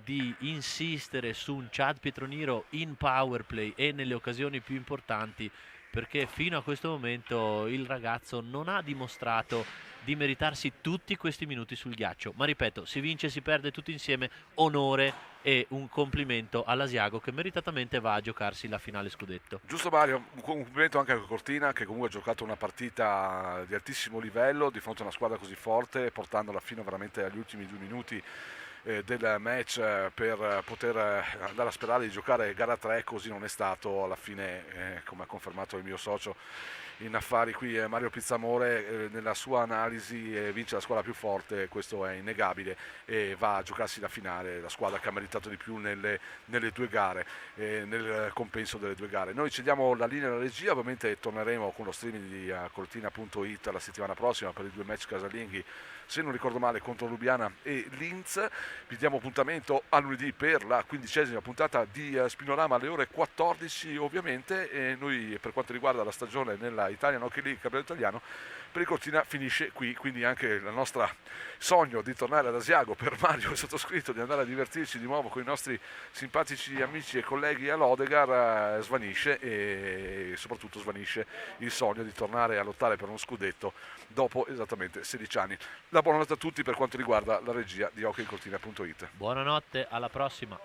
di insistere su un Chad Pietroniro in power play e nelle occasioni più importanti, perché fino a questo momento il ragazzo non ha dimostrato di meritarsi tutti questi minuti sul ghiaccio, ma ripeto, si vince, si perde tutti insieme, onore e un complimento all'Asiago che meritatamente va a giocarsi la finale scudetto. Giusto Mario, un complimento anche a Cortina che comunque ha giocato una partita di altissimo livello di fronte a una squadra così forte, portandola fino veramente agli ultimi 2 minuti del match per poter andare a sperare di giocare gara 3, così non è stato alla fine, come ha confermato il mio socio in affari qui Mario Pizzamore, nella sua analisi vince la squadra più forte, questo è innegabile, e va a giocarsi la finale, la squadra che ha meritato di più nelle 2 gare, nel compenso delle 2 gare. Noi cediamo la linea alla regia, ovviamente torneremo con lo streaming di Cortina.it la settimana prossima per i 2 match casalinghi, se non ricordo male, contro Lubiana e Linz. Vi diamo appuntamento a lunedì per la 15ª puntata di Spinorama alle ore 14 ovviamente, e noi per quanto riguarda la stagione nella Italian Hockey League campionato italiano per il Cortina finisce qui, quindi anche il nostro sogno di tornare ad Asiago per Mario e sottoscritto di andare a divertirci di nuovo con i nostri simpatici amici e colleghi all'Odegar svanisce, e soprattutto svanisce il sogno di tornare a lottare per uno scudetto dopo esattamente 16 anni. La buonanotte a tutti per quanto riguarda la regia di hockeycortina.it. Buonanotte, alla prossima.